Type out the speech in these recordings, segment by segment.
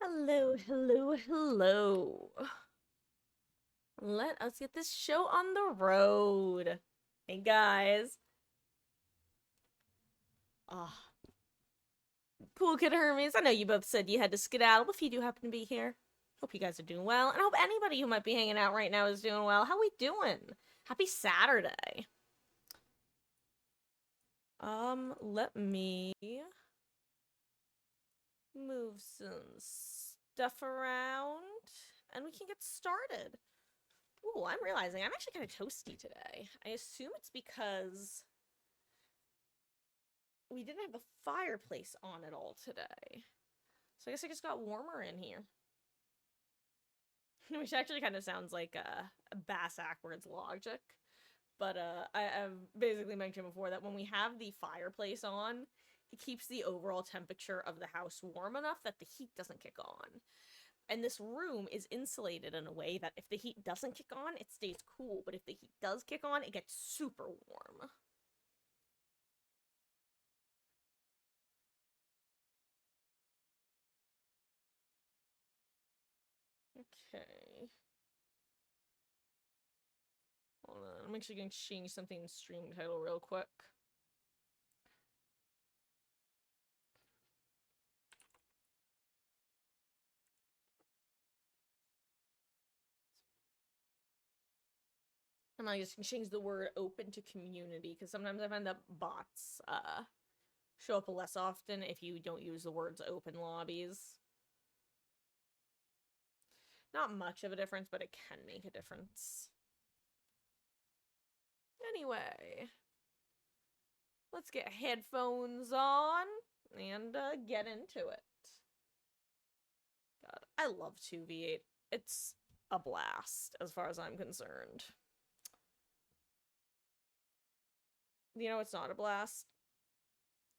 Hello, hello, hello. Let us get this show on the road. Hey guys. Ah, Cool Kid Hermes. I know you both said you had to skedaddle, but if you do happen to be here, hope you guys are doing well. And I hope anybody who might be hanging out right now is doing well. How we doing? Happy Saturday. Let me move some stuff around and we can get started. Ooh, I'm realizing I'm actually kind of toasty today. I assume it's because we didn't have the fireplace on at all today. So I guess it just got warmer in here. Which actually kind of sounds like a bass backwards logic. But I've basically mentioned before that when we have the fireplace on, it keeps the overall temperature of the house warm enough that the heat doesn't kick on. And this room is insulated in a way that if the heat doesn't kick on, it stays cool. But if the heat does kick on, it gets super warm. Okay. Hold on. I'm actually going to change something in stream title real quick. I'm just gonna change the word open to community because sometimes I find that bots show up less often if you don't use the words open lobbies. Not much of a difference, but it can make a difference. Anyway, let's get headphones on and get into it. God, I love 2v8. It's a blast as far as I'm concerned. You know, it's not a blast?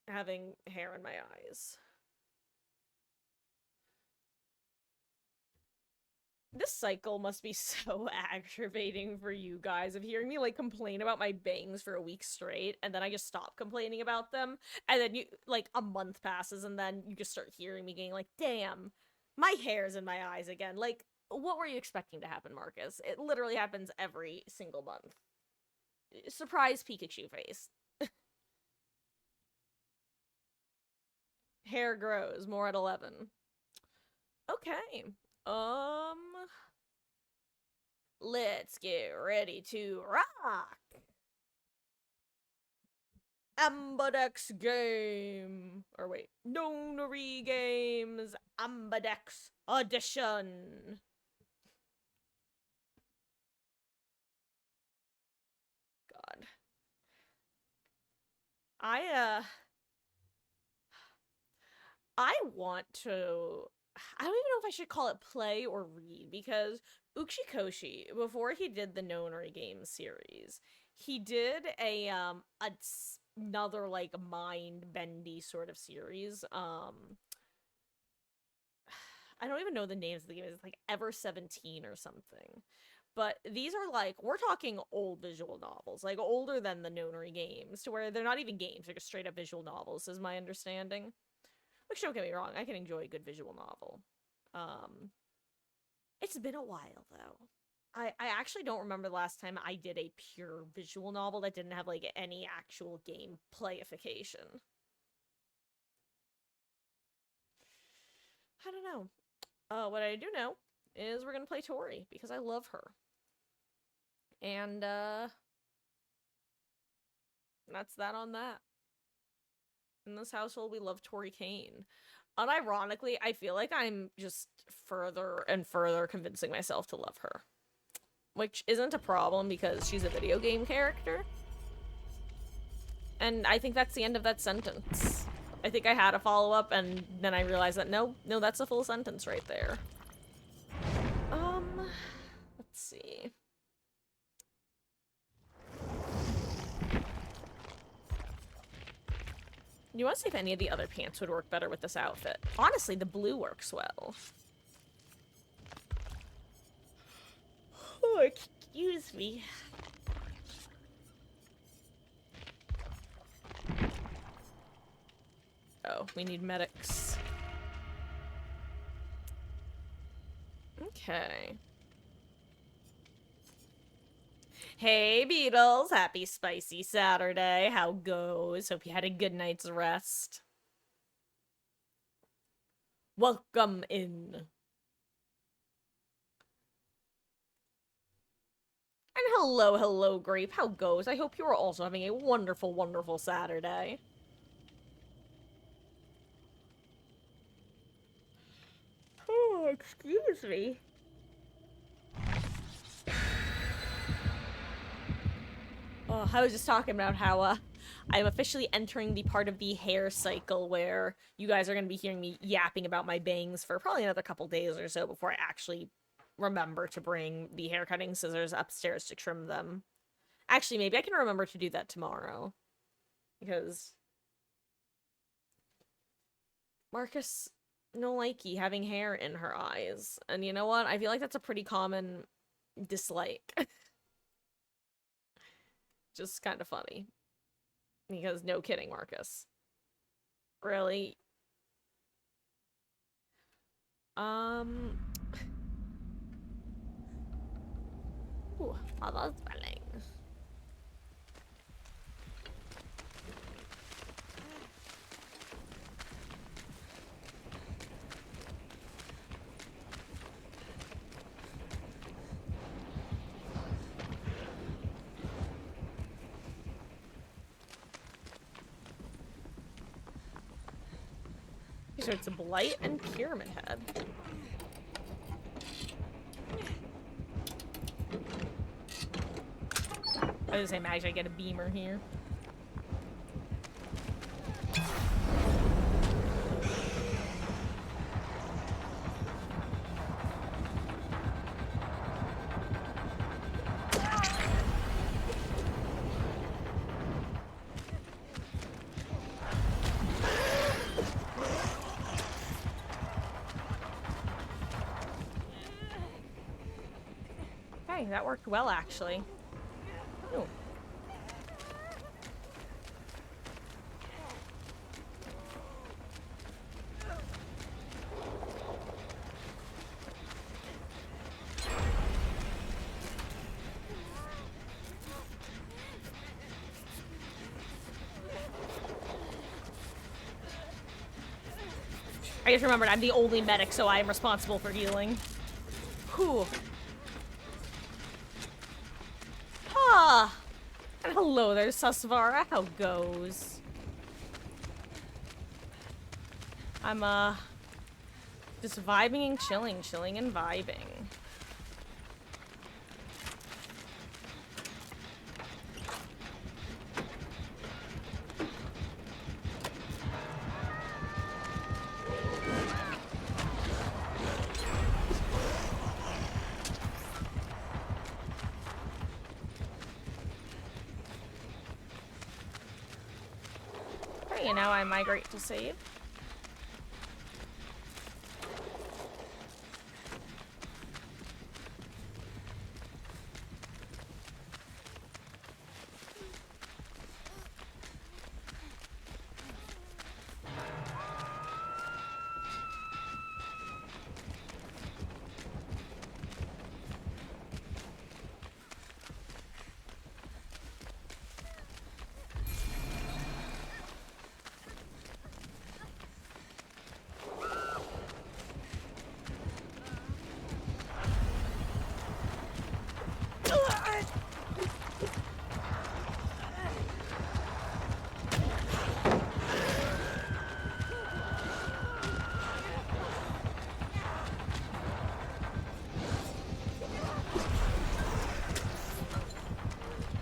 Having hair in my eyes. This cycle must be so aggravating for you guys of hearing me like complain about my bangs for a week straight and then I just stop complaining about them and then you like a month passes and then you just start hearing me getting like, damn, my hair's in my eyes again. Like, what were you expecting to happen, Marcus? It literally happens every single month. Surprise Pikachu face. Hair grows more at 11. Okay. Um let's get ready to rock. Ambadex game. Or wait, Nonary Games Ambadex Edition. God. I I want to I don't even know if I should call it play or read because Uchikoshi, before he did the Nonary Games series, he did another like mind bendy sort of series. I don't even know the names of the games. It's like Ever 17 or something. But these are like, we're talking old visual novels, like older than the Nonary games, to where they're not even games, they're just straight up visual novels, is my understanding. Which, don't get me wrong, I can enjoy a good visual novel. It's been a while, though. I actually don't remember the last time I did a pure visual novel that didn't have, like, any actual game playification. I don't know. What I do know is we're gonna play Tori, because I love her. And, that's that on that. In this household, we love Tori Kane. Unironically, I feel like I'm just further and further convincing myself to love her. Which isn't a problem because she's a video game character. And I think that's the end of that sentence. I think I had a follow-up and then I realized that no, that's a full sentence right there. Let's see. You want to see if any of the other pants would work better with this outfit? Honestly, the blue works well. Oh, excuse me. Oh, we need medics. Okay. Hey, Beatles. Happy spicy Saturday. How goes? Hope you had a good night's rest. Welcome in. And hello, hello, Grape. How goes? I hope you are also having a wonderful, wonderful Saturday. Oh, excuse me. Oh, I was just talking about how, I'm officially entering the part of the hair cycle where you guys are going to be hearing me yapping about my bangs for probably another couple days or so before I actually remember to bring the hair cutting scissors upstairs to trim them. Actually, maybe I can remember to do that tomorrow. Because Marcus no likey having hair in her eyes. And you know what? I feel like that's a pretty common dislike. Just kind of funny. Because no kidding, Marcus. Really? Ooh, other spelling. So it's a Blight and Pyramid Head. I was gonna say, imagine I get a beamer here. Hey, that worked well, actually. Ooh. I just remembered I'm the only medic, so I am responsible for healing. Whew. Ah! And hello there, Susvara. How goes? I'm, just vibing and chilling and vibing. Okay, now I migrate to save.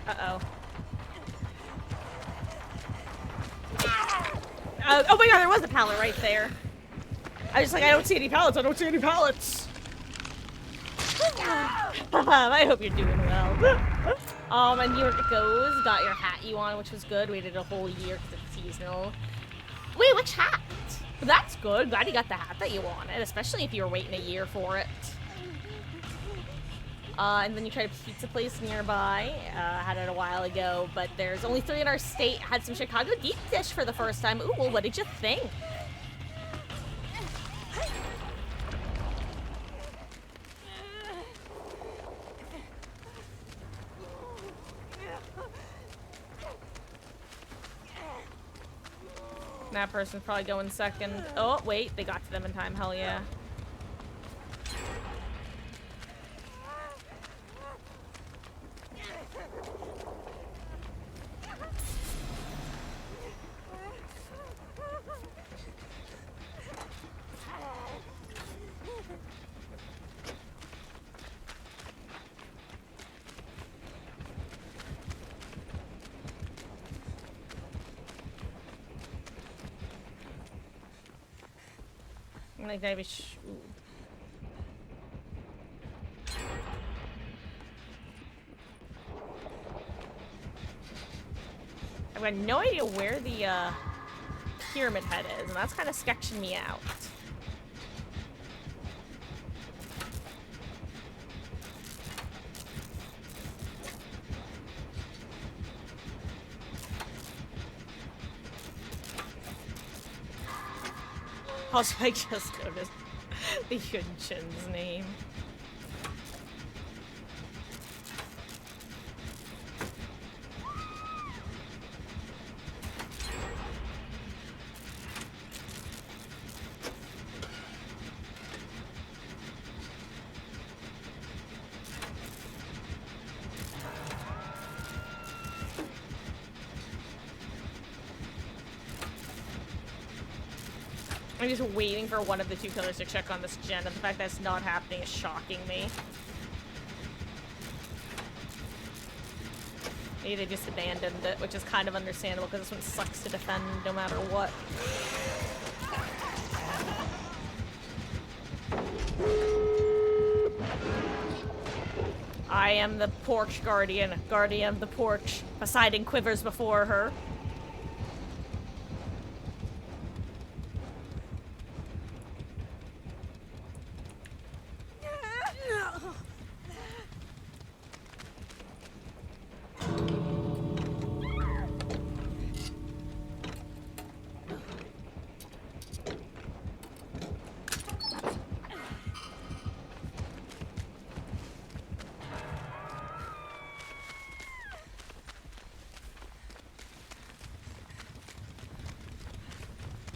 Uh-oh. Oh my god, there was a pallet right there. I was just like, I don't see any pallets, I don't see any pallets. I hope you're doing well. And here it goes. Got your hat you want, which was good. Waited a whole year because it's seasonal. Wait, which hat? That's good. Glad you got the hat that you wanted, especially if you were waiting a year for it. And then you tried a pizza place nearby. Had it a while ago, but there's only 3 in our state. Had some Chicago deep dish for the first time. Ooh, well, what did you think? That person's probably going second. Oh, wait, they got to them in time. Hell yeah. Like maybe ooh. I've got no idea where the pyramid head is, and that's kind of sketching me out. Also, I just noticed the Yunshin's name. I'm just waiting for one of the two killers to check on this gen, and the fact that it's not happening is shocking me. Maybe they just abandoned it, which is kind of understandable because this one sucks to defend no matter what. I am the porch guardian, guardian of the porch. Poseidon quivers before her.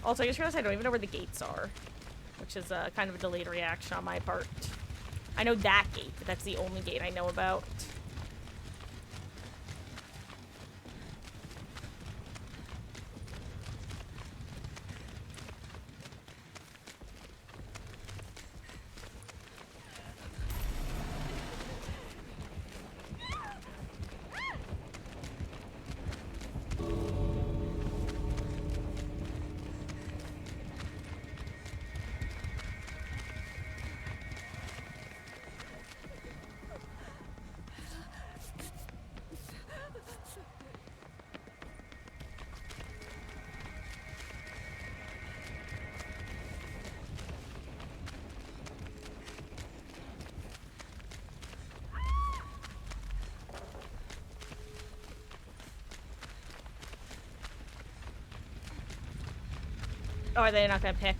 Also, I just realized I don't even know where the gates are, which is kind of a delayed reaction on my part. I know that gate, but that's the only gate I know about. Oh, are they not gonna pick?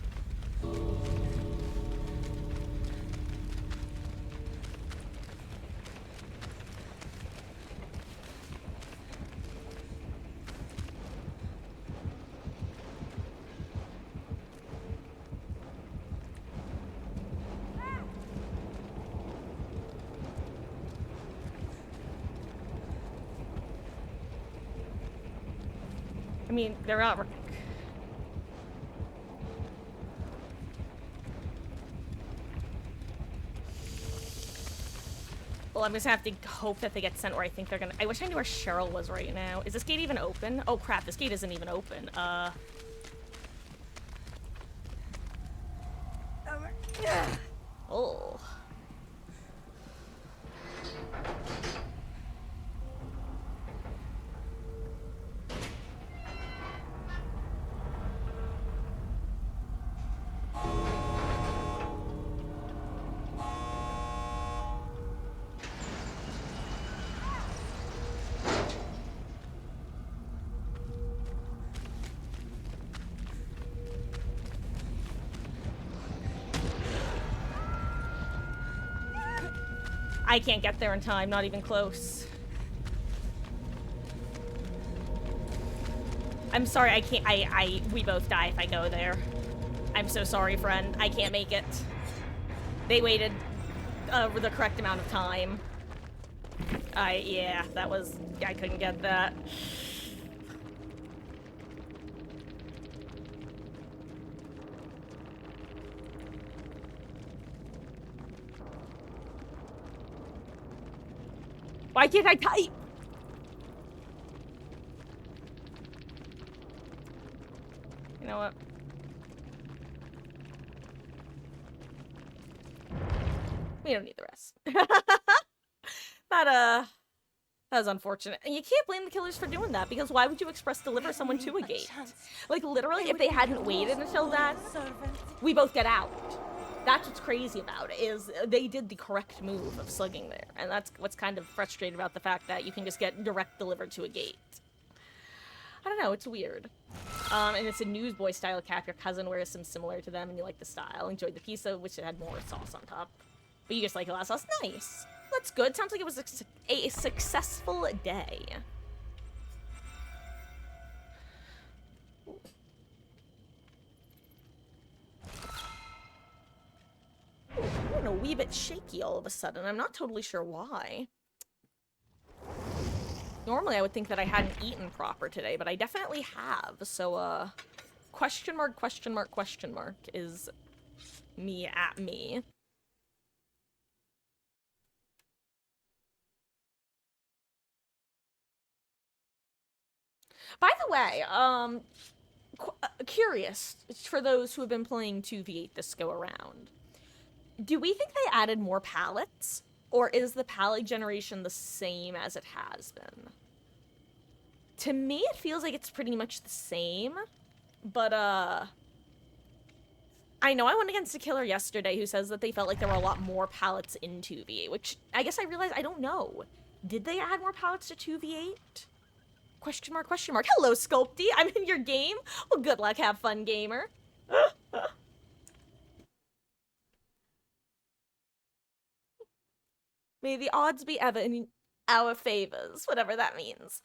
I mean, they're not. Well, I'm just gonna have to hope that they get sent where I think they're gonna. I wish I knew where Cheryl was right now. Is this gate even open? Oh crap, this gate isn't even open. Oh. I can't get there in time, not even close. I'm sorry, I can't, we both die if I go there. I'm so sorry, friend. I can't make it. They waited the correct amount of time. Yeah, that was, I couldn't get that. Why can't I type? You know what? We don't need the rest. That was unfortunate. And you can't blame the killers for doing that, because why would you express deliver someone to a gate? Like, literally, if they hadn't waited until then, we both get out. That's what's crazy about it, is they did the correct move of slugging there. And that's what's kind of frustrating about the fact that you can just get direct delivered to a gate. I don't know, it's weird. And it's a newsboy style cap. Your cousin wears some similar to them, and you like the style. Enjoyed the pizza, which it had more sauce on top. But you just like the last sauce. Nice. That's good. Sounds like it was a successful day. I'm feeling a wee bit shaky all of a sudden. I'm not totally sure why. Normally I would think that I hadn't eaten proper today, but I definitely have. So, question mark, question mark, question mark is me at me. By the way, curious, for those who have been playing 2v8 this go around, do we think they added more pallets? Or is the pallet generation the same as it has been? To me, it feels like it's pretty much the same. But, I know I went against a killer yesterday who says that they felt like there were a lot more pallets in 2v8, which I guess I realized I don't know. Did they add more pallets to 2v8? Question mark, question mark. Hello, Sculpty. I'm in your game. Well, good luck. Have fun, gamer. May the odds be ever in our favors, whatever that means.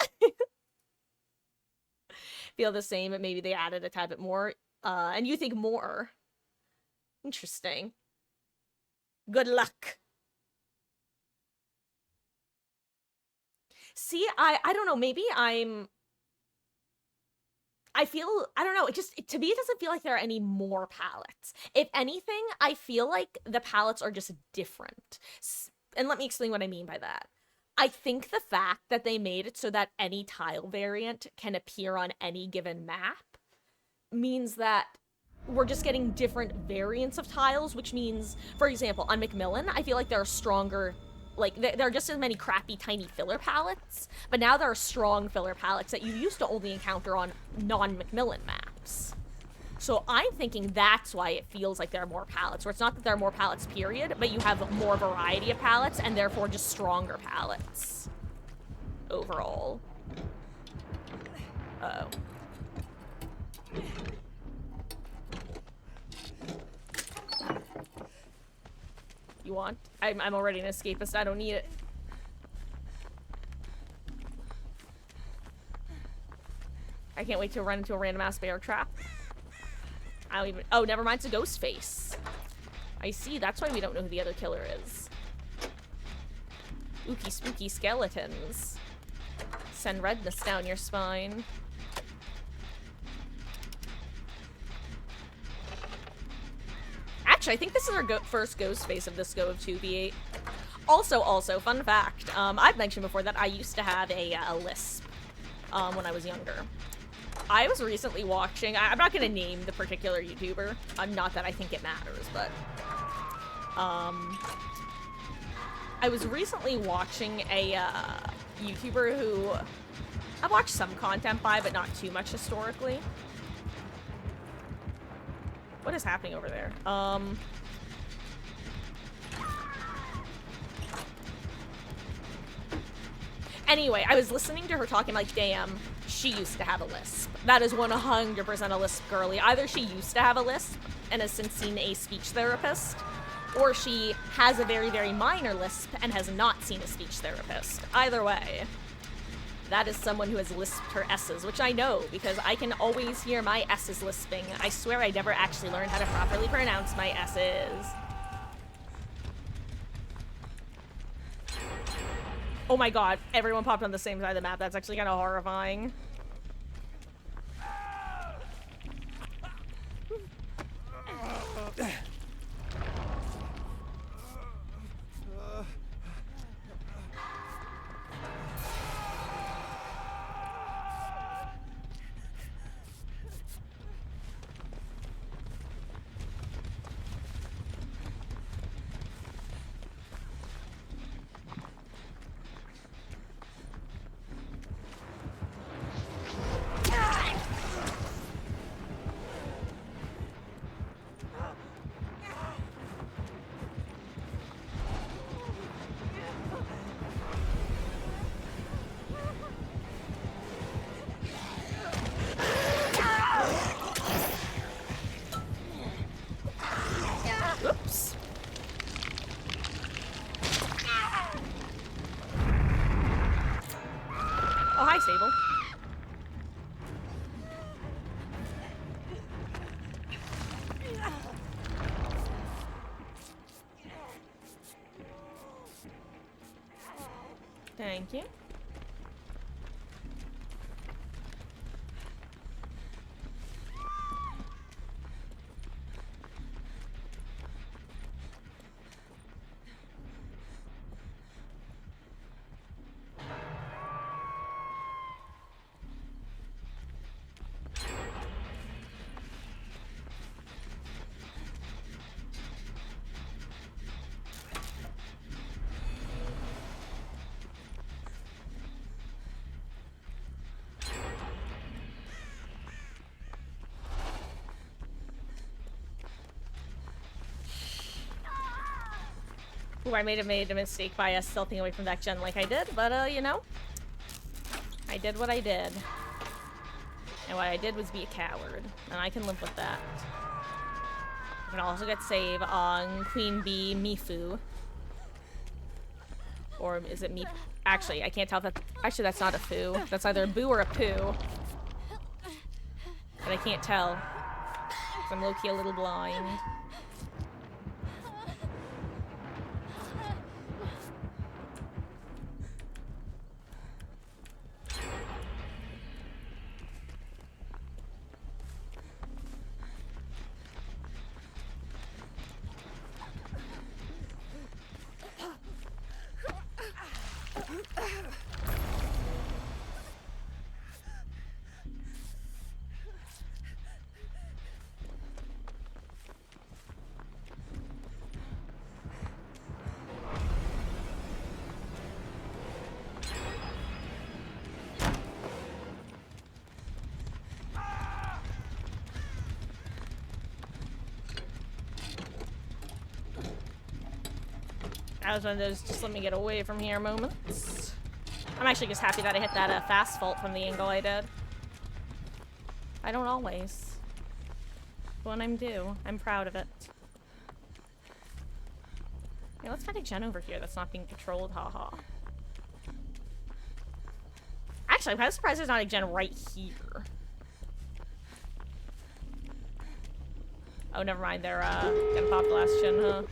Feel the same, but maybe they added a tad bit more. And you think more. Interesting. Good luck. See, I don't know, maybe I feel, I don't know, to me it doesn't feel like there are any more pallets. If anything, I feel like the pallets are just different. And let me explain what I mean by that. I think the fact that they made it so that any tile variant can appear on any given map means that we're just getting different variants of tiles, which means, for example, on Macmillan, I feel like there are stronger, like, there are just as many crappy tiny filler pallets, but now there are strong filler pallets that you used to only encounter on non-Macmillan maps. So I'm thinking that's why it feels like there are more pallets, where it's not that there are more pallets, period, but you have more variety of pallets, and therefore just stronger pallets. Overall. Uh-oh. You want? I'm already an escapist, I don't need it. I can't wait to run into a random ass bear trap. I don't even, oh, never mind, it's a ghost face. I see, that's why we don't know who the other killer is. Ooky spooky skeletons. Send redness down your spine. Actually, I think this is our first ghost face of this go of 2v8. Also, fun fact, I've mentioned before that I used to have a lisp when I was younger. I was recently watching, I'm not gonna name the particular YouTuber, not that I think it matters, but, I was recently watching a, YouTuber who I've watched some content by, but not too much historically. What is happening over there? Anyway, I was listening to her talking like, damn, she used to have a lisp. That is 100% a lisp girly. Either she used to have a lisp and has since seen a speech therapist, or she has a very, very minor lisp and has not seen a speech therapist. Either way. That is someone who has lisped her S's, which I know, because I can always hear my S's lisping. I swear I never actually learned how to properly pronounce my S's. Oh my god, everyone popped on the same side of the map. That's actually kind of horrifying. Oops. Oh, hi, Sable. Thank you. Ooh, I made a mistake by stealthing away from that gen like I did, but you know, I did what I did. And what I did was be a coward, and I can live with that. I can also get save on Queen Bee Mifu. Or is it Mifu? Actually, I can't tell if that. Actually, that's not a foo. That's either a boo or a poo. But I can't tell. 'Cause I'm low-key a little blind. That was one of those just let me get away from here moments. I'm actually just happy that I hit that fast fault from the angle I did. I don't always. But when I'm due, I'm proud of it. Yeah, let's find a gen over here that's not being patrolled, haha. Actually, I'm kind of surprised there's not a gen right here. Oh, never mind, they're gonna pop the last gen, huh?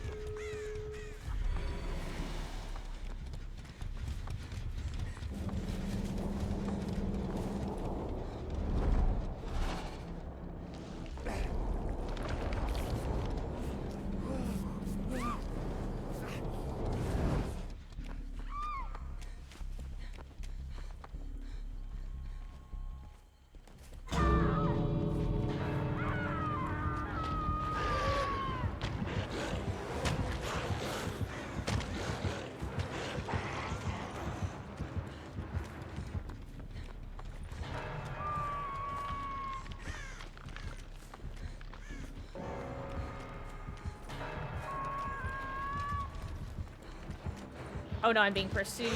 Oh no, I'm being pursued.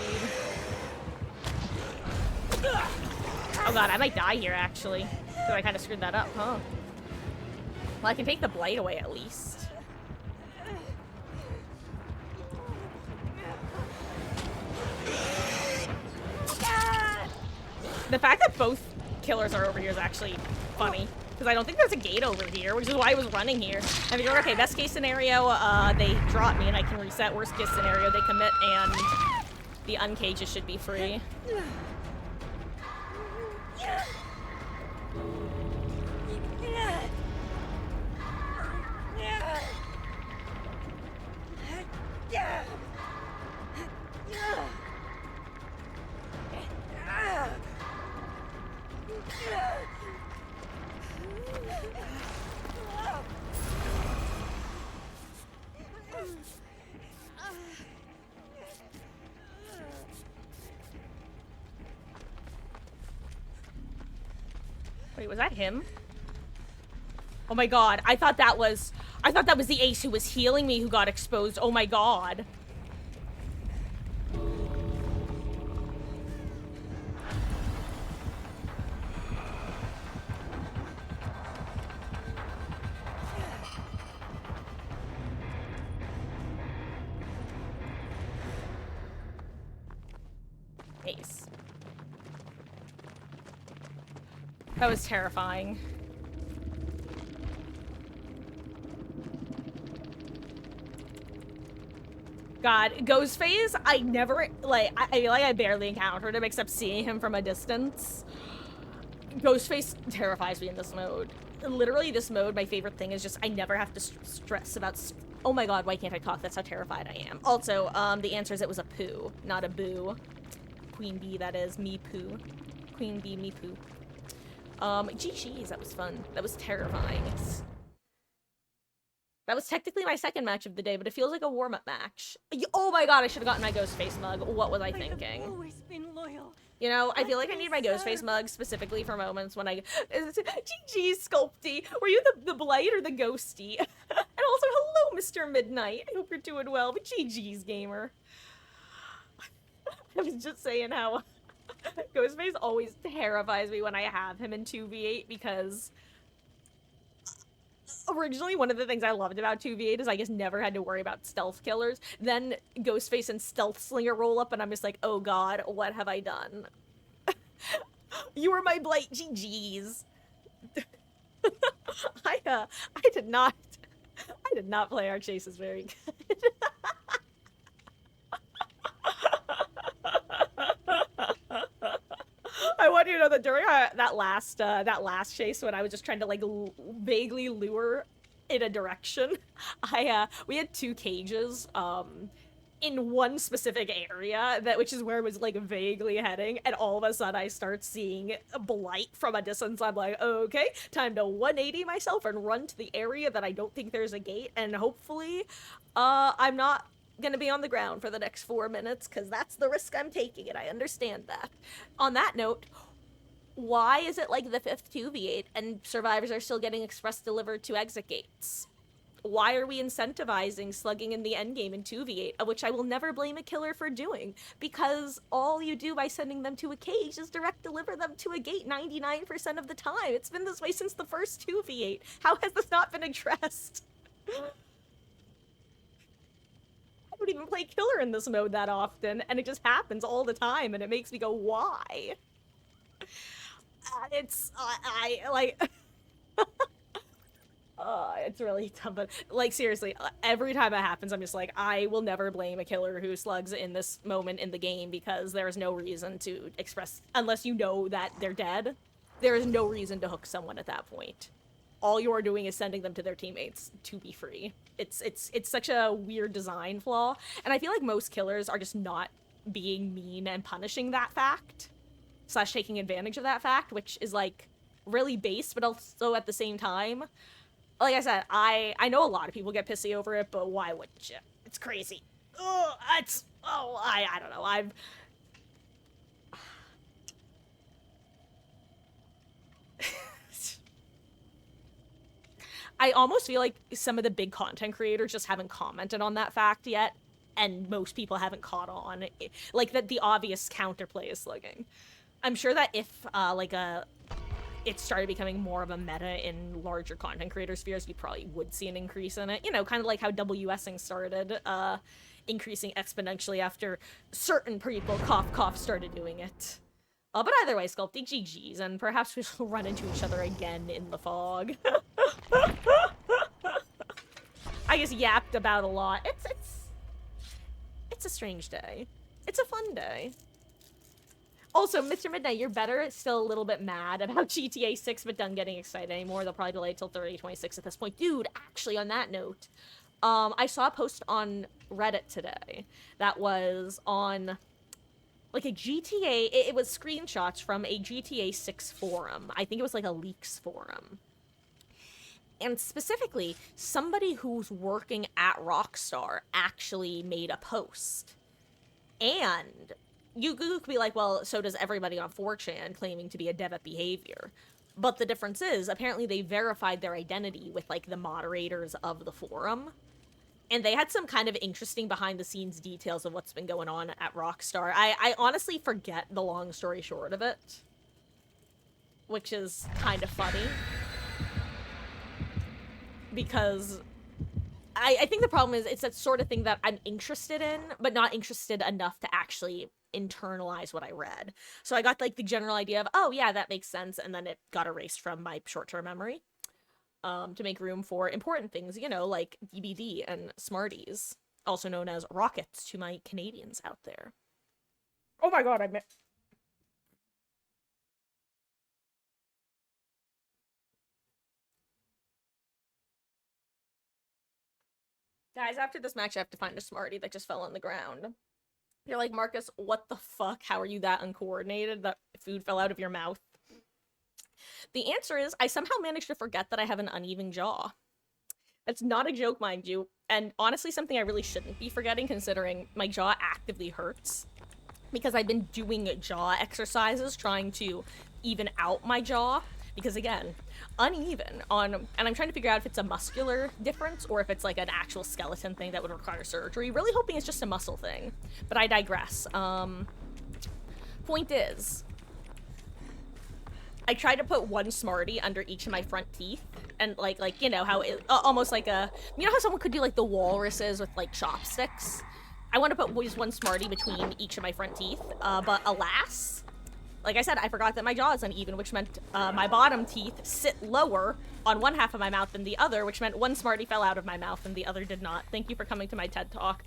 Oh god, I might die here actually. So I kind of screwed that up, huh? Well, I can take the blight away at least. The fact that both killers are over here is actually funny. Because I don't think there's a gate over here, which is why I was running here. I figured, okay, best case scenario, they drop me and I can reset. Worst case scenario, they commit and the uncages should be free. Wait, was that him? Oh my god, I thought that was the ace who was healing me who got exposed. Oh my god. Ace. That was terrifying. God, Ghostface, I never, like, I barely encountered him except seeing him from a distance. Ghostface terrifies me in this mode. Literally, this mode, my favorite thing is just I never have to stress about, oh my god, why can't I talk? That's how terrified I am. Also, the answer is it was a poo, not a boo. Queen bee, that is. Me poo. Queen bee, me poo. GG's, that was fun. That was terrifying. That was technically my second match of the day, but it feels like a warm-up match. Oh my god, I should have gotten my Ghostface mug. What was I thinking? I've always been loyal. You know, I feel like I need my Ghostface mug specifically for moments when I... GG's, Sculpty. Were you the Blight or the Ghosty? And also, hello, Mr. Midnight. I hope you're doing well, but GG's, gamer. I was just saying how Ghostface always terrifies me when I have him in 2v8 because originally one of the things I loved about 2v8 is I just never had to worry about stealth killers. Then Ghostface and Stealth Slinger roll up and I'm just like, oh god, what have I done? You were my Blight, GG's. I did not play Archchases very good. I want you to know that during that last chase when I was just trying to like vaguely lure in a direction, we had 2 cages in one specific area which is where I was like vaguely heading, and all of a sudden I start seeing a Blight from a distance. I'm like, okay, time to 180 myself and run to the area that I don't think there's a gate, and hopefully I'm not gonna be on the ground for the next 4 minutes, because that's the risk I'm taking, and I understand that. On that note, why is it like the 5th 2v8 and survivors are still getting express delivered to exit gates? Why are we incentivizing slugging in the endgame in 2v8, of which I will never blame a killer for doing, because all you do by sending them to a cage is direct deliver them to a gate 99% of the time. It's been this way since the first 2v8. How has this not been addressed? I don't even play killer in this mode that often, and it just happens all the time, and it makes me go, why? It's really dumb, but, like, seriously, every time it happens, I'm just like, I will never blame a killer who slugs in this moment in the game, because there is no reason to express, unless you know that they're dead, there is no reason to hook someone at that point. All you are doing is sending them to their teammates to be free. It's such a weird design flaw, and I feel like most killers are just not being mean and punishing that fact, / taking advantage of that fact, which is, like, really base, but also at the same time, like I said, I know a lot of people get pissy over it, but why wouldn't you? It's crazy. Ugh, I don't know, I almost feel like some of the big content creators just haven't commented on that fact yet, and most people haven't caught on. Like, that the obvious counterplay is slugging. I'm sure that if, it started becoming more of a meta in larger content creator spheres, you probably would see an increase in it. You know, kind of like how WSing started, increasing exponentially after certain people, cough, cough, started doing it. But either way, Sculpty, GG's, and perhaps we will run into each other again in the fog. I just yapped about a lot. It's a strange day. It's a fun day. Also, Mr. Midnight, you're better. Still a little bit mad about GTA 6, but done getting excited anymore. They'll probably delay till 3026 at this point. Dude, actually, on that note, I saw a post on Reddit today that was on, like, a GTA... It was screenshots from a GTA 6 forum. I think it was, like, a leaks forum. And specifically, somebody who's working at Rockstar actually made a post. And you could be like, well, so does everybody on 4chan claiming to be a dev at Behavior. But the difference is, apparently they verified their identity with, like, the moderators of the forum. And they had some kind of interesting behind-the-scenes details of what's been going on at Rockstar. I honestly forget the long story short of it. Which is kind of funny. Because I think the problem is it's that sort of thing that I'm interested in, but not interested enough to actually internalize what I read. So I got, like, the general idea of, oh, yeah, that makes sense, and then it got erased from my short-term memory to make room for important things, you know, like DBD and Smarties, also known as Rockets to my Canadians out there. Oh my god, Guys, after this match, I have to find a Smartie that just fell on the ground. You're like, Marcus, what the fuck? How are you that uncoordinated that food fell out of your mouth? The answer is, I somehow managed to forget that I have an uneven jaw. That's not a joke, mind you, and honestly something I really shouldn't be forgetting considering my jaw actively hurts. Because I've been doing jaw exercises trying to even out my jaw. Because again, uneven on, and I'm trying to figure out if it's a muscular difference or if it's like an actual skeleton thing that would require surgery. Really hoping it's just a muscle thing, but I digress. Point is, I tried to put one Smartie under each of my front teeth, and like you know how it almost like a, you know how someone could do like the walruses with like chopsticks. I want to put just one Smartie between each of my front teeth, but alas. Like I said, I forgot that my jaw is uneven, which meant my bottom teeth sit lower on one half of my mouth than the other, which meant one Smartie fell out of my mouth and the other did not. Thank you for coming to my TED Talk.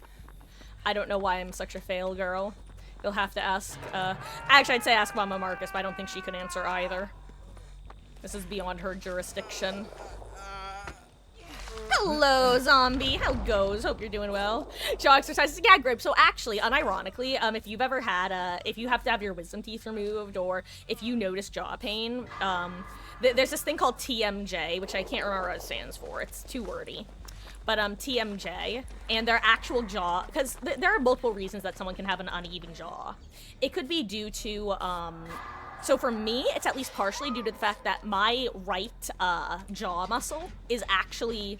I don't know why I'm such a fail girl. You'll have to ask, actually I'd say ask Mama Marcus, but I don't think she can answer either. This is beyond her jurisdiction. Hello, zombie. How goes? Hope you're doing well. Jaw exercises. Yeah, Grip. So actually, unironically, if you've ever had if you have to have your wisdom teeth removed, or if you notice jaw pain, there's this thing called TMJ, which I can't remember what it stands for. It's too wordy. But TMJ, and their actual jaw, because there are multiple reasons that someone can have an uneven jaw. It could be due to, so for me, it's at least partially due to the fact that my right jaw muscle is actually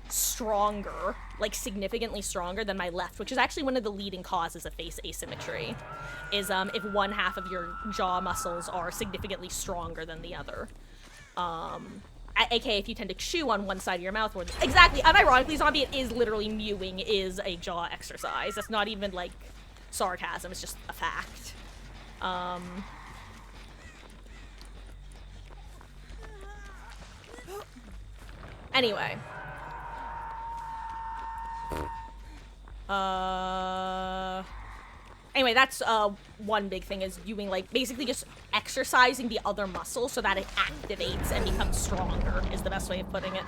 stronger, like significantly stronger than my left, which is actually one of the leading causes of face asymmetry, is if one half of your jaw muscles are significantly stronger than the other. AKA if you tend to chew on one side of your mouth more than— exactly, unironically, zombie, it is literally mewing is a jaw exercise. That's not even like sarcasm, it's just a fact. Anyway. Anyway, that's one big thing is doing, like, basically just exercising the other muscle so that it activates and becomes stronger is the best way of putting it.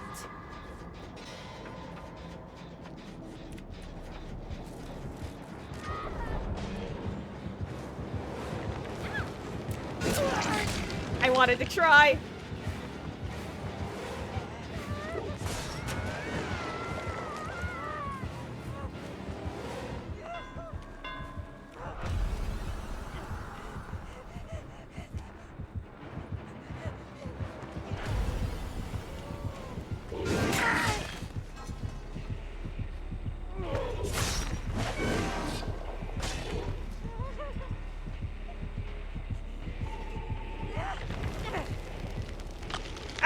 I wanted to try.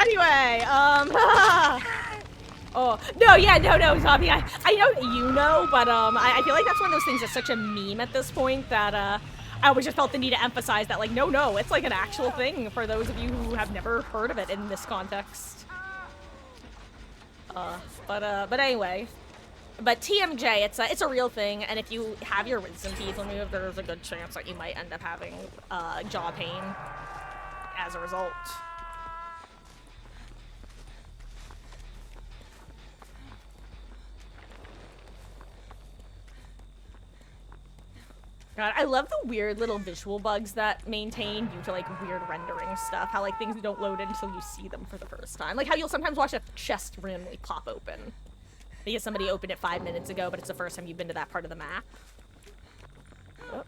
Anyway, oh, no, yeah, no, zombie, I know that you know, but, I feel like that's one of those things that's such a meme at this point that, I always just felt the need to emphasize that, like, no, it's like an actual thing for those of you who have never heard of it in this context. But anyway. But TMJ, it's a real thing, and if you have your wisdom teeth removed, there's a good chance that you might end up having jaw pain as a result. God, I love the weird little visual bugs that maintain due to, like, weird rendering stuff. How, like, things don't load in until you see them for the first time. Like, how you'll sometimes watch a chest randomly pop open because somebody opened it 5 minutes ago, but it's the first time you've been to that part of the map. Oh.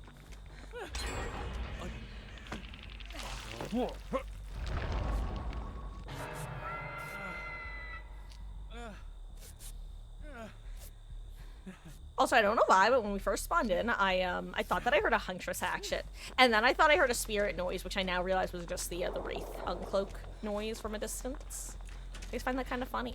Also, I don't know why, but when we first spawned in, I thought that I heard a Huntress hatchet, and then I thought I heard a spirit noise, which I now realize was just the Wraith uncloak noise from a distance. I just find that kind of funny.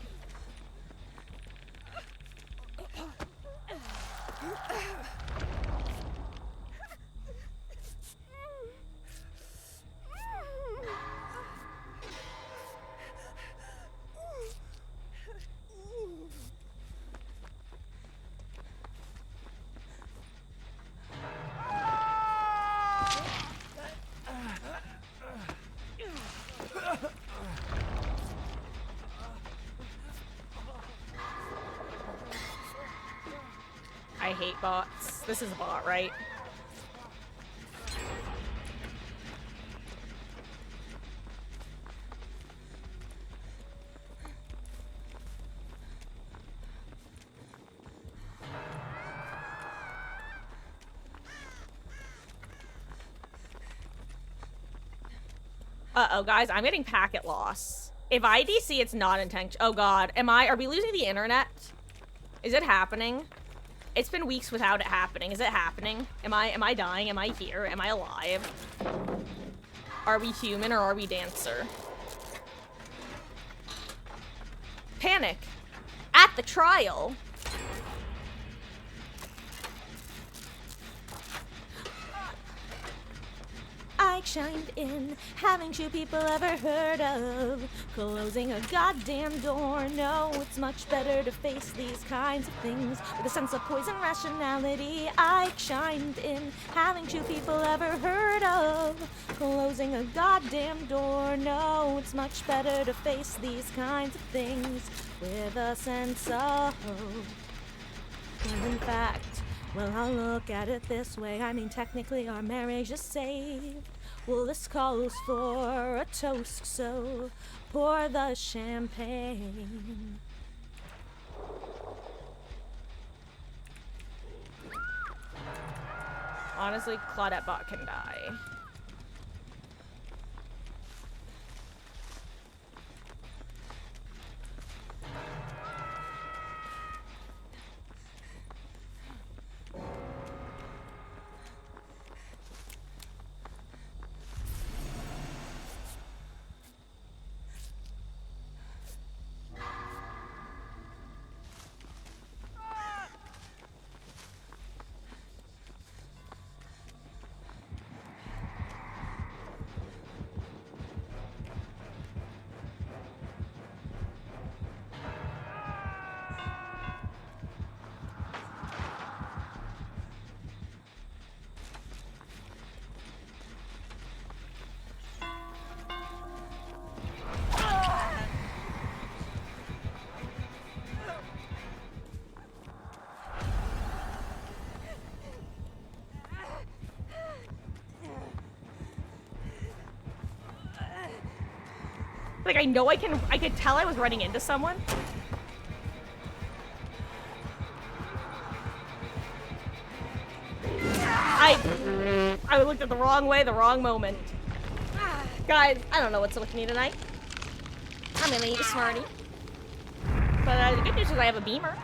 I hate bots. This is a bot, right? Uh-oh, guys, I'm getting packet loss. If IDC, it's not intentional. Oh god, are we losing the internet? Is it happening? It's been weeks without it happening. Is it happening? Am I dying? Am I here? Am I alive? Are we human or are we dancer? Panic! At the trial! I chimed in, haven't you people ever heard of closing a goddamn door? No, it's much better to face these kinds of things with a sense of poison rationality. I chimed in, haven't you people ever heard of closing a goddamn door? No, it's much better to face these kinds of things with a sense of hope. And in fact, well, I'll look at it this way. I mean, technically our marriage is saved. Well, this calls for a toast, so pour the champagne. Honestly, Claudette bot can die. Like, I know I could tell I was running into someone. I looked at the wrong way, the wrong moment. Guys, I don't know what's with me tonight. I'm gonna eat a Smartie. But the good news is I have a beamer.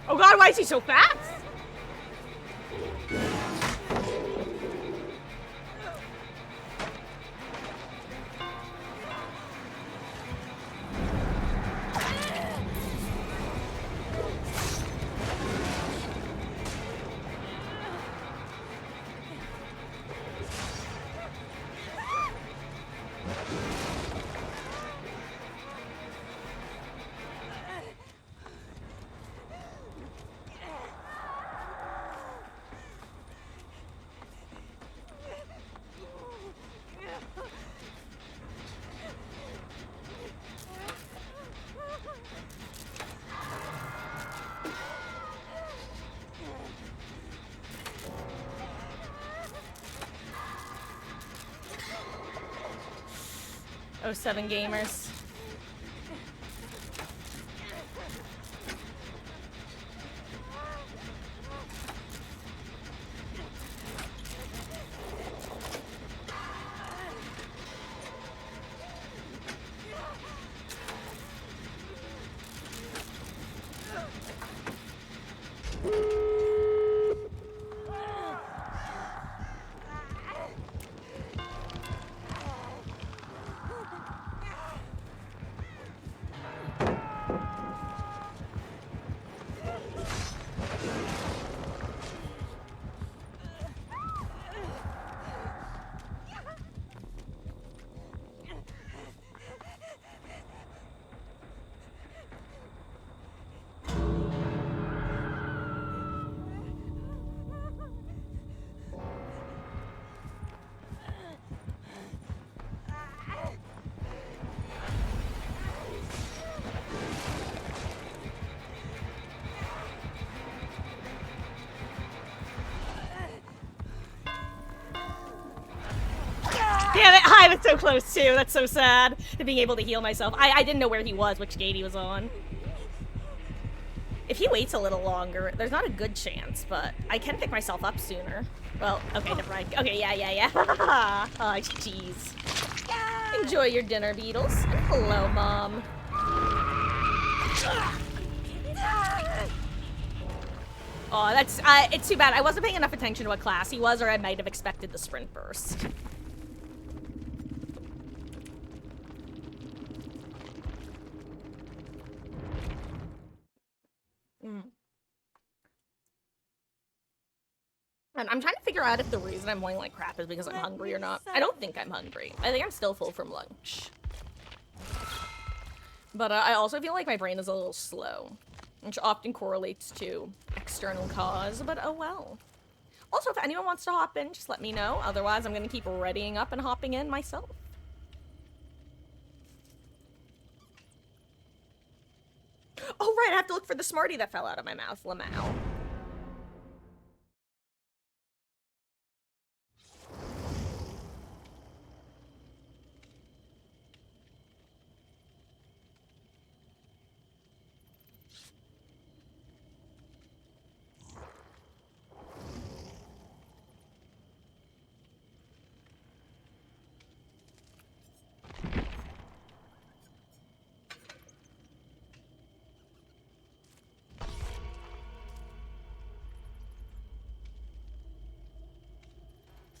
Oh god, why is he so fast? Oh, 7 gamers. Damn it! I was so close too. That's so sad. To being able to heal myself. I didn't know where he was, which gate he was on. If he waits a little longer, there's not a good chance, but I can pick myself up sooner. Well, okay, never mind. Okay, yeah. Oh, jeez. Enjoy your dinner, Beetles. And hello, Mom. Oh, that's, it's too bad. I wasn't paying enough attention to what class he was, or I might have expected the sprint burst. And I'm trying to figure out if the reason I'm going like crap is because I'm hungry or not. I don't think I'm hungry. I think I'm still full from lunch. But I also feel like my brain is a little slow, which often correlates to external cause, but oh well. Also, if anyone wants to hop in, just let me know. Otherwise, I'm gonna keep readying up and hopping in myself. Oh, right, I have to look for the Smartie that fell out of my mouth, Lamau.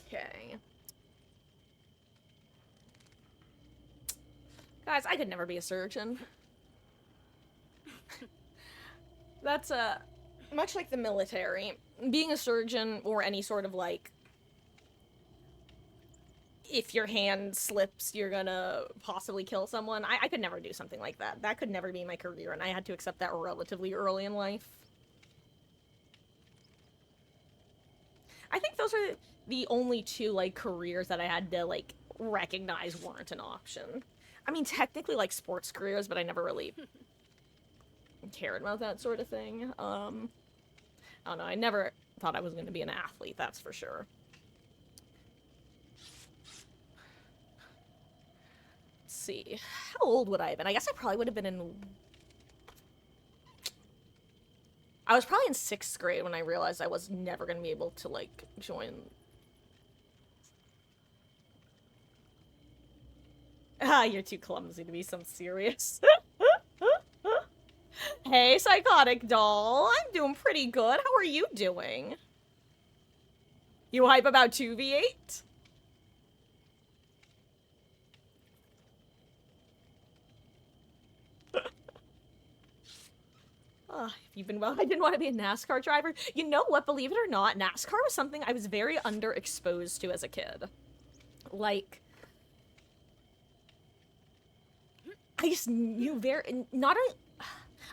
Okay. Guys, I could never be a surgeon. That's, much like the military, being a surgeon or any sort of, like, if your hand slips, you're gonna possibly kill someone. I could never do something like that. That could never be my career, and I had to accept that relatively early in life. I think those are the only two, like, careers that I had to, like, recognize weren't an option. I mean, technically, like, sports careers, but I never really cared about that sort of thing. I don't know, I never thought I was going to be an athlete, that's for sure. Let's see. How old would I have been? I guess I probably would have been in... I was probably in 6th grade when I realized I was never going to be able to, like, join... Ah, you're too clumsy to be so serious. Hey, Psychotic Doll. I'm doing pretty good. How are you doing? You hype about 2v8? You've been well. I didn't want to be a NASCAR driver. You know what? Believe it or not, NASCAR was something I was very underexposed to as a kid. Like, I just knew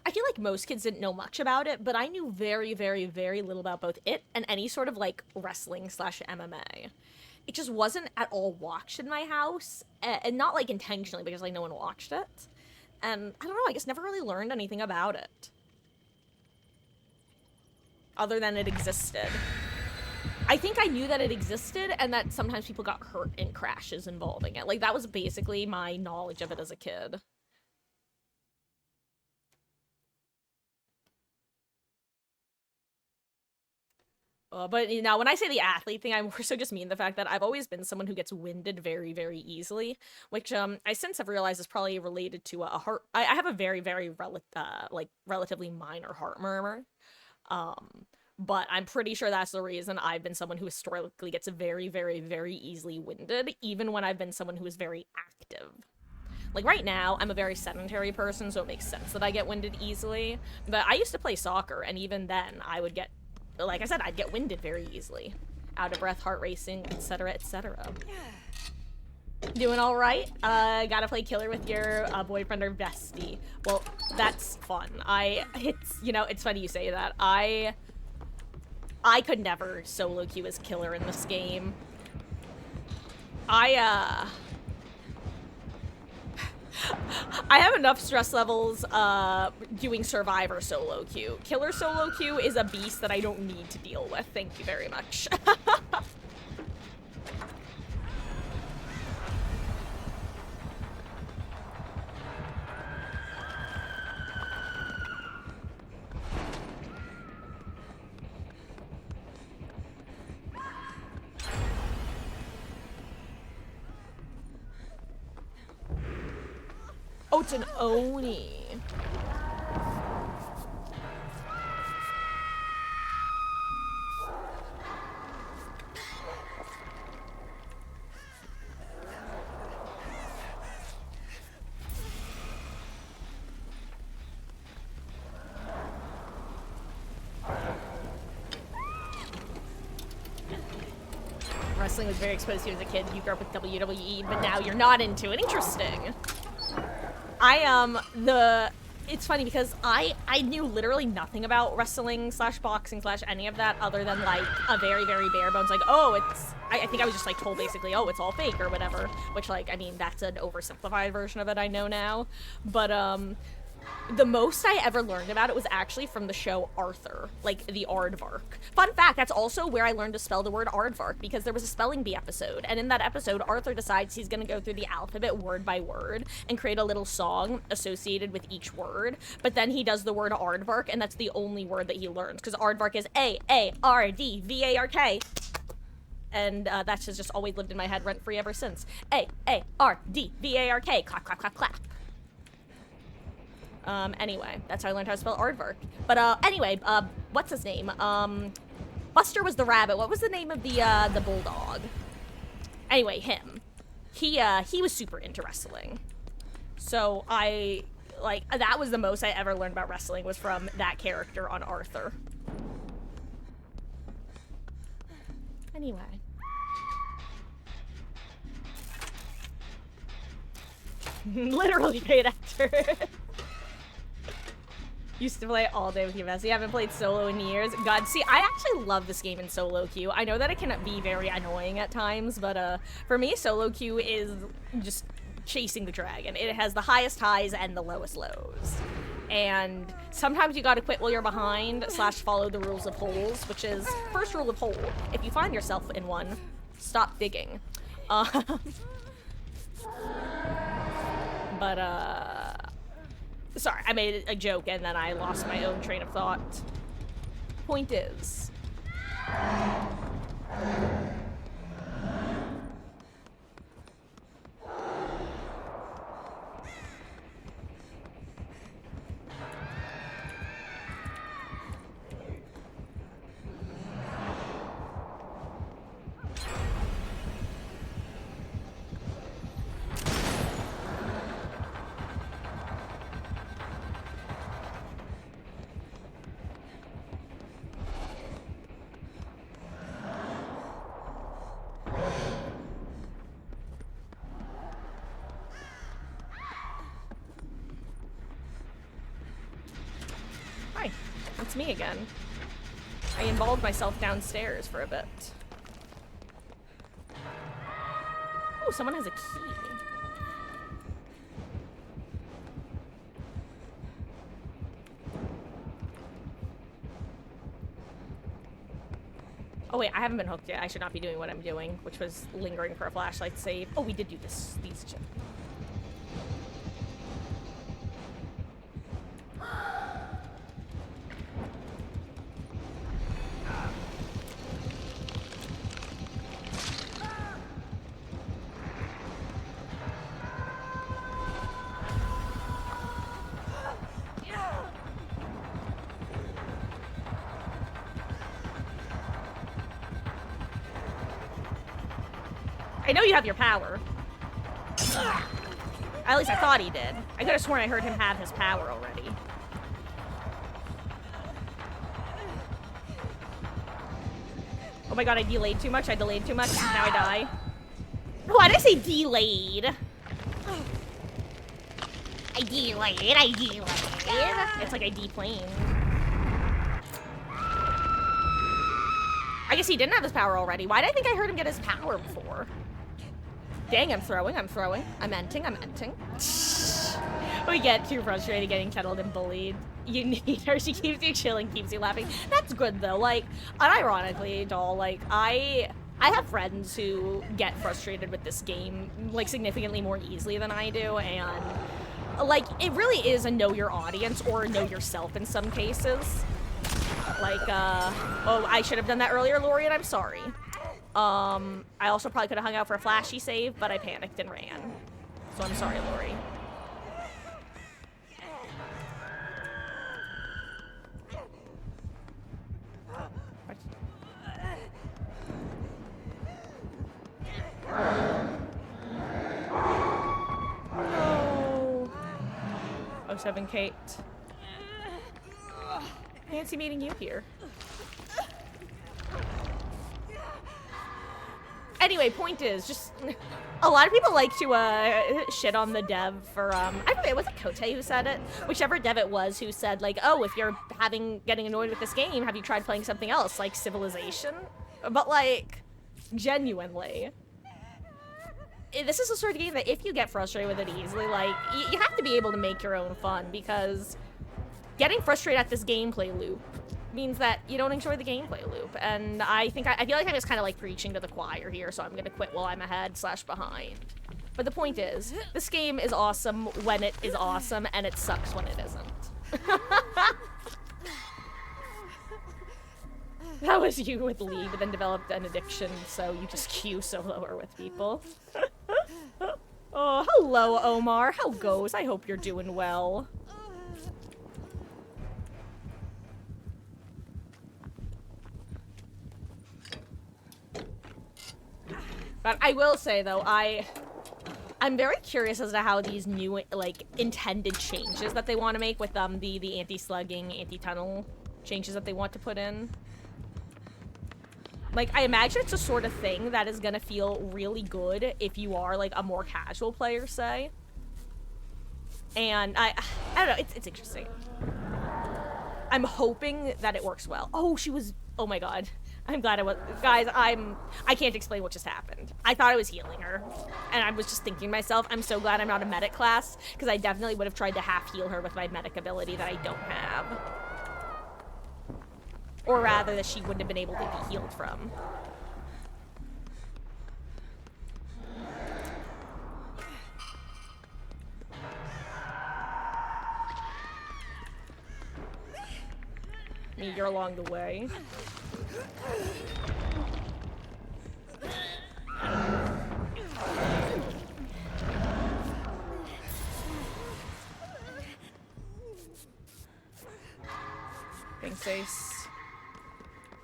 I feel like most kids didn't know much about it, but I knew very, very, very little about both it and any sort of, like, wrestling / MMA. It just wasn't at all watched in my house, and not, like, intentionally, because, like, no one watched it. And, I don't know, I just never really learned anything about it. Other than it existed. I think I knew that it existed, and that sometimes people got hurt in crashes involving it. Like, that was basically my knowledge of it as a kid. But, you know, when I say the athlete thing, I more so just mean the fact that I've always been someone who gets winded very, very easily, which, I since have realized is probably related to a heart... I have a very, very, relatively minor heart murmur. But I'm pretty sure that's the reason I've been someone who historically gets very, very, very easily winded, even when I've been someone who is very active. Like, right now, I'm a very sedentary person, so it makes sense that I get winded easily. But I used to play soccer, and even then, I would get... Like I said, I'd get winded very easily. Out of breath, heart racing, etc., etc. Doing all right? Gotta play killer with your boyfriend or bestie. Well, that's fun. It's funny you say that. I could never solo queue as killer in this game. I have enough stress levels doing Survivor solo queue. Killer solo queue is a beast that I don't need to deal with. Thank you very much. Oh, it's an Oni. Wrestling was very exposed to you as a kid. You grew up with WWE, but now you're not into it. Interesting. It's funny because I knew literally nothing about wrestling / boxing / any of that other than, like, a very, very bare bones, like, oh, I think I was just, like, told basically, oh, it's all fake or whatever, which, like, I mean, that's an oversimplified version of it, I know now, but, the most I ever learned about it was actually from the show Arthur, like the Aardvark. Fun fact, that's also where I learned to spell the word Aardvark, because there was a spelling bee episode, and in that episode, Arthur decides he's gonna go through the alphabet word by word and create a little song associated with each word, but then he does the word Aardvark, and that's the only word that he learns, because Aardvark is A-A-R-D-V-A-R-K. And that's just always lived in my head rent-free ever since. A-A-R-D-V-A-R-K. Clap, clap, clap, clap. Anyway, that's how I learned how to spell Aardvark. But, anyway, what's his name? Buster was the rabbit. What was the name of the bulldog? Anyway, him. He was super into wrestling. So that was the most I ever learned about wrestling, was from that character on Arthur. Anyway. Literally paid after. Used to play all day with you, Messi. I haven't played solo in years. God, see, I actually love this game in solo queue. I know that it can be very annoying at times, but for me, solo queue is just chasing the dragon. It has the highest highs and the lowest lows. And sometimes you gotta quit while you're behind, / follow the rules of holes, which is, first rule of hole, if you find yourself in one, stop digging. Sorry, I made a joke and then I lost my own train of thought. Point is... Hi, it's me again. I involved myself downstairs for a bit. Oh, someone has a key. Oh wait, I haven't been hooked yet. I should not be doing what I'm doing, which was lingering for a flashlight save. Oh, we did do this. These two. I know you have your power. At least I thought he did. I could have sworn I heard him have his power already. Oh my god, I delayed too much. I delayed too much. Now I die. Why did I say delayed? I delayed. It's like I deplaned. I guess he didn't have his power already. Why did I think I heard him get his power before? Dang, I'm throwing. I'm enting. We get too frustrated getting kettled and bullied. You need her. She keeps you chilling, keeps you laughing. That's good, though. Like, unironically, doll, like, I have friends who get frustrated with this game, like, significantly more easily than I do, and, like, it really is a know your audience or know yourself in some cases. Like, oh, I should have done that earlier, Lori, and I'm sorry. I also probably could have hung out for a flashy save, but I panicked and ran. So I'm sorry, Lori. No. 07 Kate. Fancy meeting you here. Anyway, point is, just a lot of people like to shit on the dev for I don't know, was it Kote who said it? Whichever dev it was who said, like, oh, if you're getting annoyed with this game, have you tried playing something else, like Civilization? But, like, genuinely, this is the sort of game that if you get frustrated with it easily, like, you have to be able to make your own fun, because getting frustrated at this gameplay loop means that you don't enjoy the gameplay loop, and I feel like I'm just kind of like preaching to the choir here, so I'm gonna quit while I'm ahead / behind. But the point is, this game is awesome when it is awesome, and it sucks when it isn't. That was you with League, but then developed an addiction, so you just queue soloer with people. Oh, hello, Omar. How goes? I hope you're doing well. But I will say, though, I'm very curious as to how these new, like, intended changes that they want to make with the anti-slugging, anti-tunnel changes that they want to put in. Like, I imagine it's a sort of thing that is gonna feel really good if you are, like, a more casual player, say. And I don't know, it's interesting. I'm hoping that it works well. Oh, she was, oh my god. I'm glad I was, guys, I can't explain what just happened. I thought I was healing her, and I was just thinking to myself, I'm so glad I'm not a medic class, because I definitely would have tried to half heal her with my medic ability that I don't have. Or rather, that she wouldn't have been able to be healed from. You're along the way. Thanks, Ace.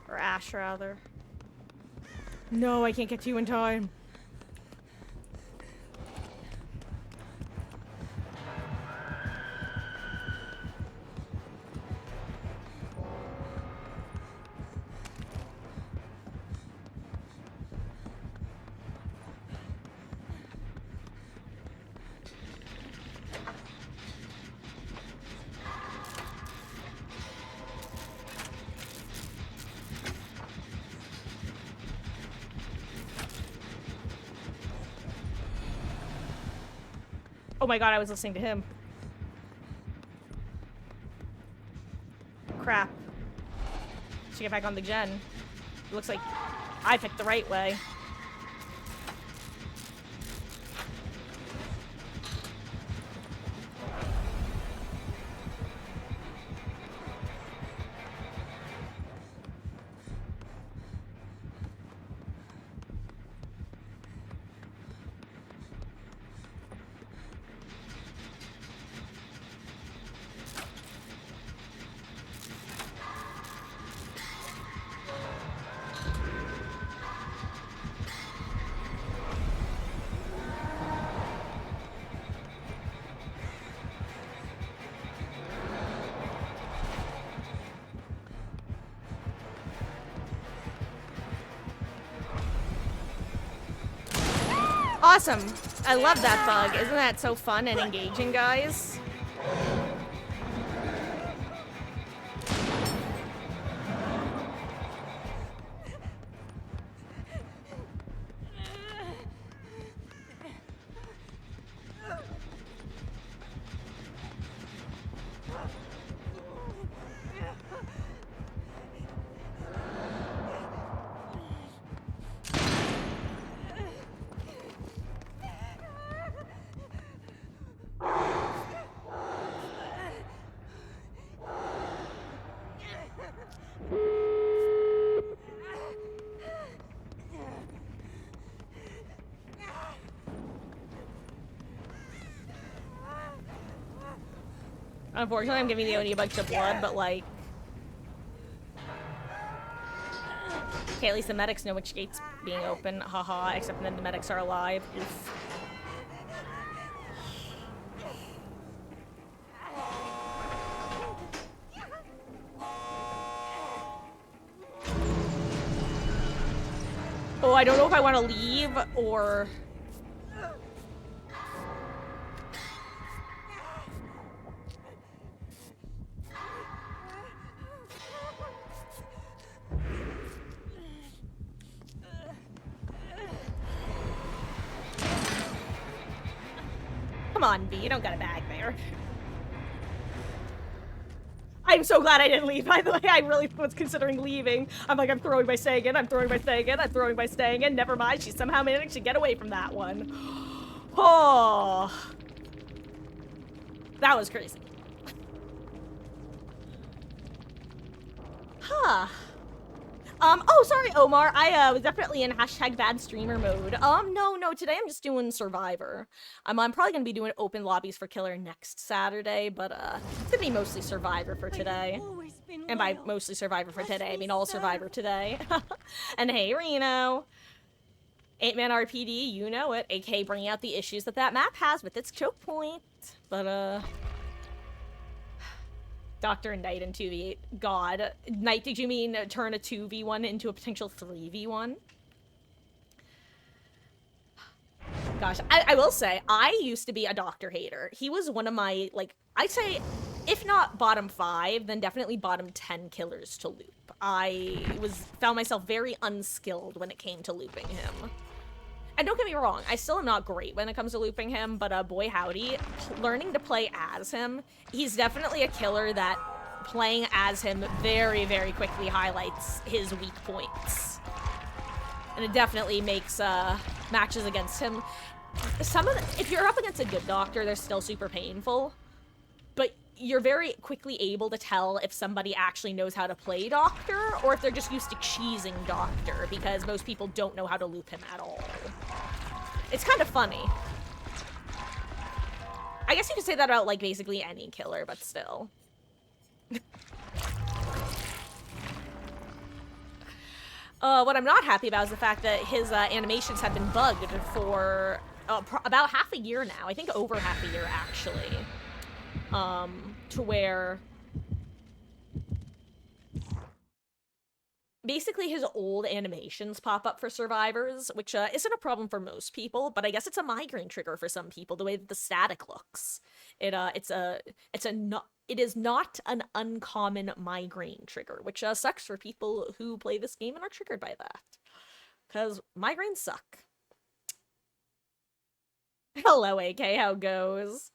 Or Ash, rather. No, I can't get to you in time. Oh my god, I was listening to him. Crap. Should get back on the gen. It looks like I picked the right way. Awesome. I love that bug. Isn't that so fun and engaging, guys? Unfortunately, I'm giving the Oni a bunch of blood, but like... Okay, at least the medics know which gate's being open. Haha, except then the medics are alive. Oof. Oh, I don't know if I want to leave or... Come on, V, you don't got a bag there. I'm so glad I didn't leave, by the way. I really was considering leaving. I'm like, I'm throwing my staying in, I'm throwing my staying in, I'm throwing my staying in. Never mind, she somehow managed to get away from that one. Oh. That was crazy. Huh. Oh, sorry, Omar. I was definitely in hashtag bad streamer mode. No, today I'm just doing Survivor. I'm probably gonna be doing open lobbies for Killer next Saturday, but, it's gonna be mostly Survivor for today. And by mostly Survivor for today, I mean all Survivor today. And hey, Reno. 8-man RPD, you know it, aka bringing out the issues that that map has with its choke point. But, Doctor and Knight in 2v8. God. Knight, did you mean turn a 2v1 into a potential 3v1? Gosh, I will say, I used to be a Doctor hater. He was one of my, like, I'd say if not bottom 5, then definitely bottom 10 killers to loop. I found myself very unskilled when it came to looping him. And don't get me wrong, I still am not great when it comes to looping him, but boy howdy, learning to play as him, he's definitely a killer that playing as him very, very quickly highlights his weak points. And it definitely makes matches against him. If you're up against a good doctor, they're still super painful, but you're very quickly able to tell if somebody actually knows how to play doctor or if they're just used to cheesing doctor, because most people don't know how to loop him at all. It's kind of funny. I guess you could say that about, like, basically any killer, but still. What I'm not happy about is the fact that his animations have been bugged for about half a year now. I think over half a year, actually. To where basically his old animations pop up for survivors, which isn't a problem for most people, but I guess it's a migraine trigger for some people, the way that the static looks. It is not an uncommon migraine trigger, which sucks for people who play this game and are triggered by that. Because migraines suck. Hello, AK, how goes?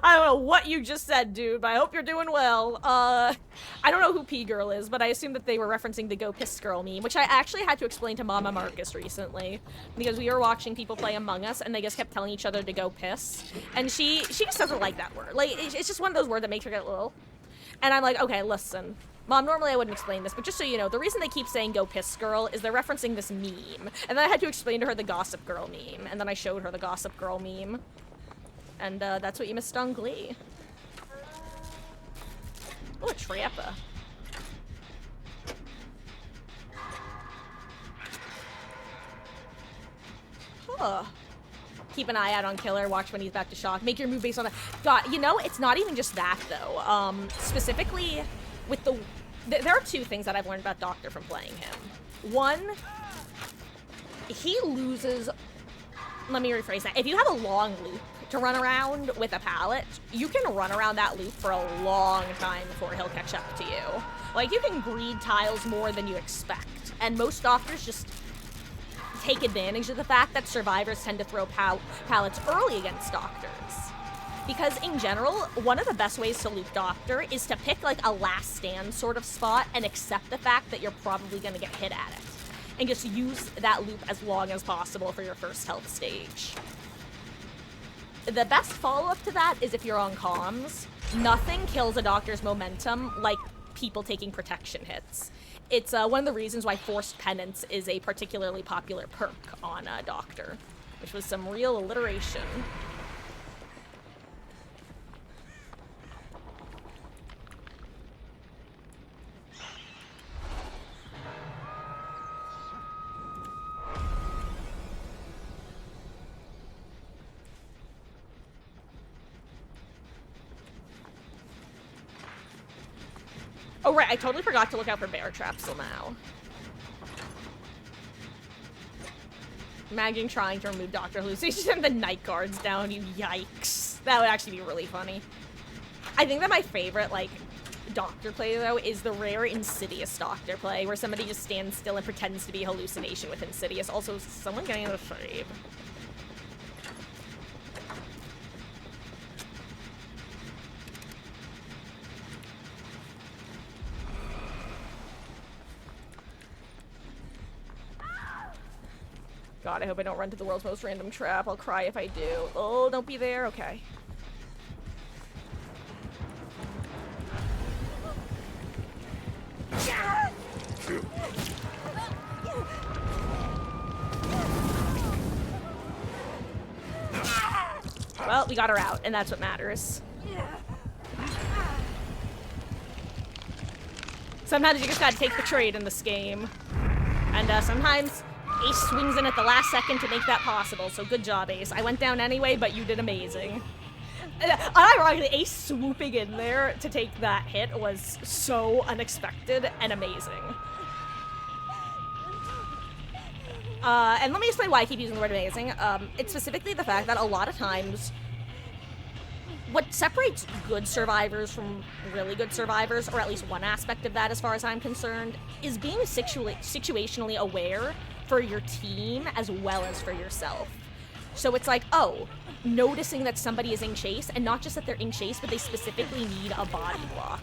I don't know what you just said, dude, but I hope you're doing well. I don't know who P-Girl is, but I assume that they were referencing the Go Piss Girl meme, which I actually had to explain to Mama Marcus recently, because we were watching people play Among Us, and they just kept telling each other to go piss, and she just doesn't like that word. Like, it's just one of those words that makes her get a little... And I'm like, okay, listen. Mom, normally I wouldn't explain this, but just so you know, the reason they keep saying Go Piss Girl is they're referencing this meme. And then I had to explain to her the Gossip Girl meme, and then I showed her the Gossip Girl meme. And that's what you missed on Glee. Oh, a Trappa. Huh. Keep an eye out on Killer, watch when he's about to shock. Make your move based on that. God, you know, it's not even just that, though. Specifically, with the... There are two things that I've learned about Doctor from playing him. One, he loses... Let me rephrase that. If you have a long loop to run around with a pallet, you can run around that loop for a long time before he'll catch up to you. Like, you can greed tiles more than you expect. And most doctors just take advantage of the fact that survivors tend to throw pallets early against doctors. Because in general, one of the best ways to loop Doctor is to pick like a last stand sort of spot and accept the fact that you're probably gonna get hit at it. And just use that loop as long as possible for your first health stage. The best follow-up to that is if you're on comms. Nothing kills a Doctor's momentum like people taking protection hits. It's one of the reasons why Forced Penance is a particularly popular perk on Doctor, which was some real alliteration. Oh, right, I totally forgot to look out for bear traps till now. Imagine trying to remove Doctor hallucinations and the night guards down, you yikes. That would actually be really funny. I think that my favorite, like, Doctor play, though, is the rare Insidious Doctor play, where somebody just stands still and pretends to be a hallucination with Insidious. Also, someone getting in the shade. God, I hope I don't run to the world's most random trap. I'll cry if I do. Oh, don't be there? Okay. Well, we got her out, and that's what matters. Sometimes you just gotta take the trade in this game. And sometimes Ace swings in at the last second to make that possible, so good job, Ace. I went down anyway, but you did amazing. Unironically, Ace swooping in there to take that hit was so unexpected and amazing. And let me explain why I keep using the word amazing. It's specifically the fact that a lot of times what separates good survivors from really good survivors, or at least one aspect of that as far as I'm concerned, is being situationally aware for your team as well as for yourself. So it's like, oh, noticing that somebody is in chase, and not just that they're in chase, but they specifically need a body block.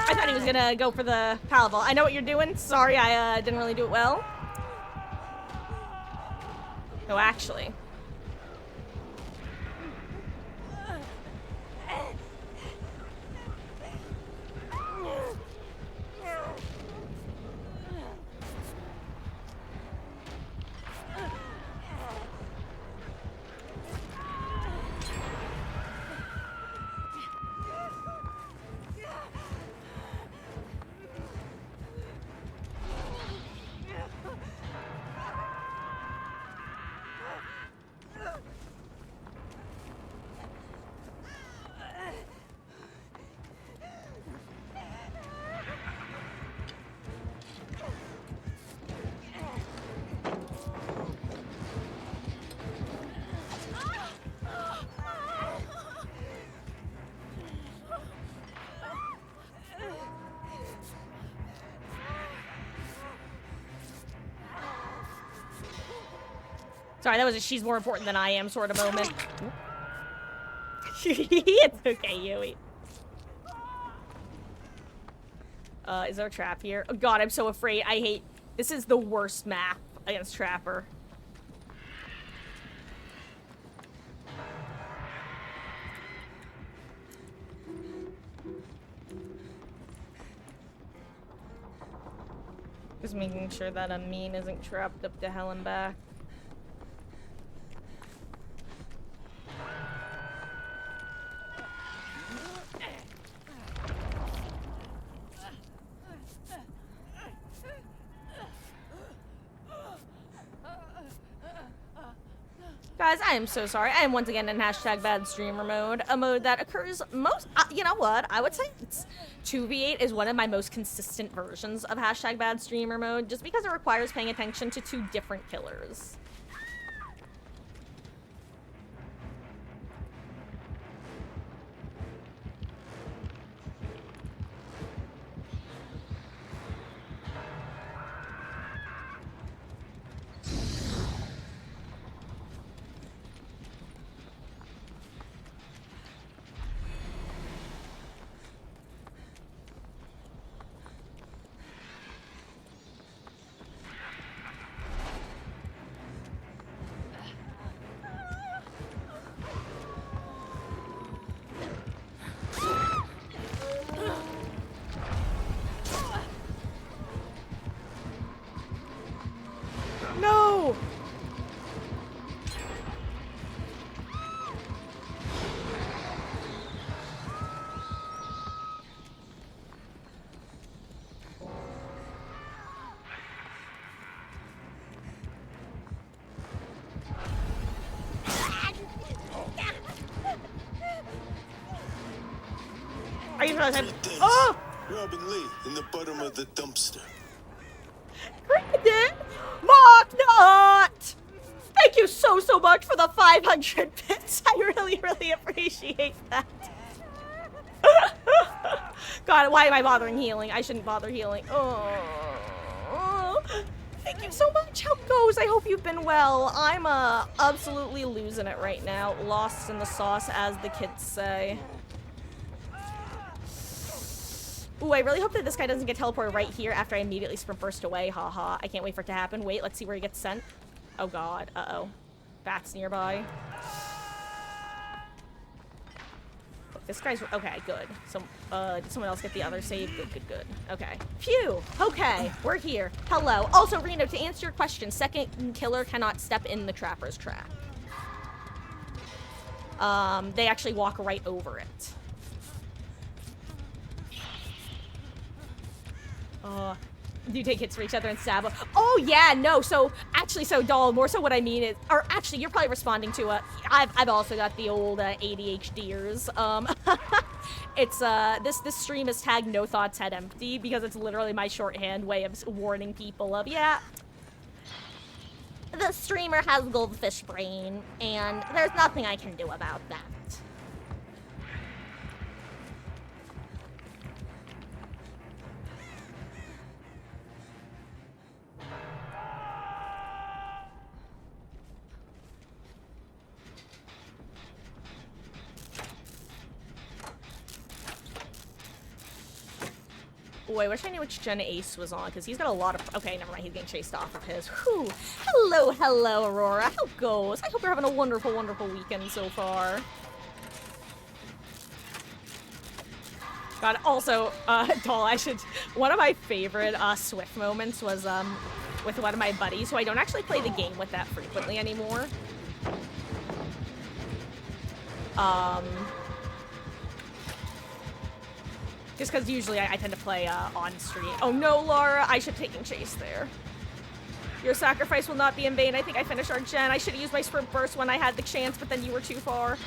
I thought he was gonna go for the Power Vault. I know what you're doing. Sorry, I didn't really do it well. No, actually. Sorry, that was a she's more important than I am sort of moment. It's okay, Yui. Is there a trap here? Oh god, I'm so afraid. I hate... This is the worst map against Trapper. Just making sure that Amin isn't trapped up to hell and back. Guys, I am so sorry. I am once again in hashtag bad streamer mode, a mode that occurs most, you know what, I would say it's 2v8 is one of my most consistent versions of hashtag bad streamer mode, just because it requires paying attention to two different killers. No! Are you trying to... Oh! Robin Lee in the bottom of the dumpster. Cricket! Mark not! Thank you so much for the 500 bits. I really appreciate that. God, why am I bothering healing? I shouldn't bother healing. Oh. Thank you so much. How goes? I hope you've been well. I'm absolutely losing it right now. Lost in the sauce, as the kids say. Ooh, I really hope that this guy doesn't get teleported right here after I immediately sprint burst away. Haha. I can't wait for it to happen. Wait, let's see where he gets sent. Oh god. Uh-oh. Bats nearby. This guy's okay. Good. So, did someone else get the other save? Good, good, good. Okay. Phew. Okay, we're here. Hello. Also, Reno, to answer your question, second killer cannot step in the trapper's trap. They actually walk right over it. Do you take hits for each other and stab? Oh yeah, no. So actually, so Doll, more so what I mean is, or actually, you're probably responding to I've also got the old ADHDers. It's this stream is tagged No Thoughts Head Empty because it's literally my shorthand way of warning people of the streamer has goldfish brain and there's nothing I can do about that. Boy, I wish I knew which gen Ace was on, because he's got a lot of... Okay, never mind, he's getting chased off of his. Whew. Hello, hello, Aurora. How goes? I hope you're having a wonderful, wonderful weekend so far. God, also, Doll, one of my favorite, Swift moments was, with one of my buddies, who I don't actually play the game with that frequently anymore. Just because usually I tend to play on stream. Oh no, Laura, I should have taken chase there. Your sacrifice will not be in vain. I think I finished our gen. I should have used my sprint burst when I had the chance, but then you were too far.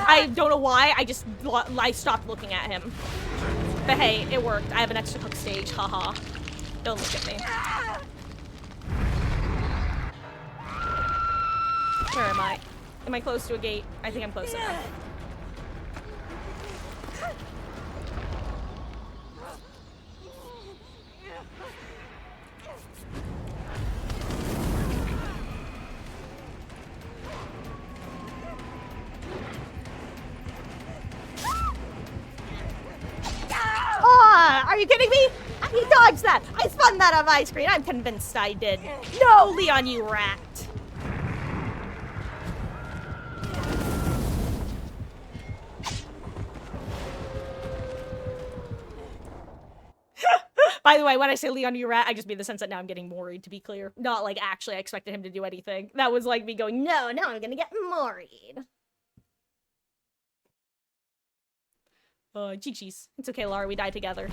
I don't know why, I stopped looking at him. But hey, it worked. I have an extra hook stage, haha. Don't look at me. Where am I? Am I close to a gate? I think I'm close enough. Are you kidding me? He dodged that! I spun that on my screen. I'm convinced I did. No, Leon, you rat! By the way, when I say Leon, you rat, I just mean the sense that now I'm getting worried, to be clear. Not like actually I expected him to do anything. That was like me going, no, now I'm gonna get worried. GG's. It's okay, Laura, we die together.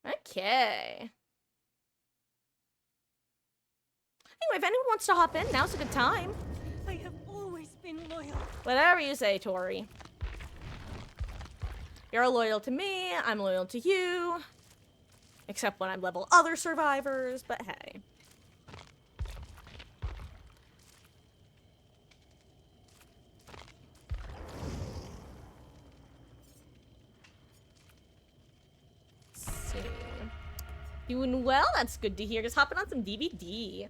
Okay. Anyway, if anyone wants to hop in, now's a good time. I have always been loyal. Whatever you say, Tori. You're loyal to me, I'm loyal to you. Except when I'm level other survivors, but hey. Doing well, that's good to hear. Just hopping on some DVD.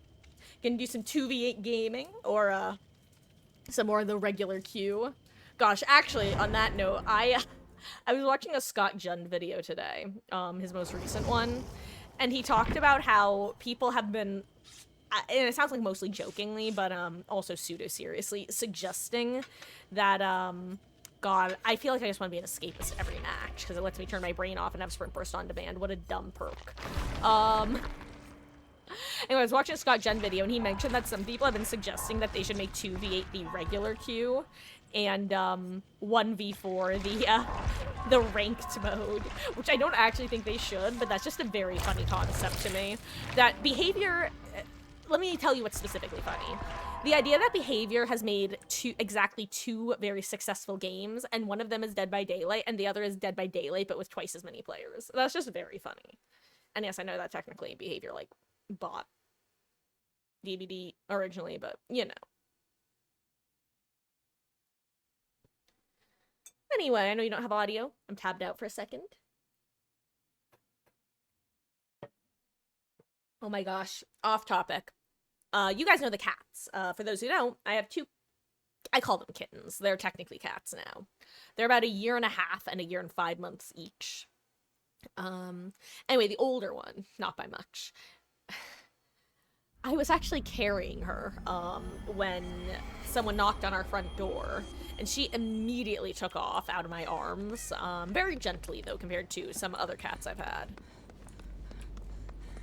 Gonna do some 2v8 gaming, or, some more of the regular queue. Gosh, actually, on that note, I was watching a Scott Jund video today, his most recent one, and he talked about how people have been, and it sounds like mostly jokingly, but, also pseudo-seriously, suggesting that, God, I feel like I just want to be an escapist every match, because it lets me turn my brain off and have Sprint Burst on demand. What a dumb perk. Anyway, I was watching a Scott Jund video, and he mentioned that some people have been suggesting that they should make 2v8 the regular queue, and, 1v4 the ranked mode, which I don't actually think they should, but that's just a very funny concept to me. That Behavior... Let me tell you what's specifically funny. The idea that Behavior has made exactly two very successful games, and one of them is Dead by Daylight, and the other is Dead by Daylight, but with twice as many players. That's just very funny. And yes, I know that technically Behavior, like, bought DVD originally, but you know. Anyway, I know you don't have audio. I'm tabbed out for a second. Oh my gosh, off topic. You guys know the cats. For those who don't, I have two, I call them kittens. They're technically cats now. They're about 1.5 years and 1 year and 5 months each. Anyway, the older one, not by much. I was actually carrying her, when someone knocked on our front door, and she immediately took off out of my arms, very gently, though, compared to some other cats I've had.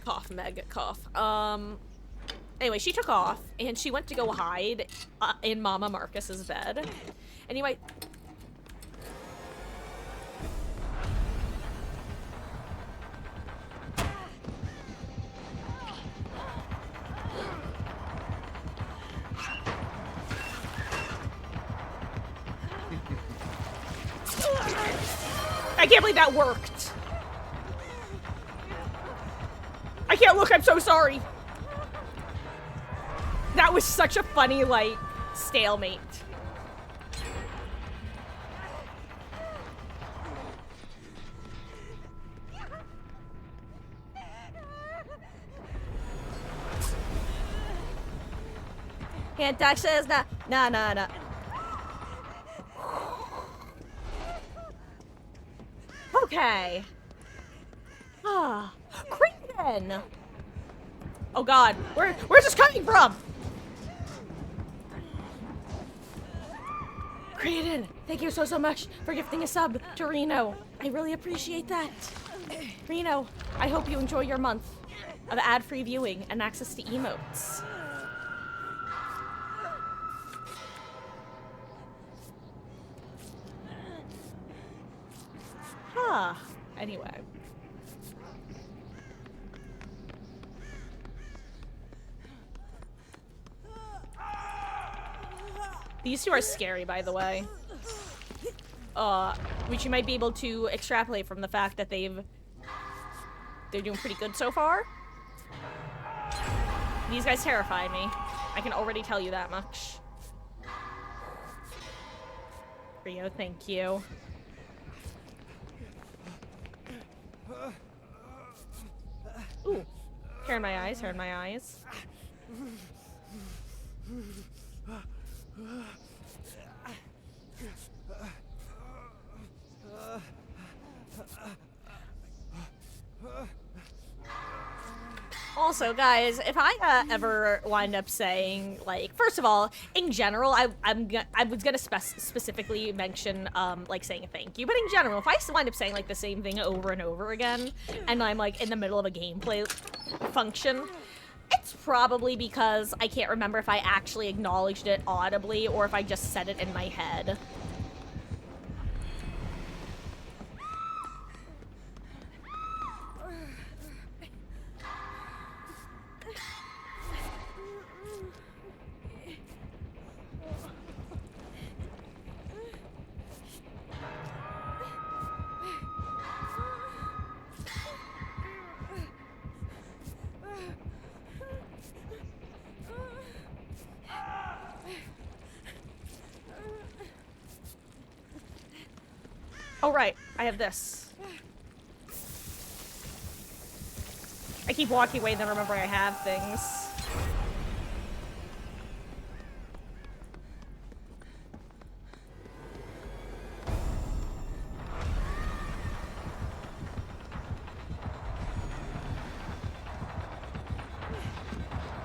Cough, Meg, cough. Anyway, she took off, and she went to go hide in Mama Marcus's bed. Anyway... I can't believe that worked. I can't look, I'm so sorry. That was such a funny, like, stalemate. Can't touch this, nah. Okay. Ah, Creighton! Oh god, where's this coming from? Creighton, thank you so much for gifting a sub to Reno. I really appreciate that. Reno, I hope you enjoy your month of ad-free viewing and access to emotes. Huh. Anyway. These two are scary, by the way. Which you might be able to extrapolate from the fact that they're doing pretty good so far. These guys terrify me. I can already tell you that much. Rio, thank you. Ooh. Hair in my eyes, hair in my eyes. Also, guys, if I ever wind up saying, like, first of all, in general, I was gonna specifically mention, like, saying a thank you, but in general, if I wind up saying, like, the same thing over and over again, and I'm, like, in the middle of a gameplay function, it's probably because I can't remember if I actually acknowledged it audibly, or if I just said it in my head. Oh, right. I have this. I keep walking away, then remembering I have things.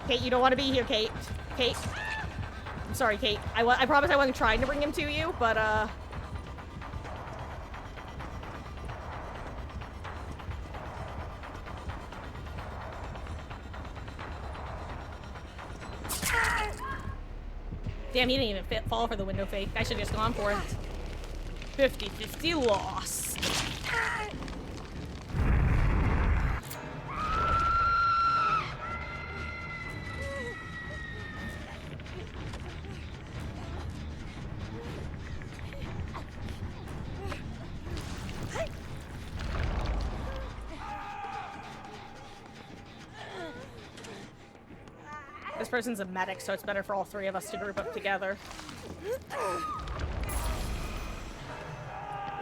Kate, you don't want to be here, Kate. Kate. I'm sorry, Kate. I promise I wasn't trying to bring him to you, but, Damn, he didn't even fall for the window fake. I should've just gone for it. 50-50 loss. This person's a medic, so it's better for all three of us to group up together.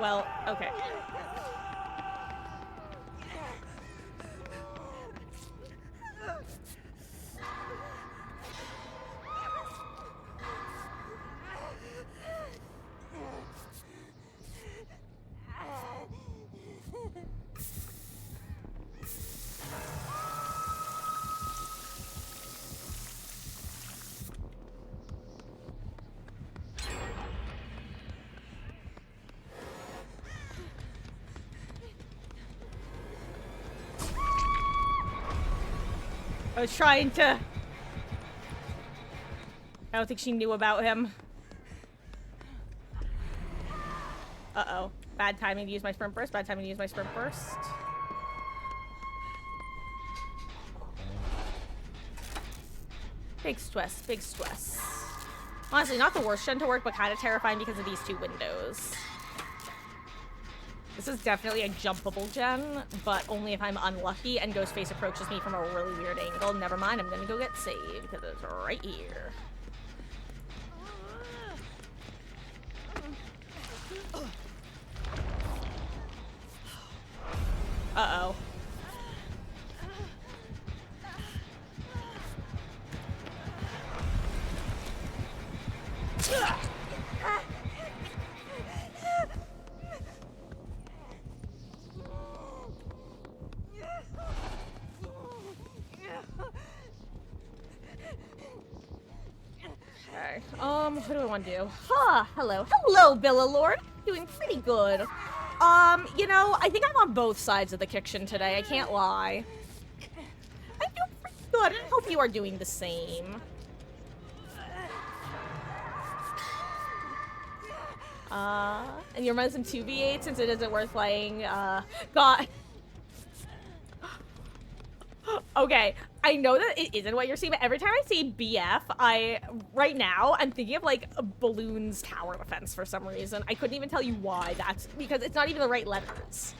Well, okay. I was trying to... I don't think she knew about him. Uh-oh. Bad timing to use my sprint burst. Bad timing to use my sprint burst. Big stress. Big stress. Honestly, not the worst gen to work, but kind of terrifying because of these two windows. This is definitely a jumpable gen, but only if I'm unlucky and Ghostface approaches me from a really weird angle. Never mind, I'm gonna go get saved because it's right here. Uh-oh. Okay. What do I want to do? Hello. Hello, Billa Lord. Doing pretty good. You know, I think I'm on both sides of the kitchen today. I can't lie. I feel pretty good. I hope you are doing the same. And you remind some 2v8 since it isn't worth playing, God. Okay, I know that it isn't what you're seeing, but every time I see BF, right now, I'm thinking of, like, a Balloons tower defense for some reason. I couldn't even tell you why. That's because it's not even the right letters.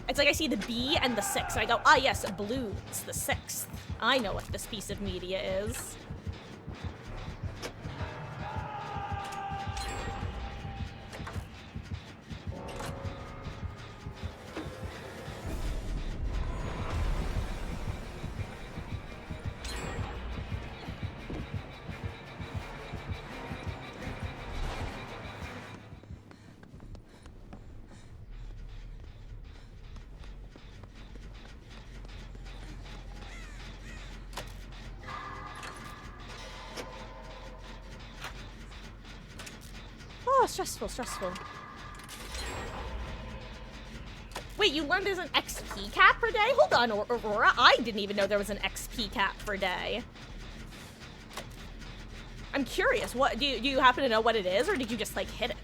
It's like I see the B and the 6, and I go, ah, yes, Balloons, the 6th. I know what this piece of media is. Oh, stressful, stressful. Wait, you learned there's an XP cap per day? Hold on, Aurora. I didn't even know there was an XP cap per day. I'm curious. What do you happen to know what it is, or did you just like hit it?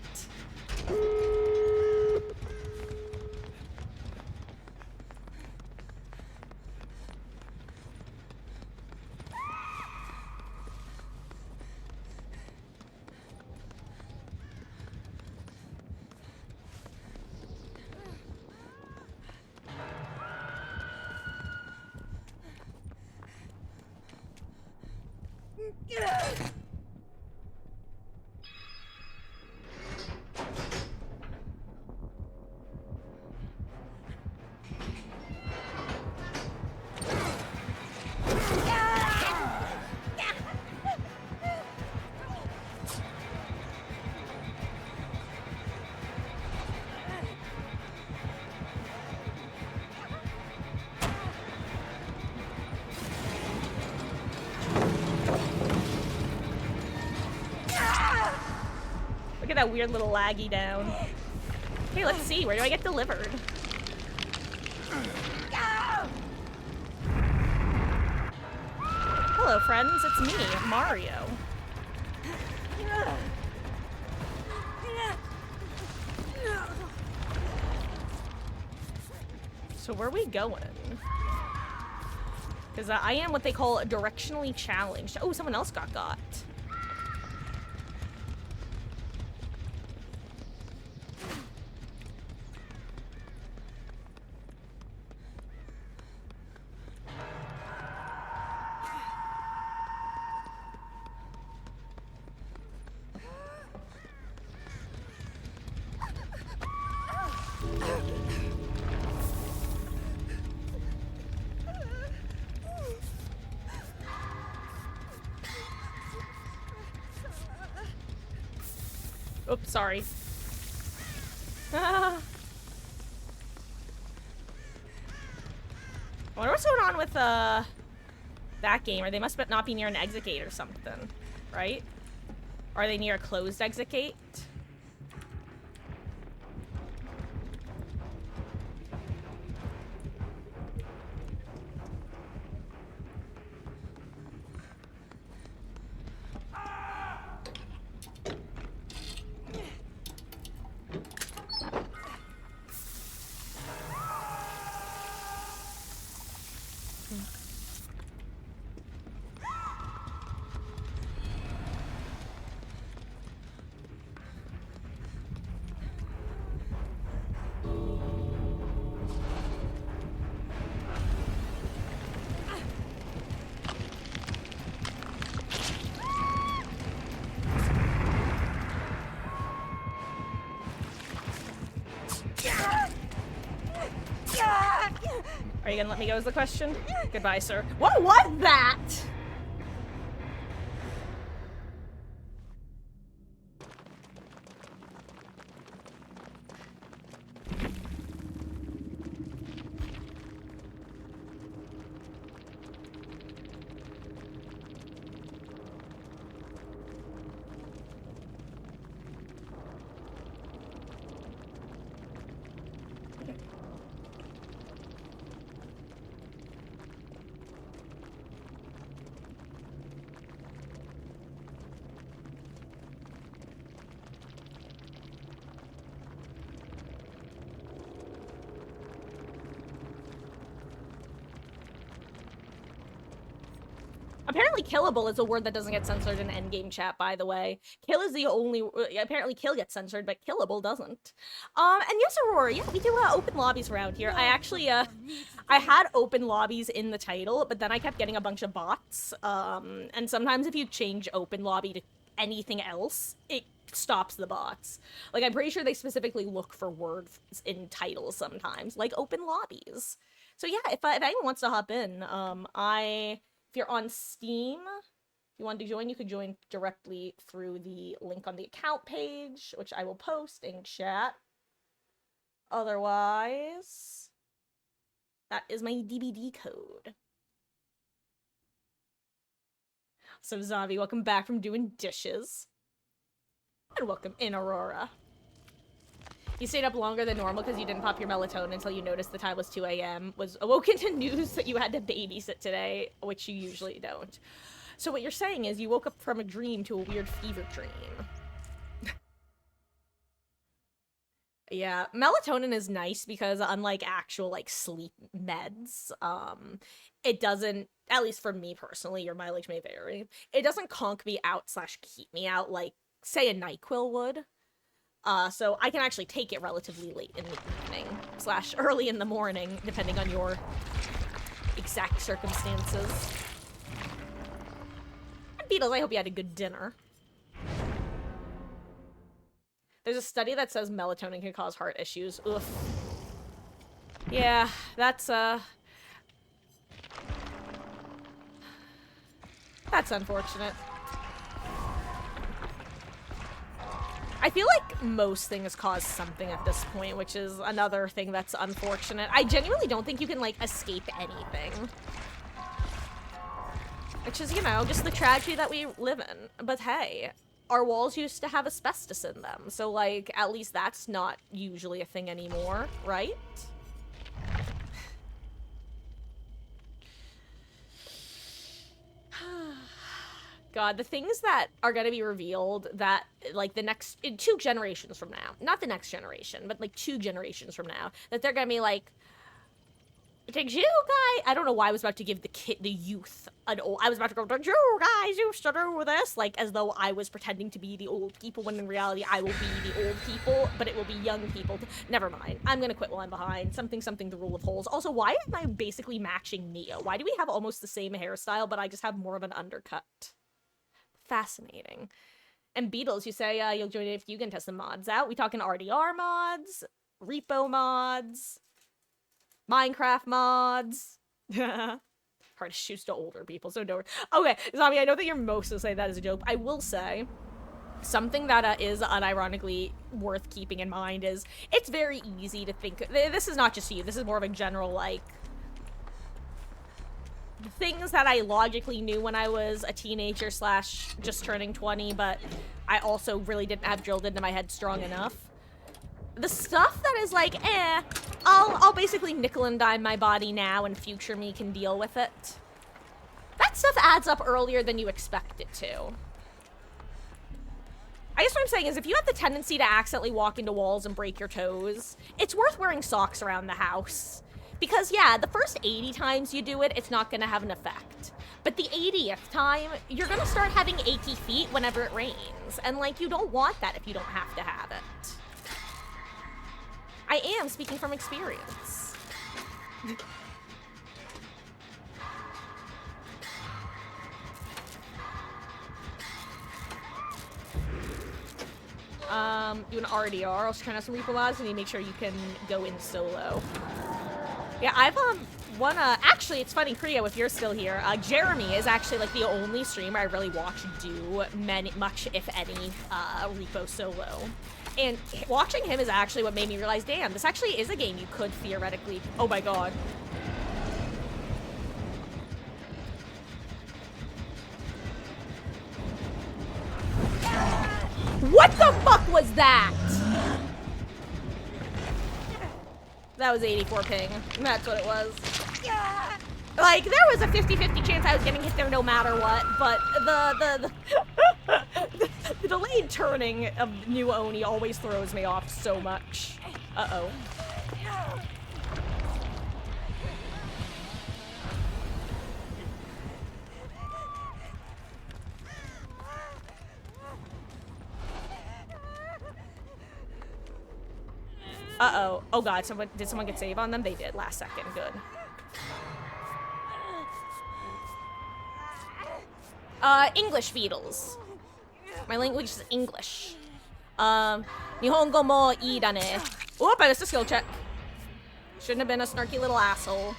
Look at that weird little laggy down. Okay, let's see. Where do I get delivered? Hello, friends. It's me, Mario. So where are we going? Because I am what they call directionally challenged. Oh, someone else got. Oops, sorry. I wonder what's going on with, that game. Or they must not be near an exit gate or something, right? Or are they near a closed exit gate? Are you gonna let me go is the question? Goodbye, sir. What was that? Apparently killable is a word that doesn't get censored in endgame chat, by the way. Kill is the only... Apparently kill gets censored, but killable doesn't. And yes, Aurora, yeah, we do open lobbies around here. I actually, I had open lobbies in the title, but then I kept getting a bunch of bots. And sometimes if you change open lobby to anything else, it stops the bots. Like, I'm pretty sure they specifically look for words in titles sometimes, like open lobbies. So yeah, if anyone wants to hop in, if you're on Steam, if you want to join, you could join directly through the link on the account page, which I will post in chat. Otherwise, that is my DBD code. So, Zombie, welcome back from doing dishes. And welcome in, Aurora. You stayed up longer than normal because you didn't pop your melatonin until you noticed the time was 2 a.m. Was awoken to news that you had to babysit today, which you usually don't. So what you're saying is you woke up from a dream to a weird fever dream. Yeah, melatonin is nice because unlike actual, like, sleep meds, it doesn't, at least for me personally, your mileage may vary, it doesn't conk me out / keep me out like, say, a NyQuil would. So I can actually take it relatively late in the evening / early in the morning, depending on your exact circumstances. And Beatles, I hope you had a good dinner. There's a study that says melatonin can cause heart issues. Oof. Yeah, that's unfortunate. I feel like most things cause something at this point, which is another thing that's unfortunate. I genuinely don't think you can, like, escape anything. Which is, you know, just the tragedy that we live in. But hey, our walls used to have asbestos in them, so, like, at least that's not usually a thing anymore, right? God, the things that are gonna be revealed that, like, the next, 2 generations from now, not the next generation, but, like, 2 generations from now, that they're gonna be like, did you guys, I don't know why I was about to give the youth an old, I was about to go, did you guys used to do this? Like, as though I was pretending to be the old people, when in reality I will be the old people, but it will be young people. Never mind, I'm gonna quit while I'm behind. Something, the rule of holes. Also, why am I basically matching Neo? Why do we have almost the same hairstyle, but I just have more of an undercut? Fascinating. And Beatles, you say you'll join it if you can test the mods out. We talking RDR mods, repo mods, Minecraft mods. Hard to shoot to older people, so don't. Okay, Zombie, I know that you're mostly saying that as a joke. I will say, something that is unironically worth keeping in mind is it's very easy to think, this is not just you, this is more of a general, like, things that I logically knew when I was a teenager slash just turning 20, but I also really didn't have drilled into my head strong enough. The stuff that is like, I'll basically nickel and dime my body now and future me can deal with it. That stuff adds up earlier than you expect it to. I guess what I'm saying is if you have the tendency to accidentally walk into walls and break your toes, it's worth wearing socks around the house. Because yeah, the first 80 times you do it, it's not gonna have an effect. But the 80th time, you're gonna start having achy feet whenever it rains. And like, you don't want that if you don't have to have it. I am speaking from experience. Do an RDR, also trying out some Reaper Labs, and you make sure you can go in solo. Yeah, I've, actually, it's funny, Priya, if you're still here, Jeremy is actually, like, the only streamer I really watch do much, if any, Repo solo. And watching him is actually what made me realize, damn, this actually is a game you could theoretically, oh my god. What the fuck was that? That was 84 ping. That's what it was. Like, there was a 50-50 chance I was getting hit there no matter what, but the delayed turning of new Oni always throws me off so much. Uh-oh. Uh-oh. Oh god, did someone get save on them? They did last second. Good. English Beatles. My language is English. Nihongo mo ii da ne. Oop, I missed a skill check. Shouldn't have been a snarky little asshole.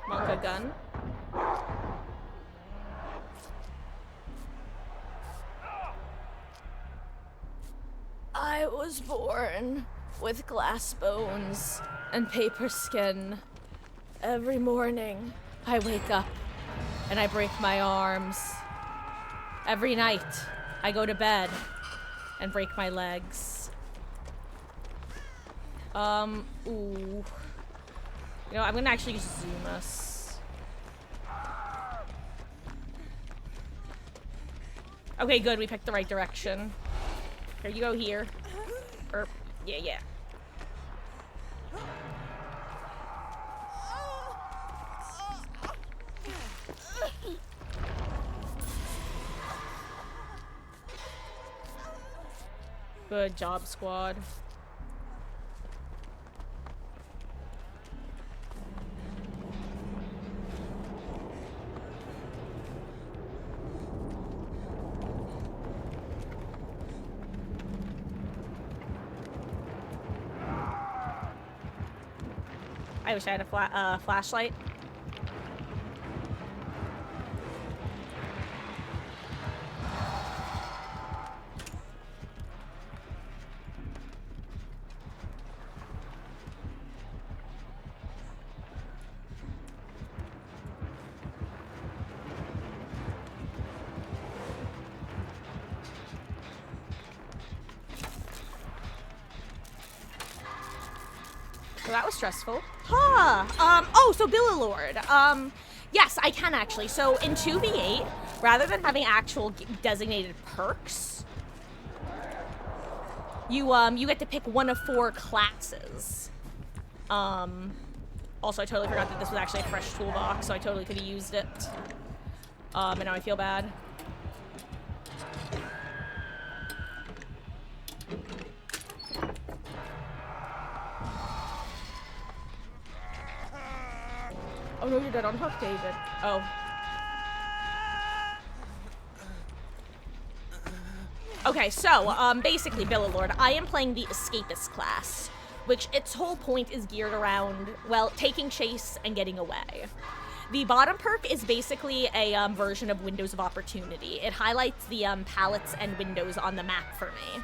Monka gun. I was born with glass bones and paper skin. Every morning, I wake up and I break my arms. Every night, I go to bed and break my legs. Ooh. You know, I'm gonna actually zoom us. Okay, good, we picked the right direction. Here, you go here. Or, yeah. Good job, squad. I wish I had a flashlight. So that was stressful. Huh. Oh, so Billilord. Yes, I can actually. So in 2v8, rather than having actual designated perks, you get to pick one of 4 classes. Also, I totally forgot that this was actually a fresh toolbox, so I totally could have used it. And now I feel bad. Oh no, you're dead on hook, David. Oh. Okay, so, basically, Billalord, I am playing the Escapist class, which its whole point is geared around, well, taking chase and getting away. The bottom perk is basically a version of Windows of Opportunity. It highlights the palettes and windows on the map for me.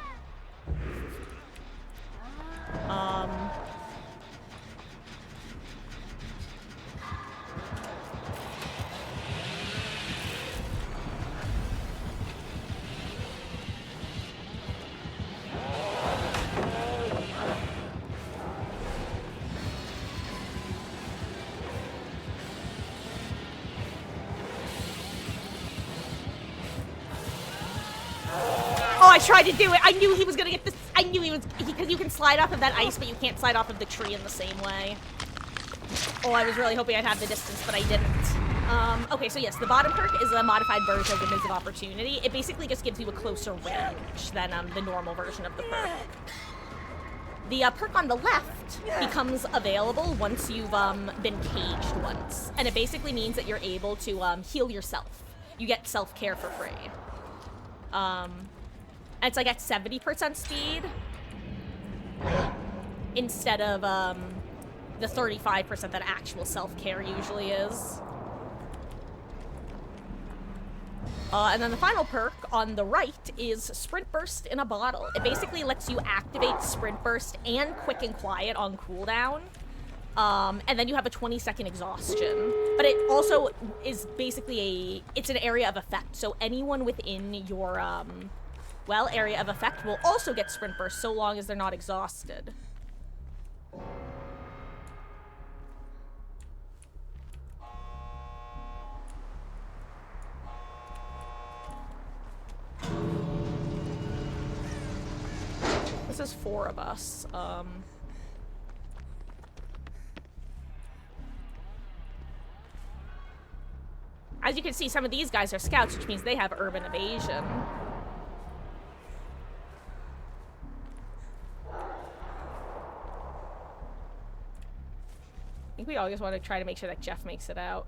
Oh, I tried to do it. I knew he was gonna get this. I knew he was, because you can slide off of that ice, but you can't slide off of the tree in the same way. Oh, I was really hoping I'd have the distance, but I didn't. Okay, so yes, the bottom perk is a modified version of Windows of Opportunity. It basically just gives you a closer range than the normal version of the perk. The perk on the left becomes available once you've been caged once, and it basically means that you're able to heal yourself. You get self-care for free. It's like at 70% speed instead of the 35% that actual self-care usually is. And then the final perk on the right is Sprint Burst in a bottle. It basically lets you activate Sprint Burst and Quick and Quiet on cooldown. And then you have a 20-second exhaustion. But it also is basically it's an area of effect. So anyone within your, well, area of effect will also get Sprint Burst so long as they're not exhausted. This is 4 of us. As you can see, some of these guys are scouts, which means they have urban evasion. I think we all just want to try to make sure that Jeff makes it out.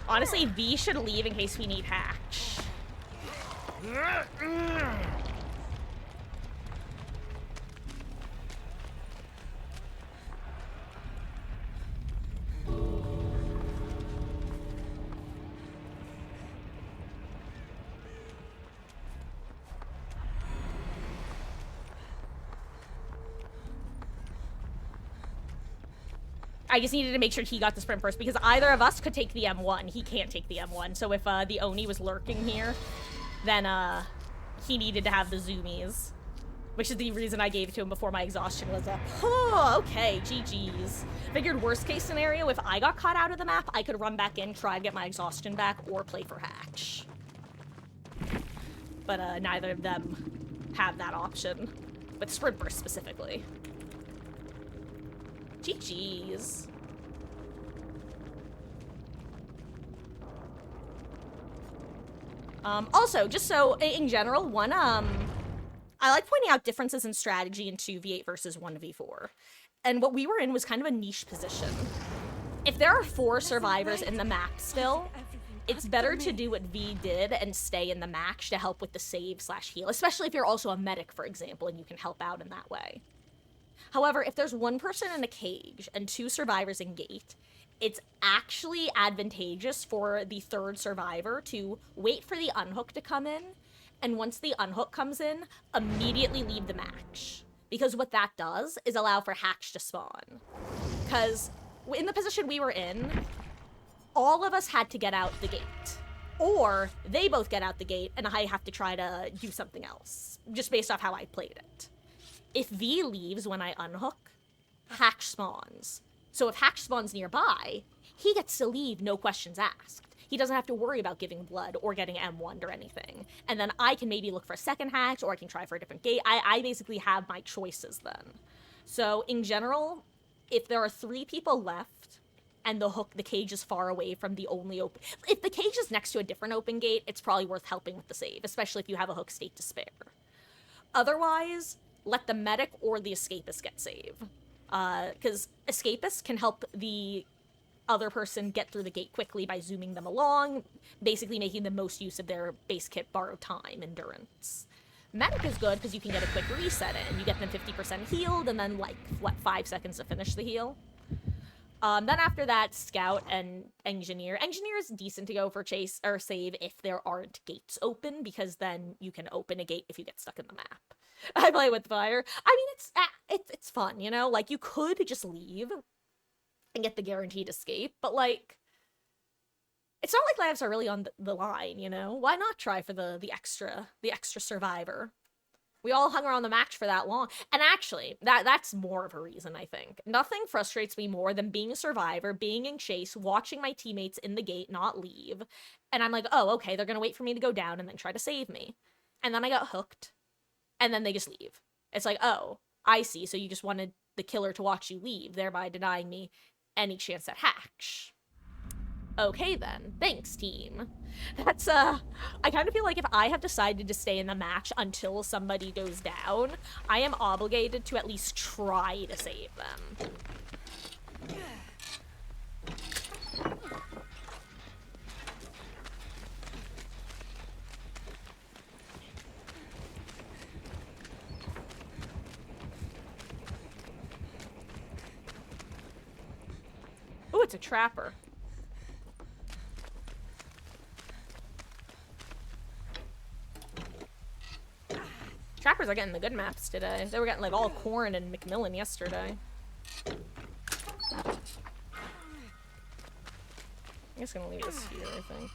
Honestly, V should leave in case we need Hatch. I just needed to make sure he got the sprint first because either of us could take the M1. He can't take the M1. So if the Oni was lurking here, then he needed to have the zoomies. Which is the reason I gave it to him before my exhaustion was up. Oh, okay, GG's. Figured worst case scenario, if I got caught out of the map, I could run back in, try to get my exhaustion back, or play for Hatch. But neither of them have that option. With Sprint Burst specifically. GG's. Also, just so, in general, I like pointing out differences in strategy in 2v8 versus 1v4. And what we were in was kind of a niche position. If there are 4 survivors in the map still, it's better to do what V did and stay in the match to help with the save/heal, especially if you're also a medic, for example, and you can help out in that way. However, if there's 1 person in a cage and 2 survivors in gate, it's actually advantageous for the third survivor to wait for the unhook to come in, and once the unhook comes in, immediately leave the match. Because what that does is allow for Hatch to spawn. Because in the position we were in, all of us had to get out the gate. Or they both get out the gate and I have to try to do something else, just based off how I played it. If V leaves when I unhook, Hatch spawns. So if Hatch spawns nearby, he gets to leave, no questions asked. He doesn't have to worry about giving blood or getting M1'd or anything. And then I can maybe look for a second Hatch, or I can try for a different gate. I basically have my choices then. So in general, if there are 3 people left, and the cage is far away from the only open... If the cage is next to a different open gate, it's probably worth helping with the save, especially if you have a hook state to spare. Otherwise, let the medic or the escapist get save. Because escapists can help the other person get through the gate quickly by zooming them along, basically making the most use of their base kit borrowed time, endurance. Medic is good because you can get a quick reset in. You get them 50% healed, and then, 5 seconds to finish the heal. Then after that, Scout and Engineer. Engineer is decent to go for chase or save if there aren't gates open, because then you can open a gate if you get stuck in the map. I play with fire. I mean, it's fun, you know? Like, you could just leave and get the guaranteed escape, but, like, it's not like lives are really on the line, you know? Why not try for the extra survivor? We all hung around the match for that long. And actually, that's more of a reason, I think. Nothing frustrates me more than being a survivor, being in chase, watching my teammates in the gate not leave. And I'm like, oh, okay, they're gonna wait for me to go down and then try to save me. And then I got hooked. And then they just leave. It's like, oh, I see. So you just wanted the killer to watch you leave, thereby denying me any chance at Hatch. Okay then, thanks team. That's, I kind of feel like if I have decided to stay in the match until somebody goes down, I am obligated to at least try to save them. Ooh, it's a trapper. Trappers are getting the good maps today. They were getting like all Corn and Macmillan yesterday. I'm just gonna leave this here, I think.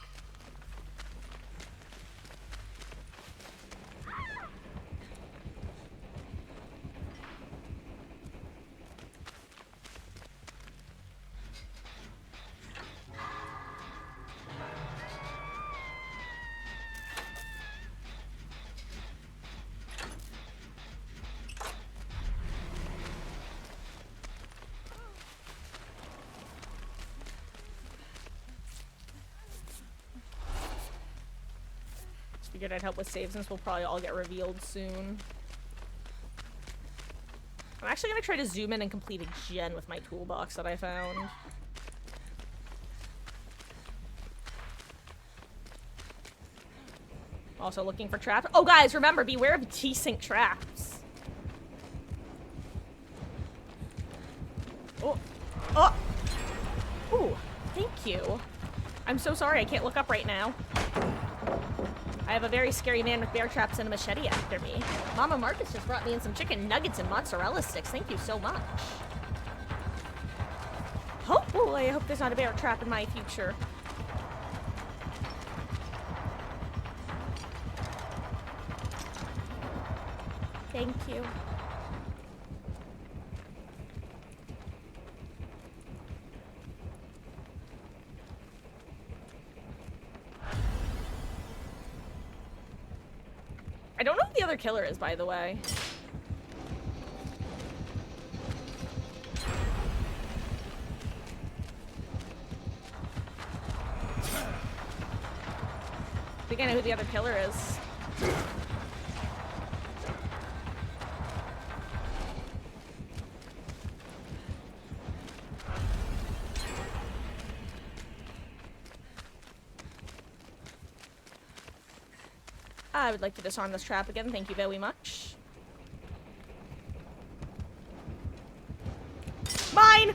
Figured I'd help with saves since we'll probably all get revealed soon. I'm actually gonna try to zoom in and complete a gen with my toolbox that I found. Also looking for traps. Oh guys, remember, beware of T-sync traps. Oh. Oh! Ooh, thank you. I'm so sorry, I can't look up right now. I have a very scary man with bear traps and a machete after me. Mama Marcus just brought me in some chicken nuggets and mozzarella sticks. Thank you so much. Oh, I hope there's not a bear trap in my future. Thank you. I don't know who the other killer is, by the way. I think I know who the other killer is. I would like to disarm this trap again, thank you very much. Mine!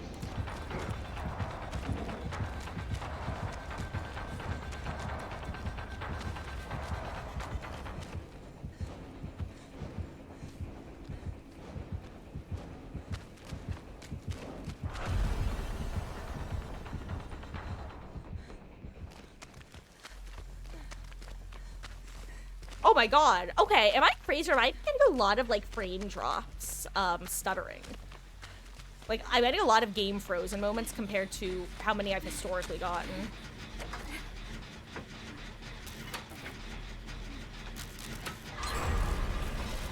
Oh my god. Okay, am I crazy or am I getting a lot of, like, frame drops, stuttering? Like, I'm getting a lot of game frozen moments compared to how many I've historically gotten.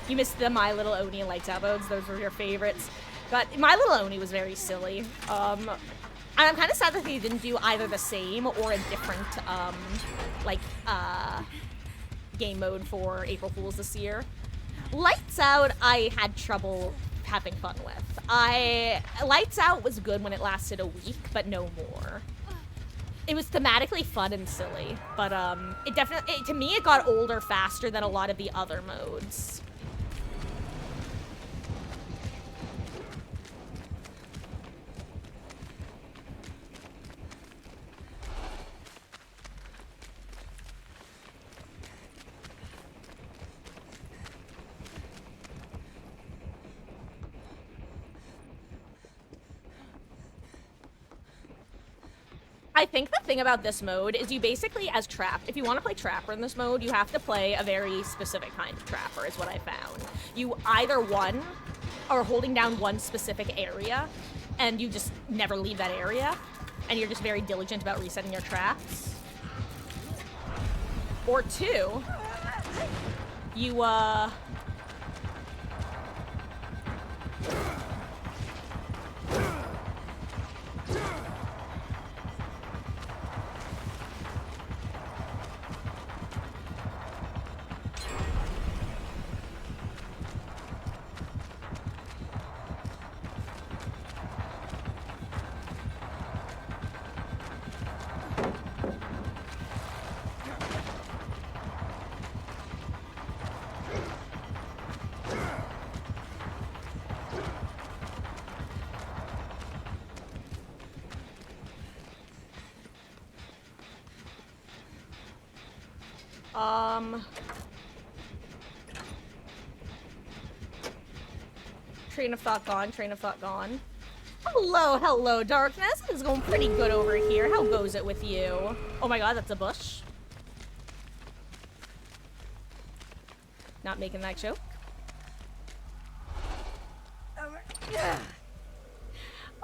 You missed the My Little Oni and Lights Out modes. Those were your favorites. But My Little Oni was very silly. And I'm kind of sad that they didn't do either the same or a different, game mode for April Fools this year. Lights Out, I had trouble having fun with. Lights Out was good when it lasted a week, but no more. It was thematically fun and silly, but it definitely, to me, it got older faster than a lot of the other modes. I think the thing about this mode is you basically, as Trap, if you want to play Trapper in this mode, you have to play a very specific kind of Trapper, is what I found. You either, one, are holding down one specific area, and you just never leave that area, and you're just very diligent about resetting your traps. Or two, you, train of thought gone, train of thought gone. Hello, hello, Darkness. It's going pretty good over here. How goes it with you? Oh my god, that's a bush. Not making that joke.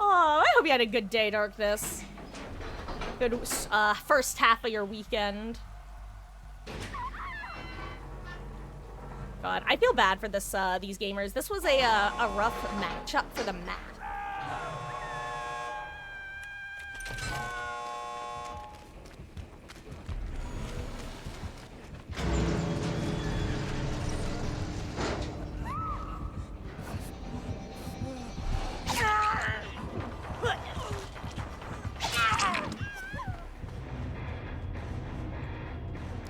Oh, I hope you had a good day, Darkness. Good first half of your weekend. God, I feel bad for this these gamers. This was a rough matchup for the map.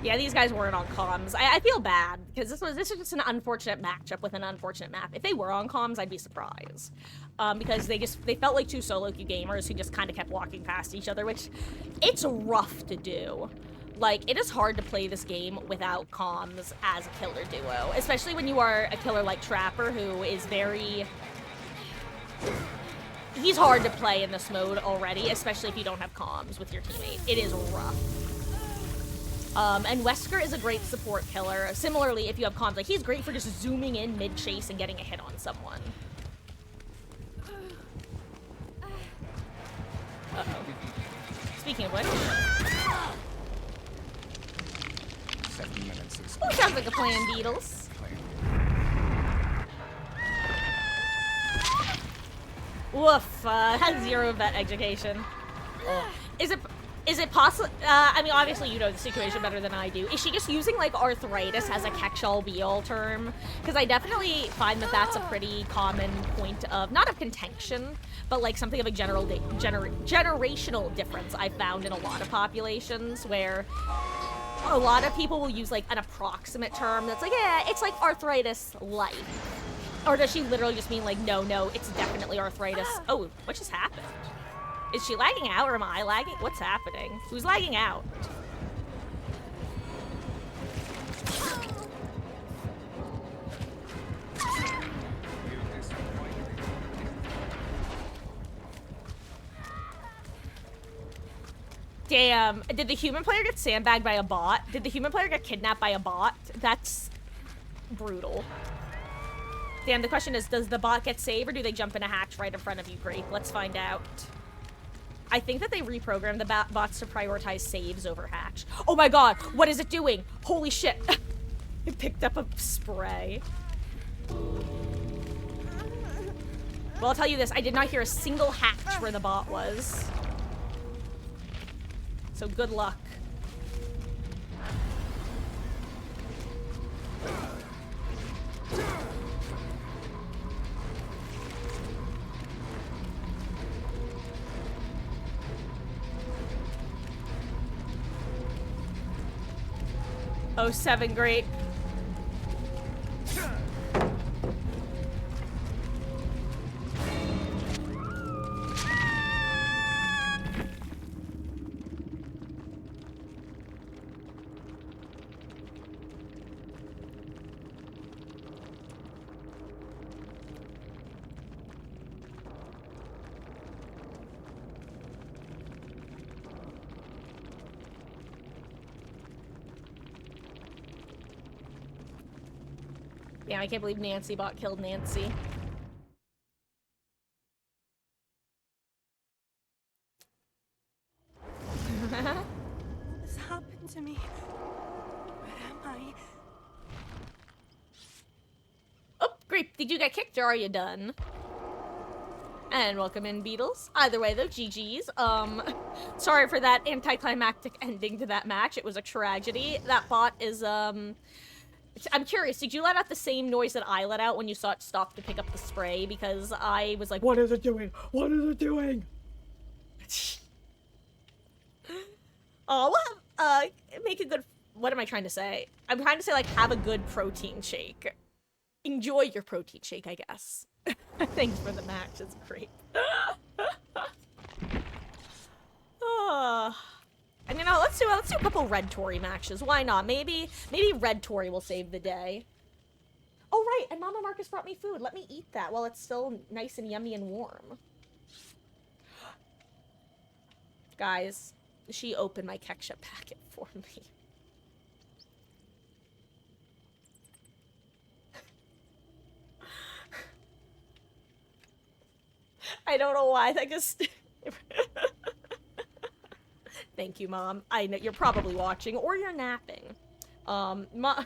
Yeah, these guys weren't on comms. I feel bad because this was just an unfortunate matchup with an unfortunate map. If they were on comms, I'd be surprised because they felt like two solo queue gamers who just kind of kept walking past each other, which it's rough to do. Like, it is hard to play this game without comms as a killer duo, especially when you are a killer like Trapper, who is very... He's hard to play in this mode already, especially if you don't have comms with your teammate. It is rough. And Wesker is a great support killer. Similarly, if you have comms, like, he's great for just zooming in mid-chase and getting a hit on someone. Uh-oh. Speaking of which... 7 minutes is... Oh, sounds like a plan, Beatles. Woof, has 0 vet education. Oh. Is it possible? I mean, obviously you know the situation better than I do. Is she just using, like, arthritis as a catch-all be-all term? Because I definitely find that that's a pretty common point of, not of contention, but, like, something of a generational difference I've found in a lot of populations, where a lot of people will use, like, an approximate term that's like, yeah, it's like arthritis-like. Or does she literally just mean, like, no, it's definitely arthritis? Oh, what just happened? Is she lagging out, or am I lagging? What's happening? Who's lagging out? Damn. Did the human player get sandbagged by a bot? Did the human player get kidnapped by a bot? That's brutal. Damn, the question is, does the bot get saved or do they jump in a hatch right in front of you, Grape? Let's find out. I think that they reprogrammed the bots to prioritize saves over hatch. Oh my god, what is it doing? Holy shit. It picked up a spray. Well, I'll tell you this, I did not hear a single hatch where the bot was. So good luck. Oh, 7, great. Yeah, I can't believe Nancy bot killed Nancy. What has happened to me? Where am I? Oh, great. Did you get kicked or are you done? And welcome in, Beatles. Either way, though, GG's. Sorry for that anticlimactic ending to that match. It was a tragedy. That bot is, I'm curious, did you let out the same noise that I let out when you saw it stop to pick up the spray? Because I was like, what is it doing? What is it doing? Oh, well, make a good, what am I trying to say? I'm trying to say, like, have a good protein shake. Enjoy your protein shake, I guess. Thanks for the match, it's great. And you know, let's do a couple Red Tory matches. Why not? Maybe Red Tory will save the day. Oh right, and Mama Marcus brought me food. Let me eat that while it's still nice and yummy and warm. Guys, she opened my ketchup packet for me. I don't know why. I just. Thank you, Mom. I know you're probably watching or you're napping. My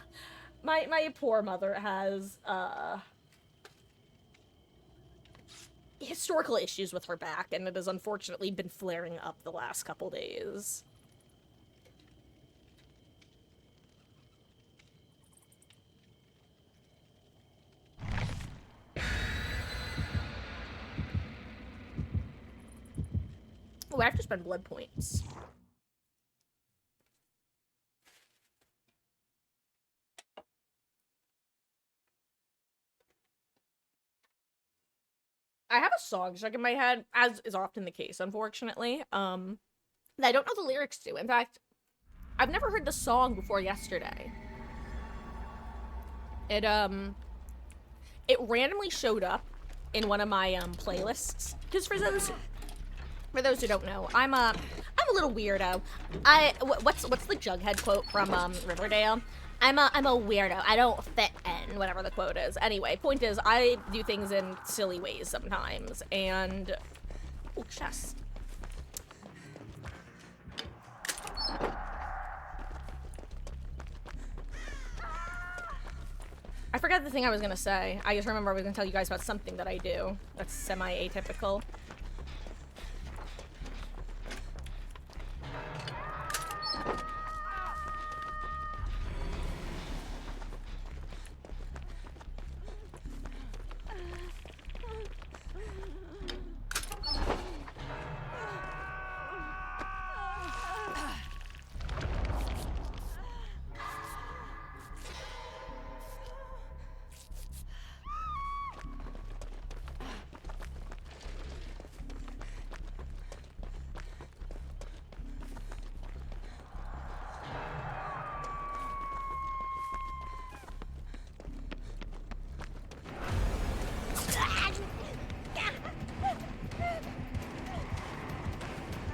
poor mother has historical issues with her back, and it has unfortunately been flaring up the last couple days. Oh, I have to spend blood points. I have a song stuck in my head, as is often the case, unfortunately, that I don't know the lyrics to. In fact, I've never heard the song before yesterday. It randomly showed up in one of my, playlists. Because for those who don't know, I'm a little weirdo. What's the Jughead quote from, Riverdale? I'm a weirdo. I don't fit in, whatever the quote is. Anyway, point is, I do things in silly ways sometimes, and... Oh, chest. I forgot the thing I was gonna say. I just remember I was gonna tell you guys about something that I do that's semi-atypical.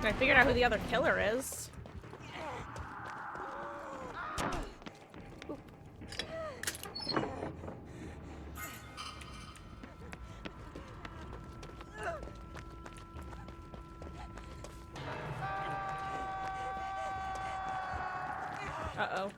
I figured out who the other killer is. Uh-oh.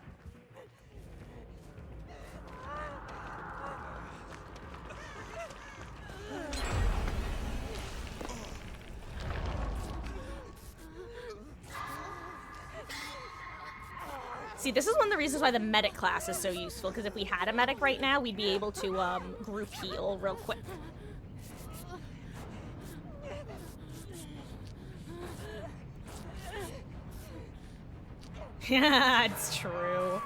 See, this is one of the reasons why the medic class is so useful, because if we had a medic right now, we'd be able to, group heal real quick. Yeah, it's true.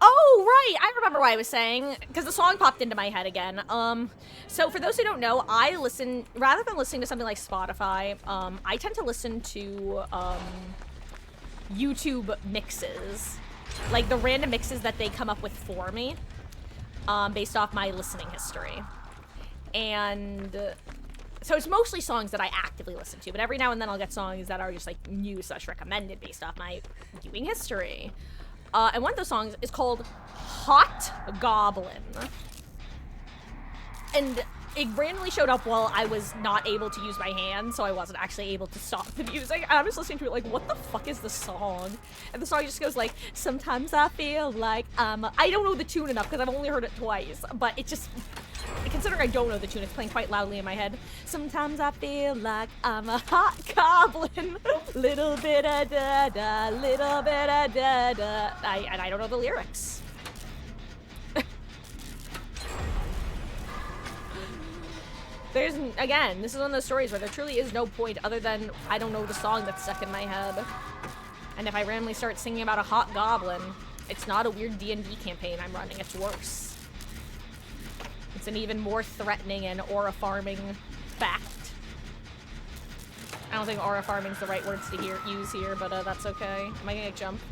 Oh, right! I remember what I was saying, because the song popped into my head again. So for those who don't know, I listen, rather than listening to something like Spotify, I tend to listen to, YouTube mixes. Like, the random mixes that they come up with for me, based off my listening history. And so it's mostly songs that I actively listen to, but every now and then I'll get songs that are just, like, new/recommended based off my viewing history. And one of those songs is called Hot Goblin. And it randomly showed up while I was not able to use my hand, so I wasn't actually able to stop the music. And I was listening to it like, what the fuck is the song? And the song just goes like, sometimes I feel like I don't know the tune enough because I've only heard it twice, but it just, considering I don't know the tune, it's playing quite loudly in my head. Sometimes I feel like I'm a hot goblin, little bit of da-da, little bit of da-da. And I don't know the lyrics. There's, again, this is one of those stories where there truly is no point other than I don't know the song that's stuck in my head. And if I randomly start singing about a hot goblin, it's not a weird D&D campaign I'm running, it's worse. It's an even more threatening and aura farming fact. I don't think aura farming's the right words to use here, but that's okay. Am I gonna get jumped?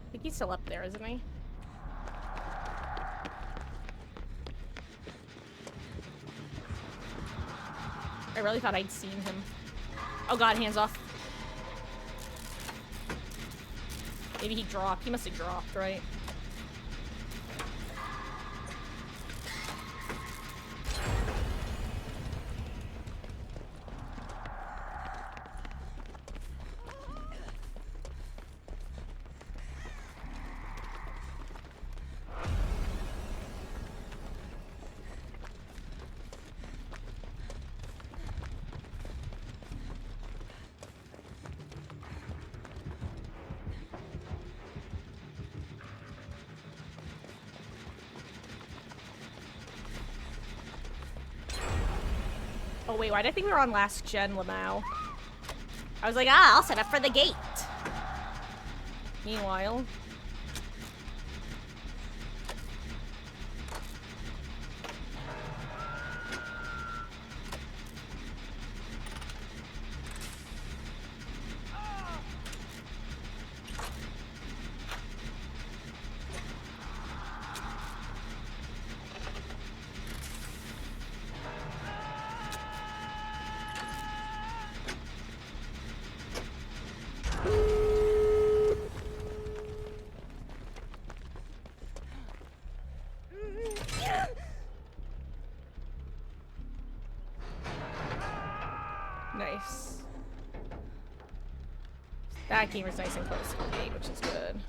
I think he's still up there, isn't he? I really thought I'd seen him. Oh god, hands off. Maybe he dropped. He must have dropped, right? Oh wait, why did I think we were on last gen Lamau? I was like, I'll set up for the gate. Meanwhile... Nice. That gamer's nice and close to the gate, which is good.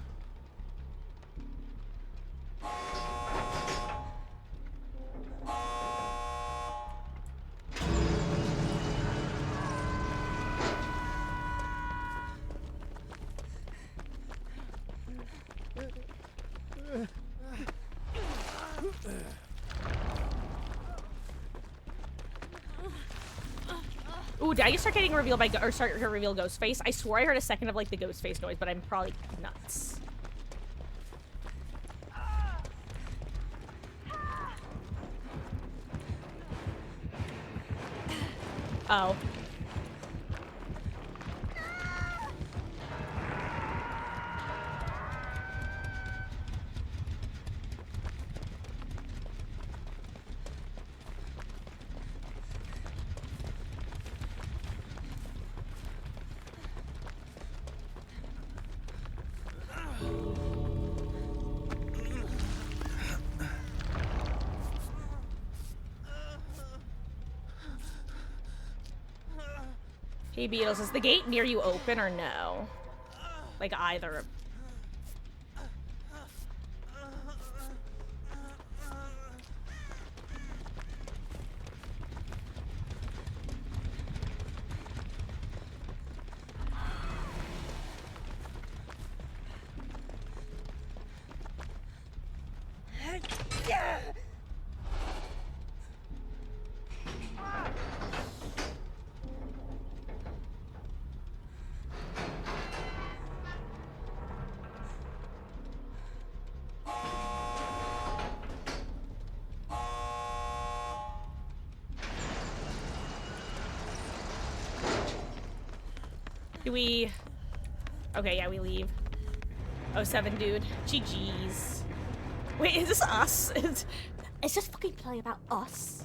Ooh, did I just start getting revealed by, or start to reveal Ghostface? I swore I heard a second of, like, the Ghostface noise, but I'm probably nuts. Oh. Hey Beatles, is the gate near you open or no? Like either. Do we... Okay, yeah, we leave. 07, dude. GG's. Wait, is this us? Is this fucking play about us?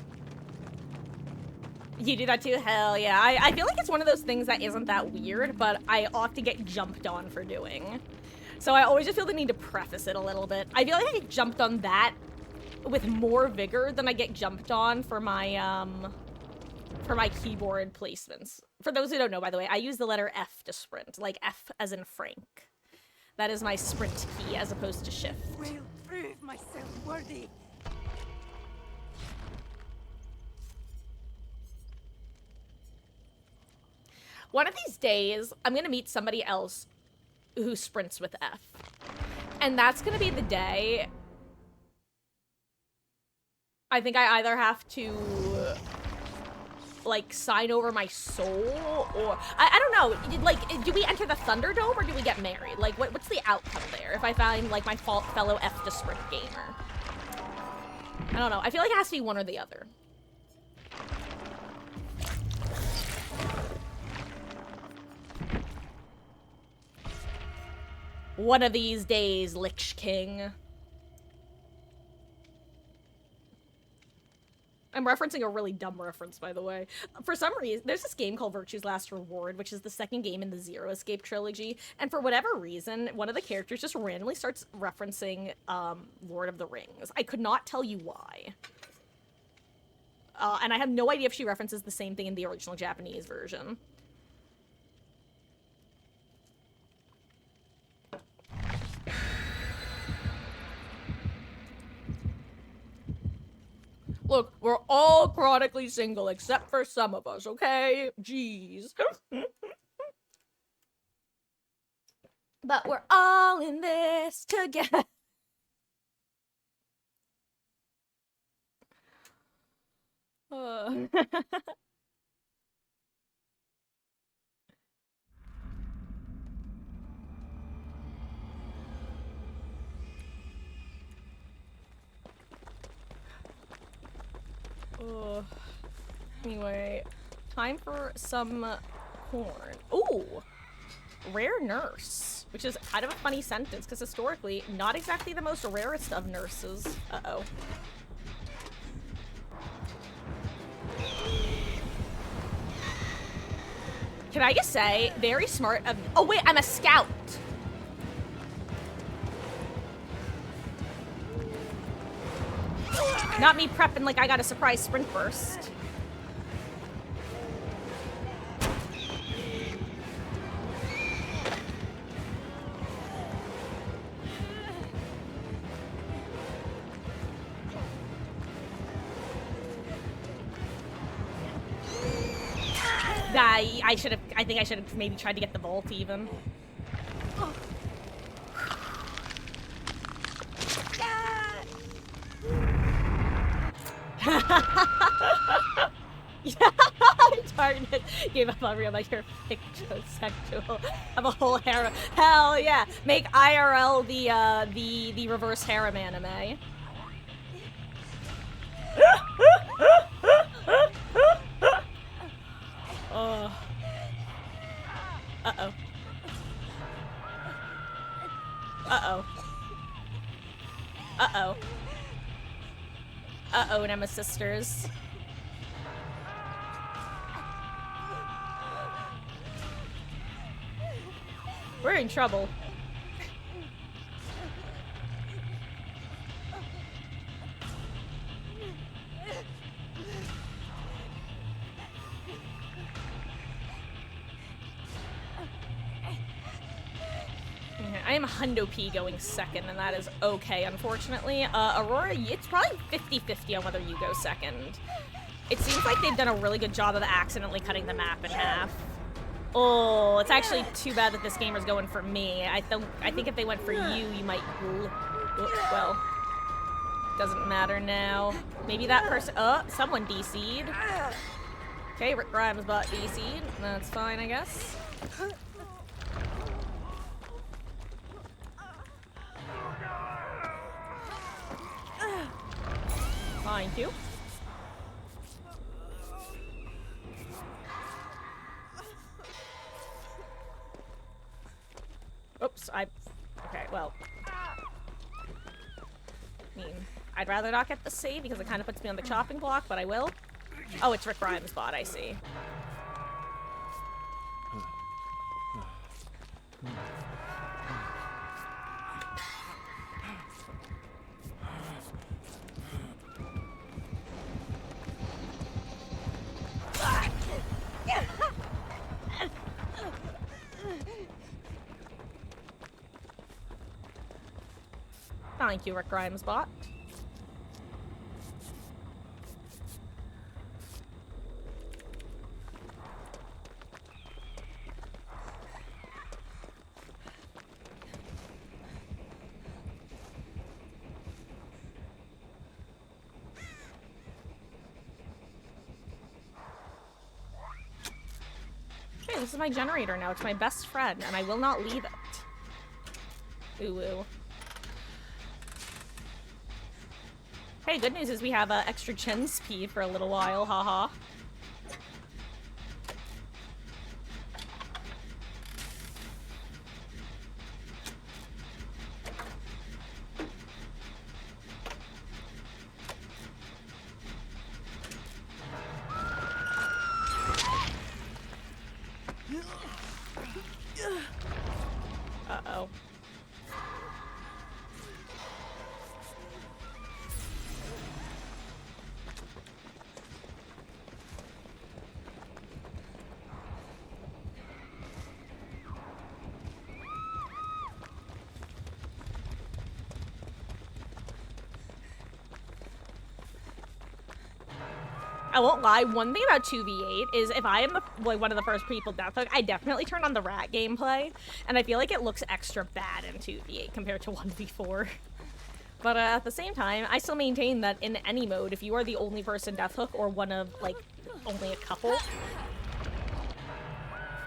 You do that too? Hell yeah. I feel like it's one of those things that isn't that weird, but I often get jumped on for doing. So I always just feel the need to preface it a little bit. I feel like I get jumped on that with more vigor than I get jumped on for my keyboard placements. For those who don't know, by the way, I use the letter F to sprint, like F as in Frank. That is my sprint key as opposed to shift. Will prove myself worthy. One of these days, I'm gonna meet somebody else who sprints with F. And that's gonna be the day I think I either have to like sign over my soul or I don't know, like do we enter the Thunderdome or do we get married? Like what's the outcome there if I find like my fellow F to sprint gamer? I don't know. I feel like it has to be one or the other. One of these days, Lich King. I'm referencing a really dumb reference, by the way. For some reason, there's this game called Virtue's Last Reward, which is the second game in the Zero Escape trilogy, and for whatever reason, one of the characters just randomly starts referencing Lord of the Rings. I could not tell you why. And I have no idea if she references the same thing in the original Japanese version. Look, we're all chronically single, except for some of us, okay? Jeez. But we're all in this together. Anyway, time for some corn. Ooh! Rare nurse. Which is kind of a funny sentence, because historically, not exactly the most rarest of nurses. Uh-oh. Can I just say, very smart of- Oh wait, I'm a scout! Not me prepping like I got a surprise sprint burst. I think I should have maybe tried to get the vault even. Yeah, darn it. Gave up on real life. You're pictosexual. Have a whole harem. Hell yeah. Make IRL the reverse harem anime. Uh-oh. Uh-oh. Uh-oh. Uh-oh, Nemesis sisters. We're in trouble. I am Hundo P going second, and that is okay, unfortunately. Aurora, it's probably 50-50 on whether you go second. It seems like they've done a really good job of accidentally cutting the map in half. Oh, it's actually too bad that this gamer's going for me. I think if they went for you, you might... Well, doesn't matter now. Maybe that person... Oh, someone DC'd. Okay, Rick Grimes bought DC'd. That's fine, I guess. Thank you. Oops, okay, well. I mean, I'd rather not get the save because it kind of puts me on the chopping block, but I will. Oh, it's Rick Grimes' bot, I see. Thank you, Rick Grimes bot. Okay, this is my generator now. It's my best friend, and I will not leave it. Ooh, ooh. Hey, good news is we have extra chin speed for a little while, haha. Uh-oh. I won't lie, one thing about 2v8 is if I am one of the first people death hook, I definitely turn on the rat gameplay, and I feel like it looks extra bad in 2v8 compared to 1v4. But at the same time, I still maintain that in any mode, if you are the only person death hook or one of, like, only a couple,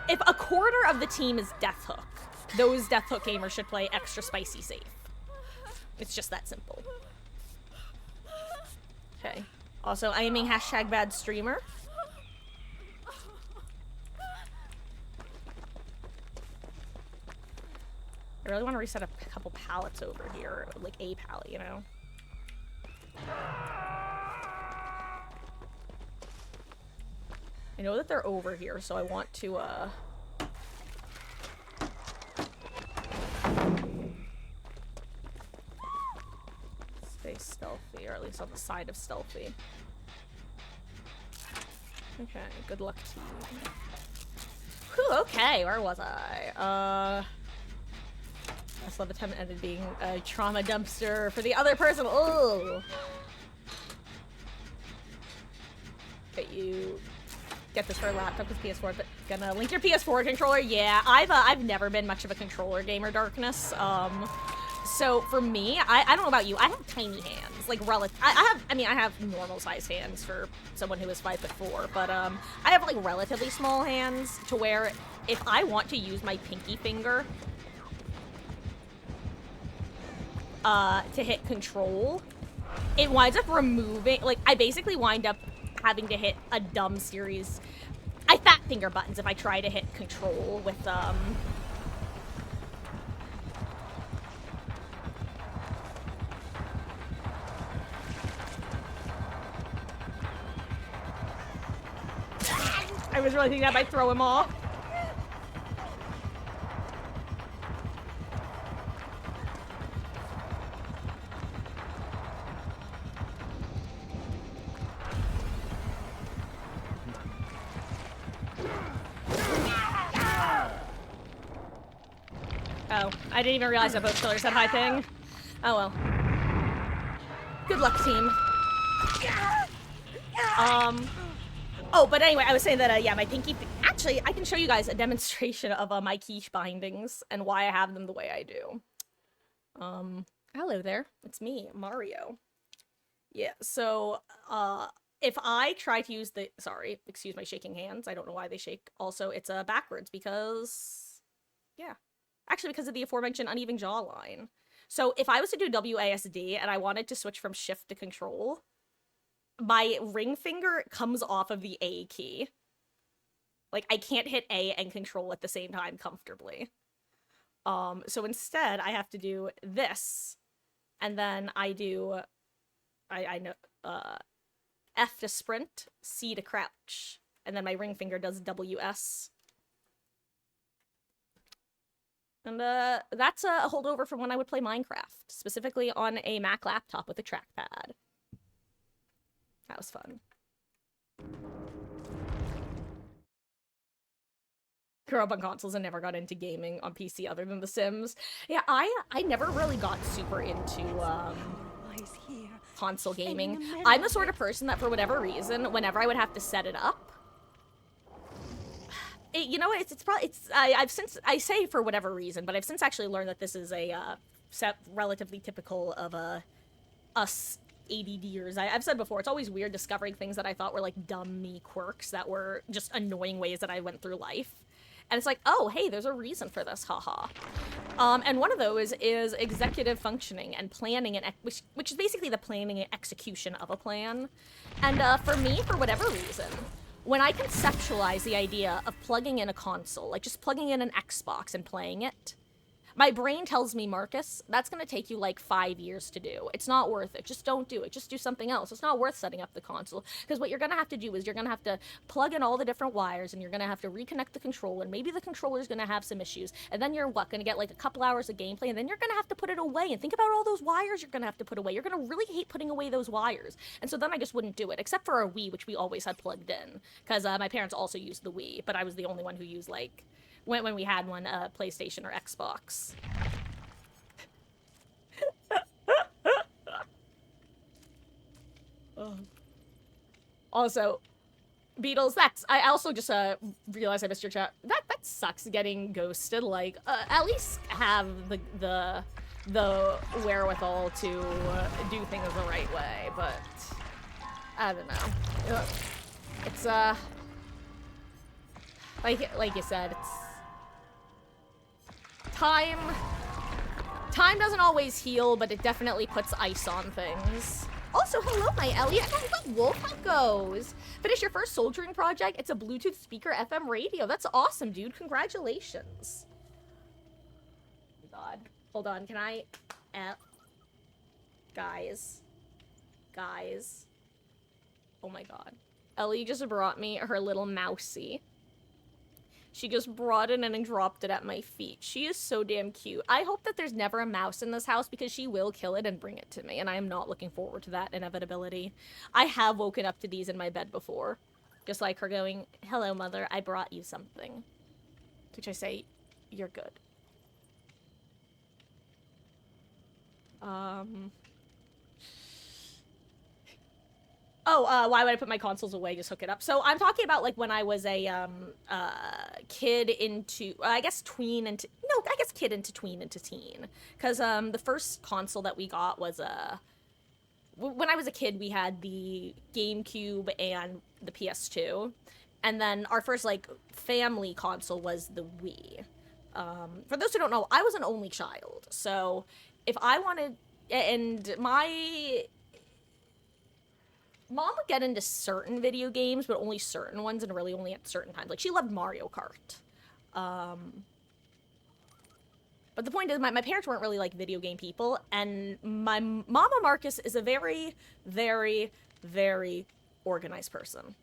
if a quarter of the team is death hook, those death hook gamers should play extra spicy safe. It's just that simple. Okay. Also, aiming hashtag bad streamer. I really want to reset a couple pallets over here, like a pallet, you know? I know that they're over here, so I want to, stay stealthy, or at least on the side of stealthy. Okay, good luck to you. Whew, okay, where was I? I just love the time it ended being a trauma dumpster for the other person. Oh, but you get this for a laptop with PS4, but gonna link your PS4 controller. Yeah, I've never been much of a controller gamer, Darkness. So for me, I don't know about you, I have tiny hands, like I have normal sized hands for someone who is 5'4", but I have like relatively small hands to where if I want to use my pinky finger to hit control, it winds up removing, like I basically wind up having to hit a dumb series. finger buttons if I try to hit control with, I was really thinking that might throw him off. Oh, I didn't even realize that both killers had high ping. Oh well. Good luck, team. Oh, but anyway, I was saying that, yeah, my pinky... Actually, I can show you guys a demonstration of my quiche bindings and why I have them the way I do. Hello there. It's me, Mario. Yeah, so, if I try to use the... Sorry, excuse my shaking hands. I don't know why they shake. Also, it's, backwards because... Yeah. Actually, because of the aforementioned uneven jawline. So, if I was to do WASD and I wanted to switch from shift to control... my ring finger comes off of the A key. Like, I can't hit A and control at the same time comfortably. So instead, I have to do this. And then I do... I know... F to sprint, C to crouch. And then my ring finger does WS. And, that's a holdover from when I would play Minecraft. Specifically on a Mac laptop with a trackpad. That was fun. Grew up on consoles and never got into gaming on PC other than The Sims. Yeah, I never really got super into, console gaming. I'm the sort of person that for whatever reason, whenever I would have to set it up, you know what, it's probably, I've since, I say for whatever reason, but I've since actually learned that this is a, relatively typical of, us ADDers. I've said before, it's always weird discovering things that I thought were, like, dumb me quirks that were just annoying ways that I went through life. And it's like, oh, hey, there's a reason for this, haha. And one of those is executive functioning and planning, and which is basically the planning and execution of a plan. And for me, for whatever reason, when I conceptualize the idea of plugging in a console, like just plugging in an Xbox and playing it, my brain tells me, Marcus, that's going to take you like 5 years to do. It's not worth it. Just don't do it. Just do something else. It's not worth setting up the console. Because what you're going to have to do is you're going to have to plug in all the different wires and you're going to have to reconnect the controller. Maybe the controller's going to have some issues. And then you're, going to get like a couple hours of gameplay and then you're going to have to put it away. And think about all those wires you're going to have to put away. You're going to really hate putting away those wires. And so then I just wouldn't do it. Except for our Wii, which we always had plugged in. Because my parents also used the Wii. But I was the only one who used like, when we had one, PlayStation or Xbox. Also, Beatles, I also just realized I missed your chat. That sucks getting ghosted. Like, at least have the wherewithal to do things the right way, but I don't know. It's like you said, it's time doesn't always heal, but it definitely puts ice on things. Also, hello, my Elliot. Hello, Wolf. How goes? Finish your first soldering project. It's a Bluetooth speaker FM radio. That's awesome, dude. Congratulations. Oh, God. Hold on. Can I... Guys. Oh, my God. Ellie just brought me her little mousey. She just brought it in and dropped it at my feet. She is so damn cute. I hope that there's never a mouse in this house because she will kill it and bring it to me, and I am not looking forward to that inevitability. I have woken up to these in my bed before. Just like her going, hello, mother, I brought you something. To which I say, you're good. Oh, why would I put my consoles away? Just hook it up. So I'm talking about like when I was a kid into, I guess tween into, no, I guess kid into tween into teen. Because the first console that we got was when I was a kid, we had the GameCube and the PS2. And then our first like family console was the Wii. For those who don't know, I was an only child. So if I wanted, and my Mom would get into certain video games, but only certain ones, and really only at certain times. Like, she loved Mario Kart. But the point is, my parents weren't really, like, video game people, and my Mama Marcus is a very, very, very organized person.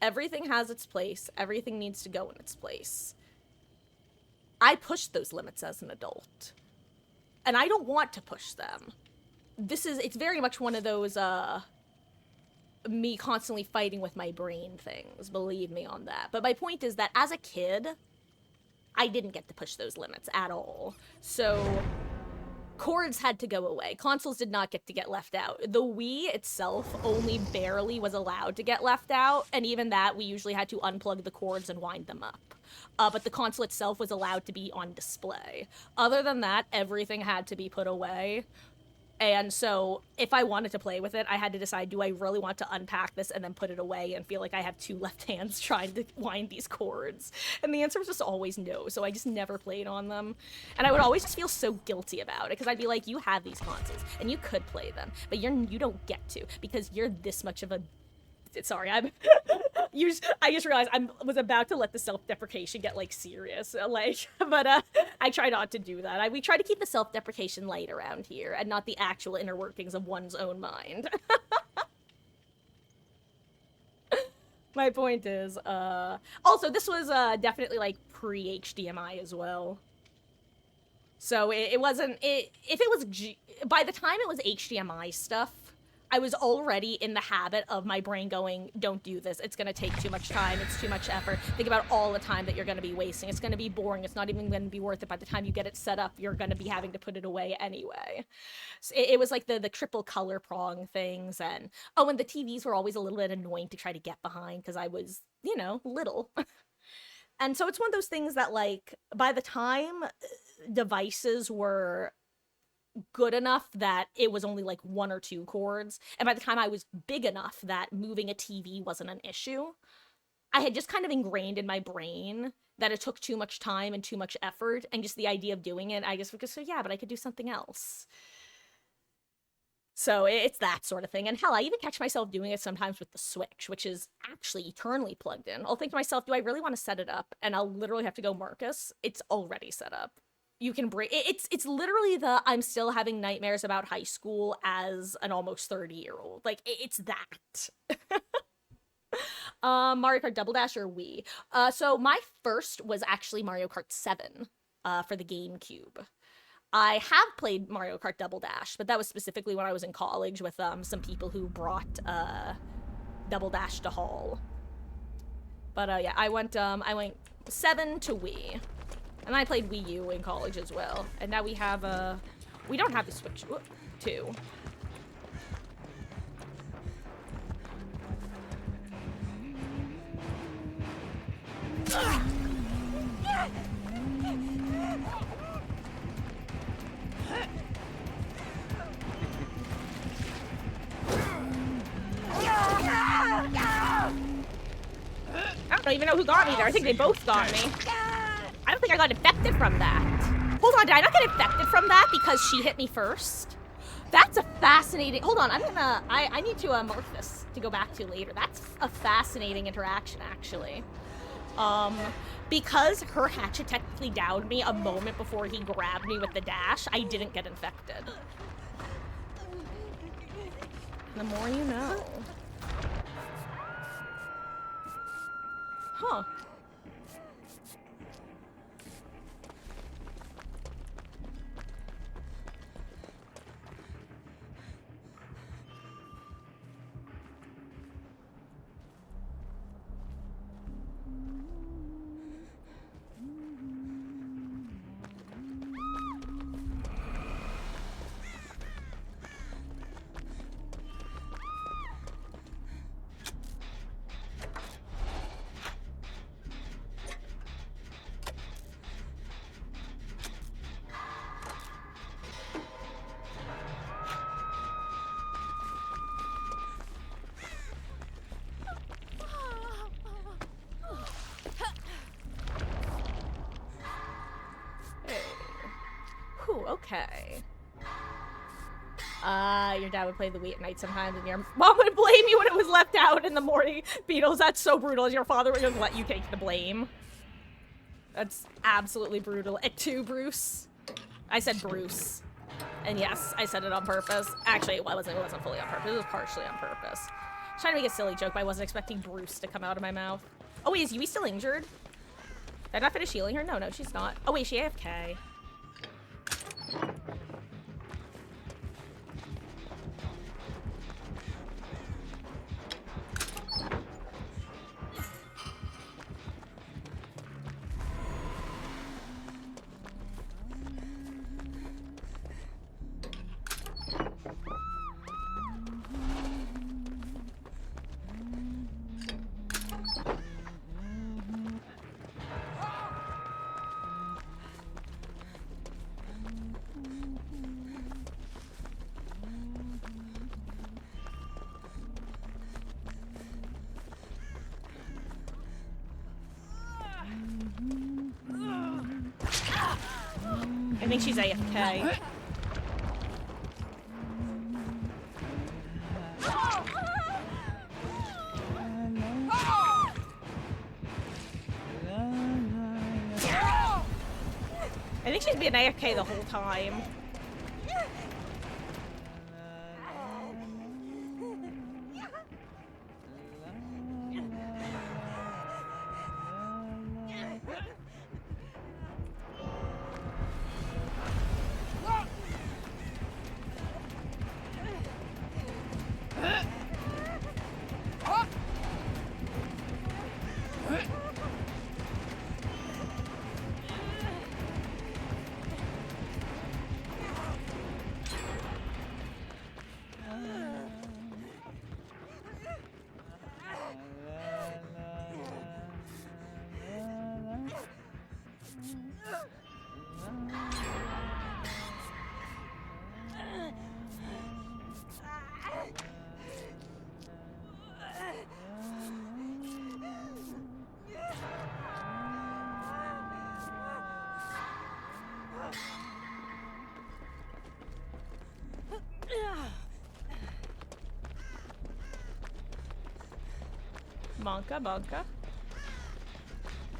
Everything has its place. Everything needs to go in its place. I pushed those limits as an adult. And I don't want to push them. It's very much one of those, me constantly fighting with my brain things. Believe me on that. But my point is that as a kid, I didn't get to push those limits at all. So cords had to go away. Consoles did not get to get left out. The Wii itself only barely was allowed to get left out, and even that, we usually had to unplug the cords and wind them up. But the console itself was allowed to be on display. Other than that, everything had to be put away. And so, if I wanted to play with it, I had to decide, do I really want to unpack this and then put it away and feel like I have two left hands trying to wind these cords? And the answer was just always no, so I just never played on them. And I would always just feel so guilty about it, because I'd be like, you have these consoles, and you could play them, but you don't get to, because you're this much of a... Sorry, I just realized I was about to let the self-deprecation get, like, serious, like, but, I try not to do that. We try to keep the self-deprecation light around here, and not the actual inner workings of one's own mind. My point is, also, this was, definitely, like, pre-HDMI as well. So, it wasn't, if it was, by the time it was HDMI stuff, I was already in the habit of my brain going, don't do this. It's going to take too much time. It's too much effort. Think about all the time that you're going to be wasting. It's going to be boring. It's not even going to be worth it. By the time you get it set up, you're going to be having to put it away anyway. So it was like the triple color prong things. And, oh, and the TVs were always a little bit annoying to try to get behind because I was, you know, little. And so it's one of those things that, like, by the time devices were good enough that it was only like 1 or 2 cords, and by the time I was big enough that moving a TV wasn't an issue, I had just kind of ingrained in my brain that it took too much time and too much effort, and just the idea of doing it, I just was so yeah, but I could do something else. So it's that sort of thing. And hell, I even catch myself doing it sometimes with the Switch, which is actually eternally plugged in. I'll think to myself, do I really want to set it up? And I'll literally have to go, Marcus, it's already set up. You can break it's literally the I'm still having nightmares about high school as an almost 30-year-old. Like, it's that. Mario Kart Double Dash or Wii? So my first was actually Mario Kart 7 for the GameCube. I have played Mario Kart Double Dash, but that was specifically when I was in college with some people who brought Double Dash to Hall. But yeah, I went 7 to Wii. And I played Wii U in college as well. And now we have we don't have the Switch 2. I don't even know who got me there. I think they both got me. I don't think I got infected from that. Hold on, did I not get infected from that because she hit me first? That's a fascinating... Hold on, I need to mark this to go back to later. That's a fascinating interaction, actually. Because her hatchet technically downed me a moment before he grabbed me with the dash, I didn't get infected. The more you know. Huh. Okay. Your dad would play the Wii at night sometimes, and your mom would blame you when it was left out in the morning. Beatles, that's so brutal. Your father would just let you take the blame. That's absolutely brutal. Et tu, Bruce? I said Bruce. And yes, I said it on purpose. Actually, it wasn't fully on purpose. It was partially on purpose. I was trying to make a silly joke, but I wasn't expecting Bruce to come out of my mouth. Oh wait, is Yui still injured? Did I not finish healing her? No, she's not. Oh wait, is she AFK? I think she's AFK. I think she's been AFK the whole time.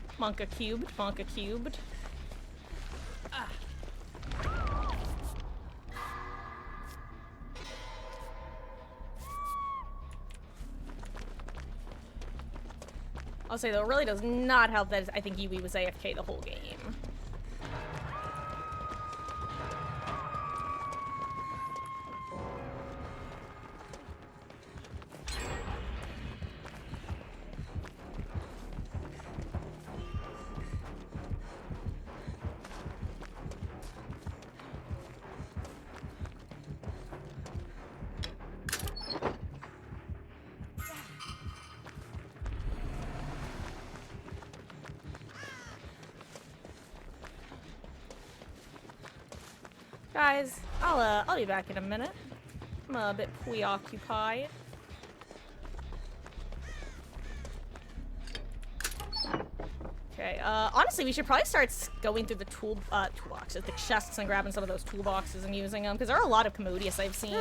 Monka cubed. I'll say though, it really does not help that I think Yui was AFK the whole game. Guys, I'll be back in a minute. I'm a bit preoccupied. Okay, honestly, we should probably start going through the toolboxes, the chests, and grabbing some of those toolboxes and using them, because there are a lot of Commodious I've seen.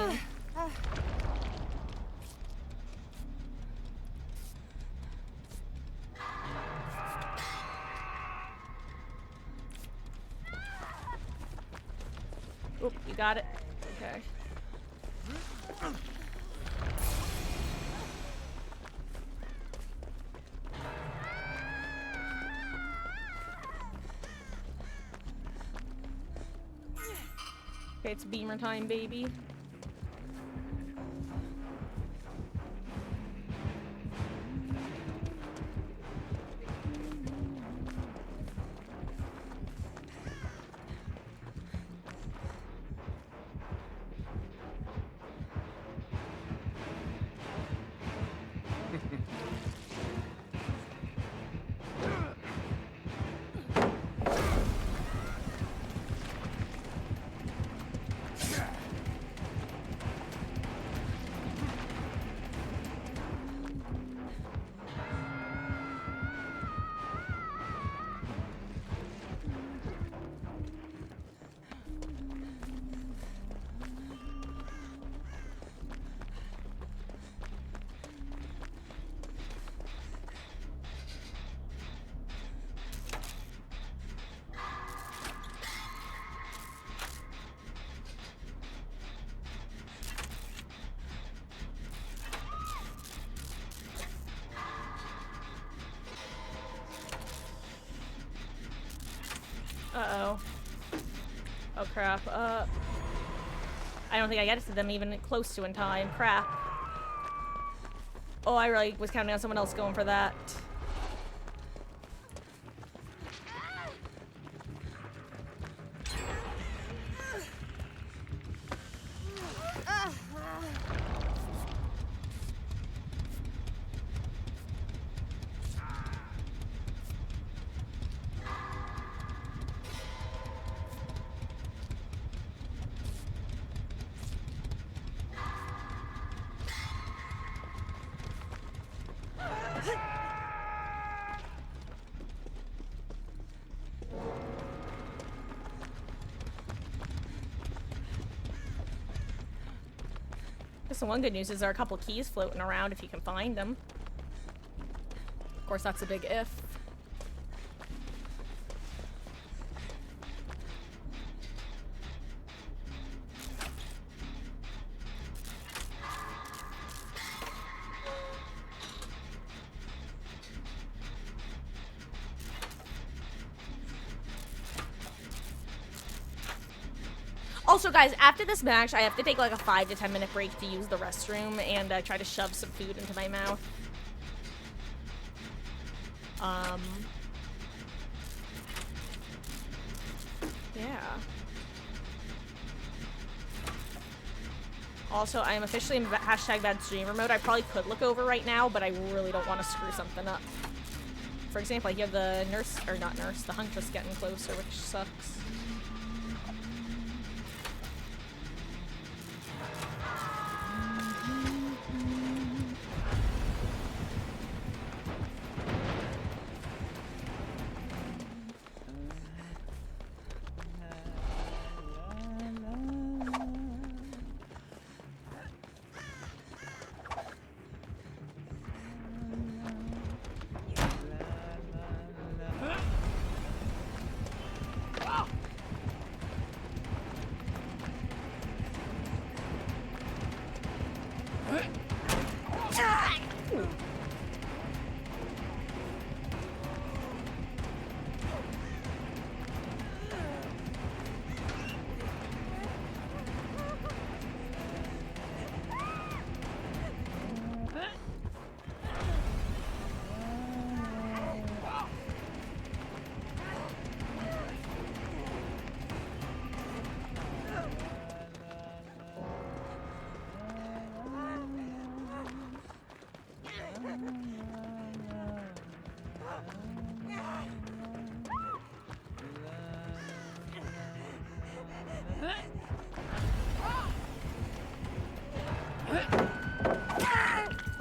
Oop, you got it. Okay. Okay, it's beamer time, baby. Uh-oh. Oh, crap. I don't think I get to them even close to in time. Crap. Oh, I really was counting on someone else going for that. So one good news is there are a couple keys floating around if you can find them. Of course, that's a big if. Also, guys, after this match, I have to take like a 5 to 10 minute break to use the restroom and try to shove some food into my mouth. Yeah. Also, I am officially in hashtag bad streamer mode. I probably could look over right now, but I really don't want to screw something up. For example, you have the nurse, or not nurse, the huntress getting closer, which sucks.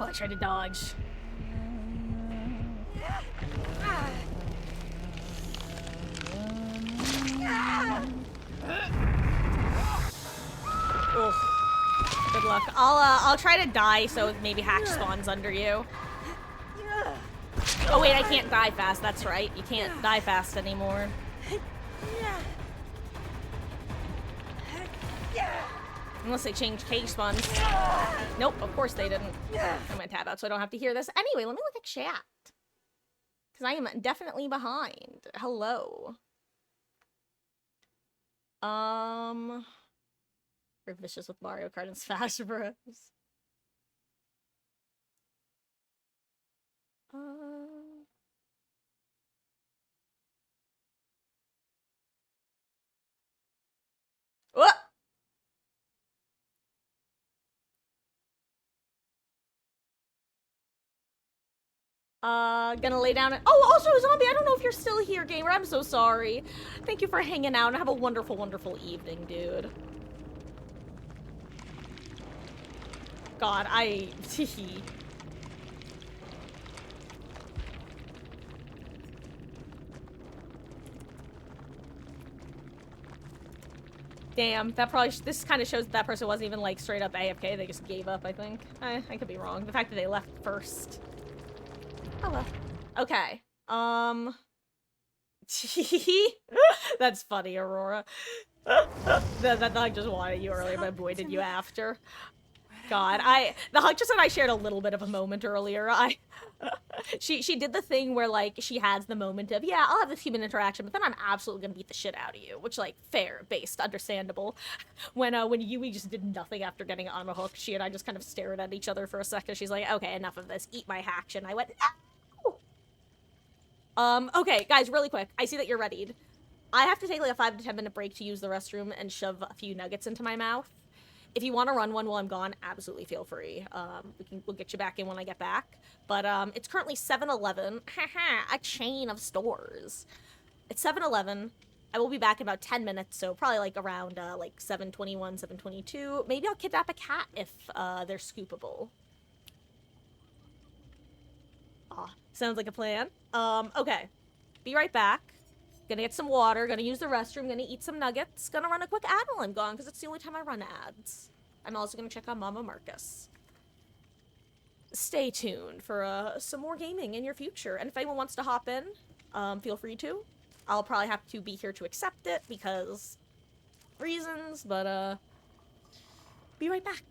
Oh, I tried to dodge. Ugh. Good luck. I'll try to die so maybe Hatch spawns under you. Oh wait, I can't die fast. That's right. You can't die fast anymore. Unless they change cage spawns. Nope, of course they didn't. I'm gonna tab out so I don't have to hear this. Anyway, let me look at chat. Because I am definitely behind. Hello. We're vicious with Mario Kart and Smash Bros. What? Gonna lay down and— oh, also, Zombie, I don't know if you're still here, gamer. I'm so sorry. Thank you for hanging out and have a wonderful, wonderful evening, dude. God, damn, that probably— this kind of shows that person wasn't even, like, straight up AFK. They just gave up, I think. I could be wrong. The fact that they left first. Oh well. Okay. That's funny, Aurora. that dog just wanted you earlier, but boy, did you after. God, the Huntress and I shared a little bit of a moment earlier. She did the thing where like she has the moment of, yeah, I'll have this human interaction, but then I'm absolutely gonna beat the shit out of you, which like fair, based, understandable. When Yui just did nothing after getting on a hook, she and I just kind of stared at each other for a second. She's like, okay, enough of this, eat my action. I went, no! Okay, guys, really quick. I see that you're readied. I have to take like a 5 to 10 minute break to use the restroom and shove a few nuggets into my mouth. If you want to run one while I'm gone, absolutely feel free. We'll get you back in when I get back. But it's currently 7-Eleven. Haha, a chain of stores. It's 7-Eleven. I will be back in about 10 minutes, so probably like around like 7:21, 7:22. Maybe I'll kidnap a cat if they're scoopable. Aw, sounds like a plan. Okay. Be right back. Gonna get some water, gonna use the restroom, gonna eat some nuggets, gonna run a quick ad while I'm gone, because it's the only time I run ads. I'm also gonna check on Mama Marcus. Stay tuned for some more gaming in your future, and if anyone wants to hop in, feel free to. I'll probably have to be here to accept it, because reasons, but be right back.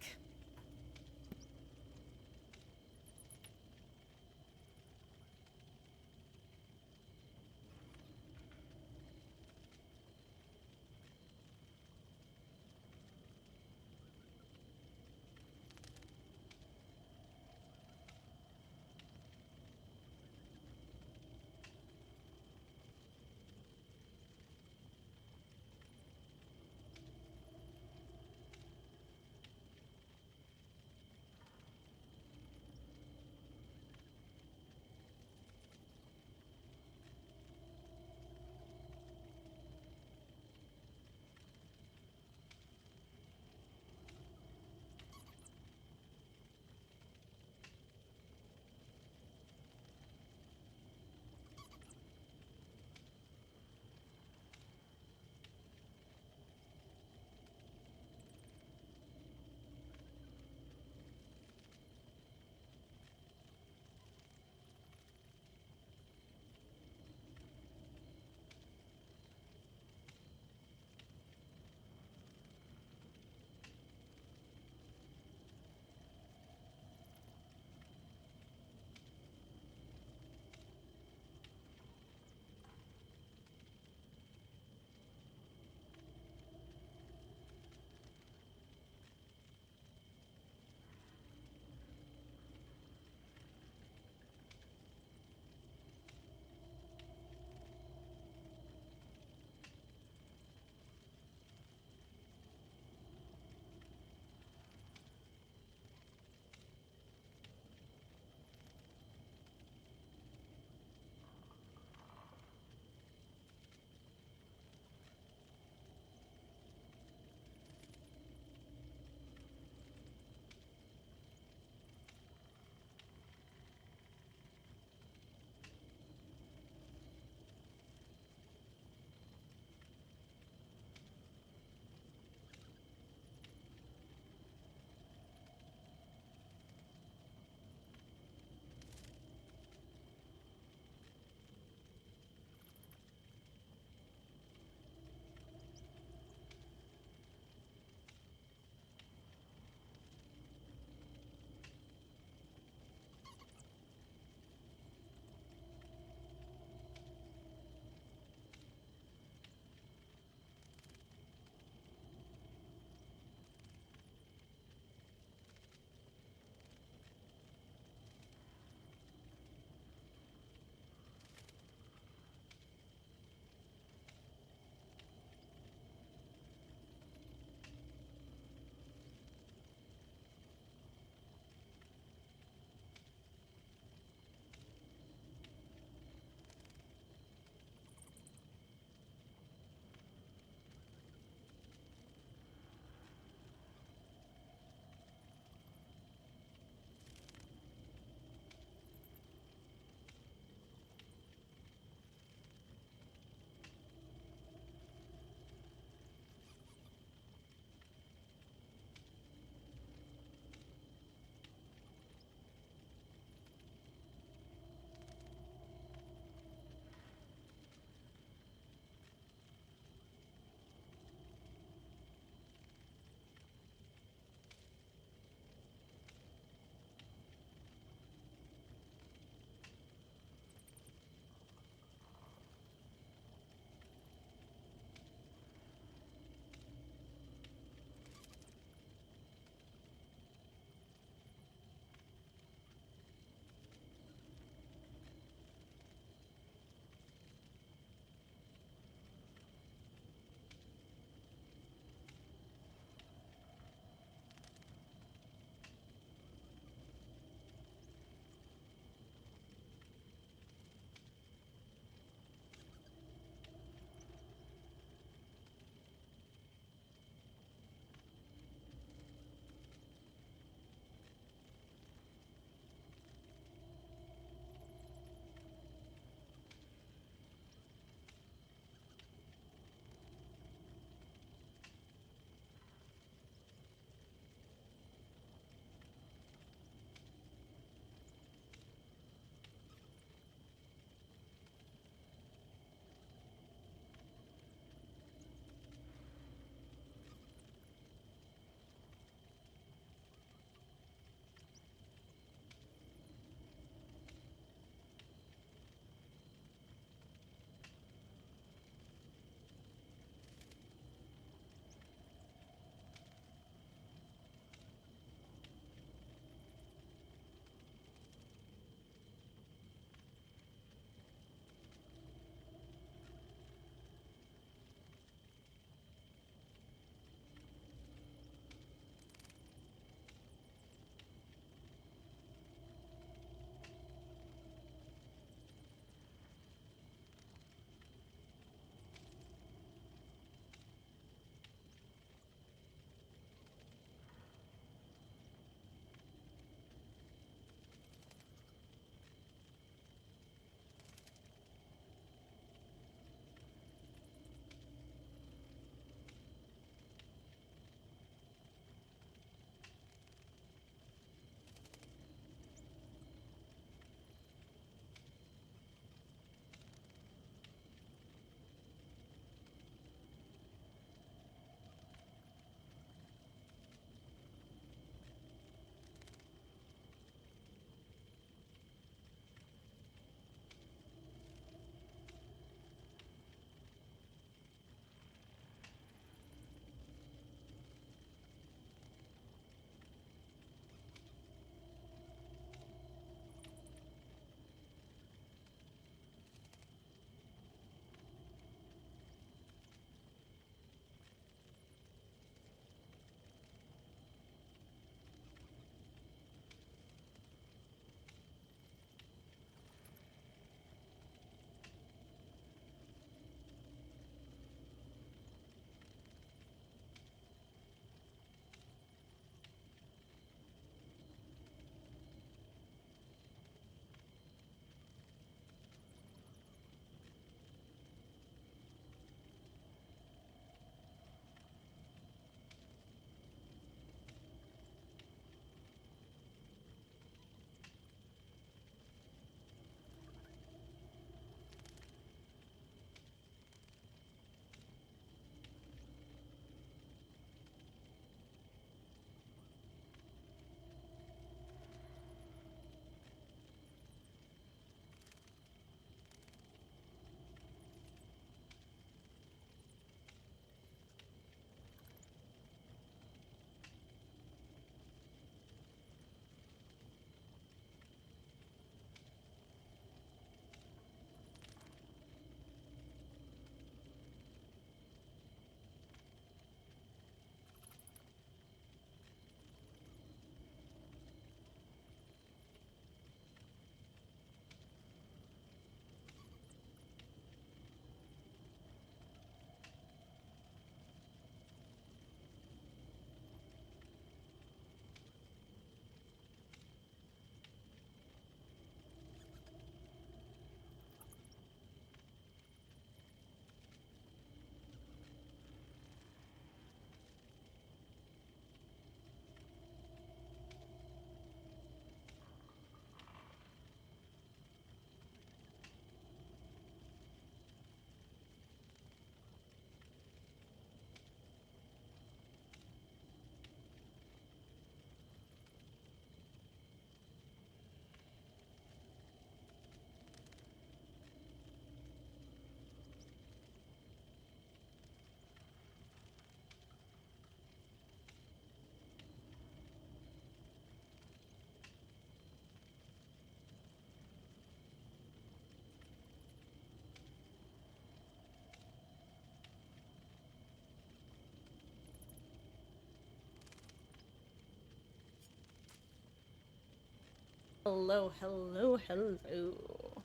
Hello, hello, hello.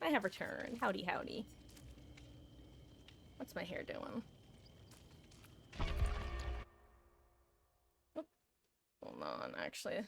I have returned. Howdy, howdy. What's my hair doing? Oop. Hold on, actually.